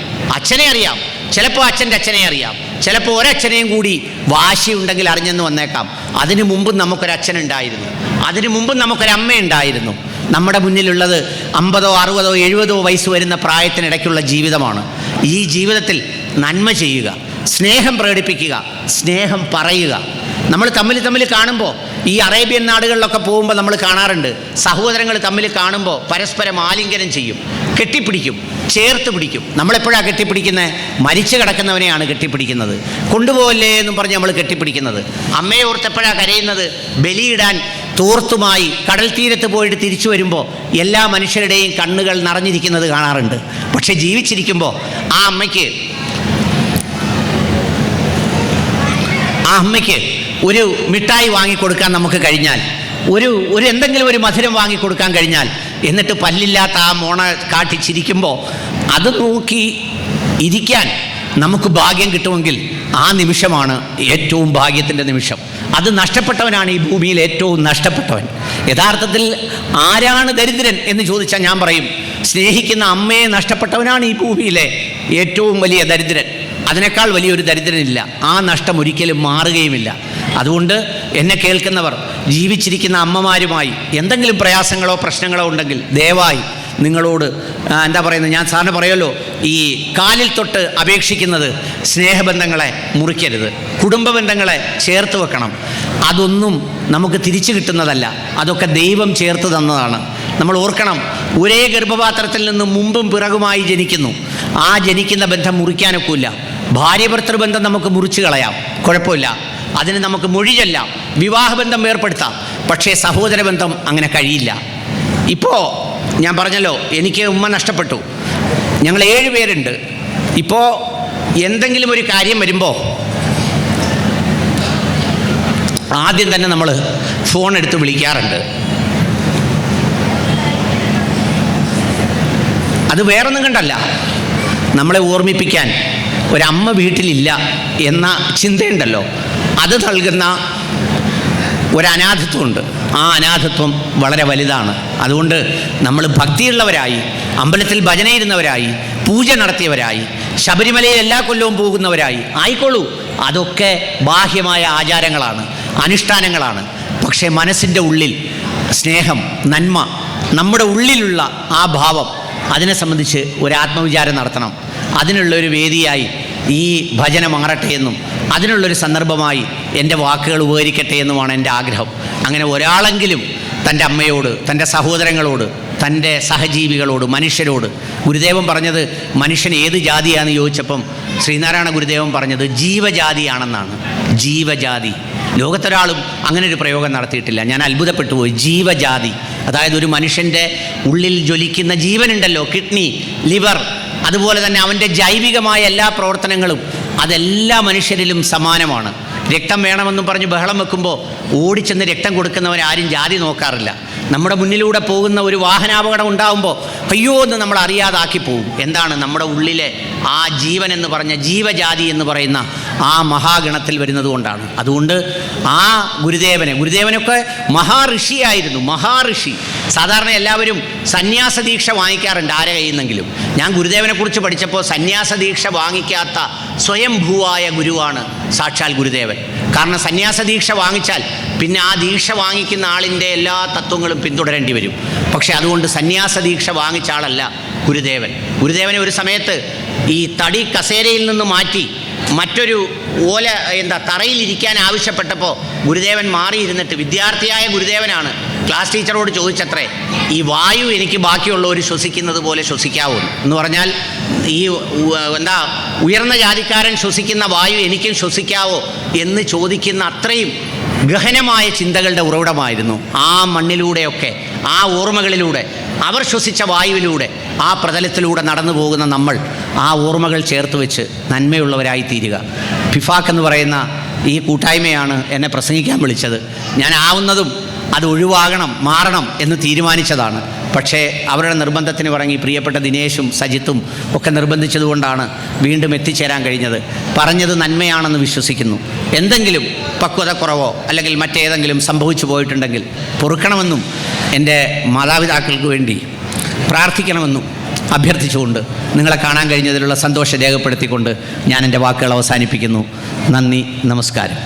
ചിലപ്പോൾ അച്ഛൻ്റെ അച്ഛനെ അറിയാം, ചിലപ്പോൾ ഒരച്ഛനെയും കൂടി വാശിയുണ്ടെങ്കിൽ അറിഞ്ഞെന്ന് വന്നേക്കാം. അതിനു മുമ്പും നമുക്കൊരച്ഛനുണ്ടായിരുന്നു, അതിനു മുമ്പും നമുക്കൊരമ്മയുണ്ടായിരുന്നു. നമ്മുടെ മുന്നിലുള്ളത് 50, 60, 70 വയസ്സ് വരുന്ന പ്രായത്തിനിടയ്ക്കുള്ള ജീവിതമാണ്. ഈ ജീവിതത്തിൽ നന്മ ചെയ്യുക, സ്നേഹം പ്രകടിപ്പിക്കുക, സ്നേഹം പറയുക. നമ്മൾ തമ്മിൽ കാണുമ്പോൾ, ഈ അറേബ്യൻ നാടുകളിലൊക്കെ പോകുമ്പോൾ നമ്മൾ കാണാറുണ്ട്, സഹോദരങ്ങൾ തമ്മിൽ കാണുമ്പോൾ പരസ്പരം ആലിംഗനം ചെയ്യും, കെട്ടിപ്പിടിക്കും, ചേർത്ത് പിടിക്കും. നമ്മളെപ്പോഴാണ് കെട്ടിപ്പിടിക്കുന്നത്? മരിച്ചു കിടക്കുന്നവനെയാണ് കെട്ടിപ്പിടിക്കുന്നത്. കൊണ്ടുപോകല്ലേ എന്നും പറഞ്ഞ് നമ്മൾ കെട്ടിപ്പിടിക്കുന്നത്. അമ്മയെ ഓർത്തെപ്പോഴാണ് കരയുന്നത്? ബലിയിടാൻ തോർത്തുമായി കടൽ തീരത്ത് പോയിട്ട് തിരിച്ചു വരുമ്പോൾ എല്ലാ മനുഷ്യരുടെയും കണ്ണുകൾ നിറഞ്ഞിരിക്കുന്നത് കാണാറുണ്ട്. പക്ഷെ ജീവിച്ചിരിക്കുമ്പോൾ ആ അമ്മയ്ക്ക് ഒരു മിഠായി വാങ്ങിക്കൊടുക്കാൻ നമുക്ക് കഴിഞ്ഞാൽ, എന്തെങ്കിലും ഒരു മധുരം വാങ്ങിക്കൊടുക്കാൻ കഴിഞ്ഞാൽ, എന്നിട്ട് പല്ലില്ലാത്ത ആ മോണ കാട്ടി ചിരിക്കുമ്പോൾ അത് നോക്കി ഇരിക്കാൻ നമുക്ക് ഭാഗ്യം കിട്ടുമെങ്കിൽ ആ നിമിഷമാണ് ഏറ്റവും ഭാഗ്യത്തിൻ്റെ നിമിഷം. അത് നഷ്ടപ്പെട്ടവനാണ് ഈ ഭൂമിയിൽ ഏറ്റവും നഷ്ടപ്പെട്ടവൻ. യഥാർത്ഥത്തിൽ ആരാണ് ദരിദ്രൻ എന്ന് ചോദിച്ചാൽ ഞാൻ പറയും, സ്നേഹിക്കുന്ന അമ്മയെ നഷ്ടപ്പെട്ടവനാണ് ഈ ഭൂമിയിലെ ഏറ്റവും വലിയ ദരിദ്രൻ. അതിനേക്കാൾ വലിയൊരു ദരിദ്രനില്ല. ആ നഷ്ടം ഒരിക്കലും മാറുകയുമില്ല. അതുകൊണ്ട് എന്നെ കേൾക്കുന്നവർ ജീവിച്ചിരിക്കുന്ന അമ്മമാരുമായി എന്തെങ്കിലും പ്രയാസങ്ങളോ പ്രശ്നങ്ങളോ ഉണ്ടെങ്കിൽ ദയവായി നിങ്ങളോട് ഞാൻ സാറിന് പറയുമല്ലോ, ഈ കാലിൽ തൊട്ട് അപേക്ഷിക്കുന്നത് സ്നേഹബന്ധങ്ങളെ മുറിക്കരുത്, കുടുംബ ബന്ധങ്ങളെ ചേർത്ത് വെക്കണം. അതൊന്നും നമുക്ക് തിരിച്ചു കിട്ടുന്നതല്ല, അതൊക്കെ ദൈവം ചേർത്ത് തന്നതാണ്. നമ്മൾ ഓർക്കണം, ഒരേ ഗർഭപാത്രത്തിൽ നിന്ന് മുമ്പും പിറകുമായി ജനിക്കുന്നു. ആ ജനിക്കുന്ന ബന്ധം മുറിക്കാനൊക്കില്ല. ഭാര്യ ഭർത്തൃബന്ധം നമുക്ക് മുറിച്ചു കളയാം, കുഴപ്പമില്ല. അതിന് നമുക്ക് മൊഴി ചൊല്ലാം, വിവാഹബന്ധം ഏർപ്പെടുത്താം. പക്ഷേ സഹോദര ബന്ധം അങ്ങനെ കഴിയില്ല. ഇപ്പോൾ ഞാൻ പറഞ്ഞല്ലോ, എനിക്ക് ഉമ്മ നഷ്ടപ്പെട്ടു. ഞങ്ങൾ 7 പേരുണ്ട്. ഇപ്പോൾ എന്തെങ്കിലും ഒരു കാര്യം വരുമ്പോൾ ആദ്യം തന്നെ നമ്മൾ ഫോൺ എടുത്ത് വിളിക്കാറുണ്ട്. അത് വേറൊന്നും കണ്ടല്ല, നമ്മളെ ഓർമ്മിപ്പിക്കാൻ ഒരമ്മ വീട്ടിലില്ല എന്ന ചിന്തയുണ്ടല്ലോ, അത് നൽകുന്ന ഒരനാഥത്വമുണ്ട്. ആ അനാഥത്വം വളരെ വലുതാണ്. അതുകൊണ്ട് നമ്മൾ ഭക്തിയുള്ളവരായി, അമ്പലത്തിൽ ഭജനയിരുന്നവരായി, പൂജ നടത്തിയവരായി, ശബരിമലയിൽ എല്ലാ കൊല്ലവും പോകുന്നവരായി ആയിക്കോളൂ. അതൊക്കെ ബാഹ്യമായ ആചാരങ്ങളാണ്, അനുഷ്ഠാനങ്ങളാണ്. പക്ഷേ മനസ്സിൻ്റെ ഉള്ളിൽ സ്നേഹം, നന്മ, നമ്മുടെ ഉള്ളിലുള്ള ആ ഭാവം, അതിനെ സംബന്ധിച്ച് ഒരാത്മവിചാരം നടത്തണം. അതിനുള്ളൊരു വേദിയായി ഈ ഭജന മാറട്ടെ എന്നും അതിനുള്ളൊരു സന്ദർഭമായി എൻ്റെ വാക്കുകൾ ഉപകരിക്കട്ടെ എന്നുമാണ് എൻ്റെ ആഗ്രഹം. അങ്ങനെ ഒരാളെങ്കിലും തൻ്റെ അമ്മയോട്, തൻ്റെ സഹോദരങ്ങളോട്, തൻ്റെ സഹജീവികളോട്, മനുഷ്യരോട്, ഗുരുദേവൻ പറഞ്ഞത് മനുഷ്യൻ ഏത് ജാതിയാണെന്ന് ചോദിച്ചപ്പം ശ്രീനാരായണ ഗുരുദേവൻ പറഞ്ഞത് ജീവജാതിയാണെന്നാണ്. ജീവജാതി. ലോകത്തൊരാളും അങ്ങനെ ഒരു പ്രയോഗം നടത്തിയിട്ടില്ല. ഞാൻ അത്ഭുതപ്പെട്ടു പോയി. ജീവജാതി, അതായത് ഒരു മനുഷ്യൻ്റെ ഉള്ളിൽ ജ്വലിക്കുന്ന ജീവനുണ്ടല്ലോ, കിഡ്നി, ലിവർ, അതുപോലെ തന്നെ അവൻ്റെ ജൈവികമായ എല്ലാ പ്രവർത്തനങ്ങളും അതെല്ലാ മനുഷ്യരിലും സമാനമാണ്. രക്തം വേണമെന്നും പറഞ്ഞ് ബഹളം വെക്കുമ്പോൾ ഓടിച്ചെന്ന് രക്തം കൊടുക്കുന്നവരാരും ജാതി നോക്കാറില്ല. നമ്മുടെ മുന്നിലൂടെ പോകുന്ന ഒരു വാഹനാപകടം ഉണ്ടാകുമ്പോൾ അയ്യോ എന്ന് നമ്മൾ അറിയാതാക്കി പോകും. എന്താണ്? നമ്മുടെ ഉള്ളിലെ ആ ജീവൻ എന്ന് പറഞ്ഞ ജീവജാതി എന്ന് പറയുന്ന ആ മഹാഗണത്തിൽ വരുന്നത് കൊണ്ടാണ്. അതുകൊണ്ട് ആ ഗുരുദേവനൊക്കെ മഹാഋഷിയായിരുന്നു. മഹാഋഷി. സാധാരണ എല്ലാവരും സന്യാസ ദീക്ഷ വാങ്ങിക്കാറുണ്ട് ആരെ കയ്യുന്നെങ്കിലും. ഞാൻ ഗുരുദേവനെക്കുറിച്ച് പഠിച്ചപ്പോൾ സന്യാസ ദീക്ഷ വാങ്ങിക്കാത്ത സ്വയംഭൂവായ ഗുരുവാണ് സാക്ഷാൽ ഗുരുദേവൻ. കാരണം സന്യാസ ദീക്ഷ വാങ്ങിച്ചാൽ പിന്നെ ആ ദീക്ഷ വാങ്ങിക്കുന്ന ആളിൻ്റെ എല്ലാ തത്വങ്ങളും പിന്തുടരേണ്ടി വരും. പക്ഷേ അതുകൊണ്ട് സന്യാസ ദീക്ഷ വാങ്ങിച്ച ആളല്ല ഗുരുദേവനെ ഒരു സമയത്ത് ഈ തടി കസേരയിൽ നിന്ന് മാറ്റി മറ്റൊരു തറയിലിരിക്കാൻ ആവശ്യപ്പെട്ടപ്പോൾ ഗുരുദേവൻ മാറിയിരുന്നിട്ട്, വിദ്യാർത്ഥിയായ ഗുരുദേവനാണ്, ക്ലാസ് ടീച്ചറോട് ചോദിച്ചത്രേ, ഈ വായു എനിക്ക് ബാക്കിയുള്ളവർ ശ്വസിക്കുന്നത് പോലെ ശ്വസിക്കാവോ എന്ന് പറഞ്ഞാൽ, ഈ ഉയർന്ന ജാതിക്കാരൻ ശ്വസിക്കുന്ന വായു എനിക്കും ശ്വസിക്കാവോ എന്ന് ചോദിക്കുന്ന അത്രയും ഗഹനമായ ചിന്തകളുടെ ഉറവിടമായിരുന്നു. ആ മണ്ണിലൂടെയൊക്കെ, ആ ഓർമ്മകളിലൂടെ, അവർ ശ്വസിച്ച വായുവിലൂടെ, ആ പ്രതലത്തിലൂടെ നടന്നു പോകുന്ന നമ്മൾ ആ ഓർമ്മകൾ ചേർത്ത് വെച്ച് നന്മയുള്ളവരായി തീരുക. ഫിഫാക്ക് എന്ന് പറയുന്ന ഈ കൂട്ടായ്മയാണ് എന്നെ പ്രസംഗിക്കാൻ വിളിച്ചത്. ഞാൻ ആവുന്നതും അത് ഒഴിവാകണം, മാറണം എന്ന് തീരുമാനിച്ചതാണ്. പക്ഷേ അവരുടെ നിർബന്ധത്തിന് വഴങ്ങി പ്രിയപ്പെട്ട ദിനേശും സജിത്തും ഒക്കെ നിർബന്ധിച്ചതുകൊണ്ടാണ് വീണ്ടും എത്തിച്ചേരാൻ കഴിഞ്ഞത്. പറഞ്ഞത് നന്മയാണെന്ന് വിശ്വസിക്കുന്നു. എന്തെങ്കിലും പക്വതക്കുറവോ അല്ലെങ്കിൽ മറ്റേതെങ്കിലും സംഭവിച്ചു പോയിട്ടുണ്ടെങ്കിൽ പൊറുക്കണമെന്നും എൻ്റെ മാതാപിതാക്കൾക്ക് വേണ്ടി പ്രാർത്ഥിക്കണമെന്നും അഭ്യർത്ഥിച്ചുകൊണ്ട് നിങ്ങളെ കാണാൻ കഴിഞ്ഞതിലുള്ള സന്തോഷം രേഖപ്പെടുത്തിക്കൊണ്ട് ഞാൻ എൻ്റെ വാക്കുകൾ അവസാനിപ്പിക്കുന്നു. നന്ദി, നമസ്കാരം.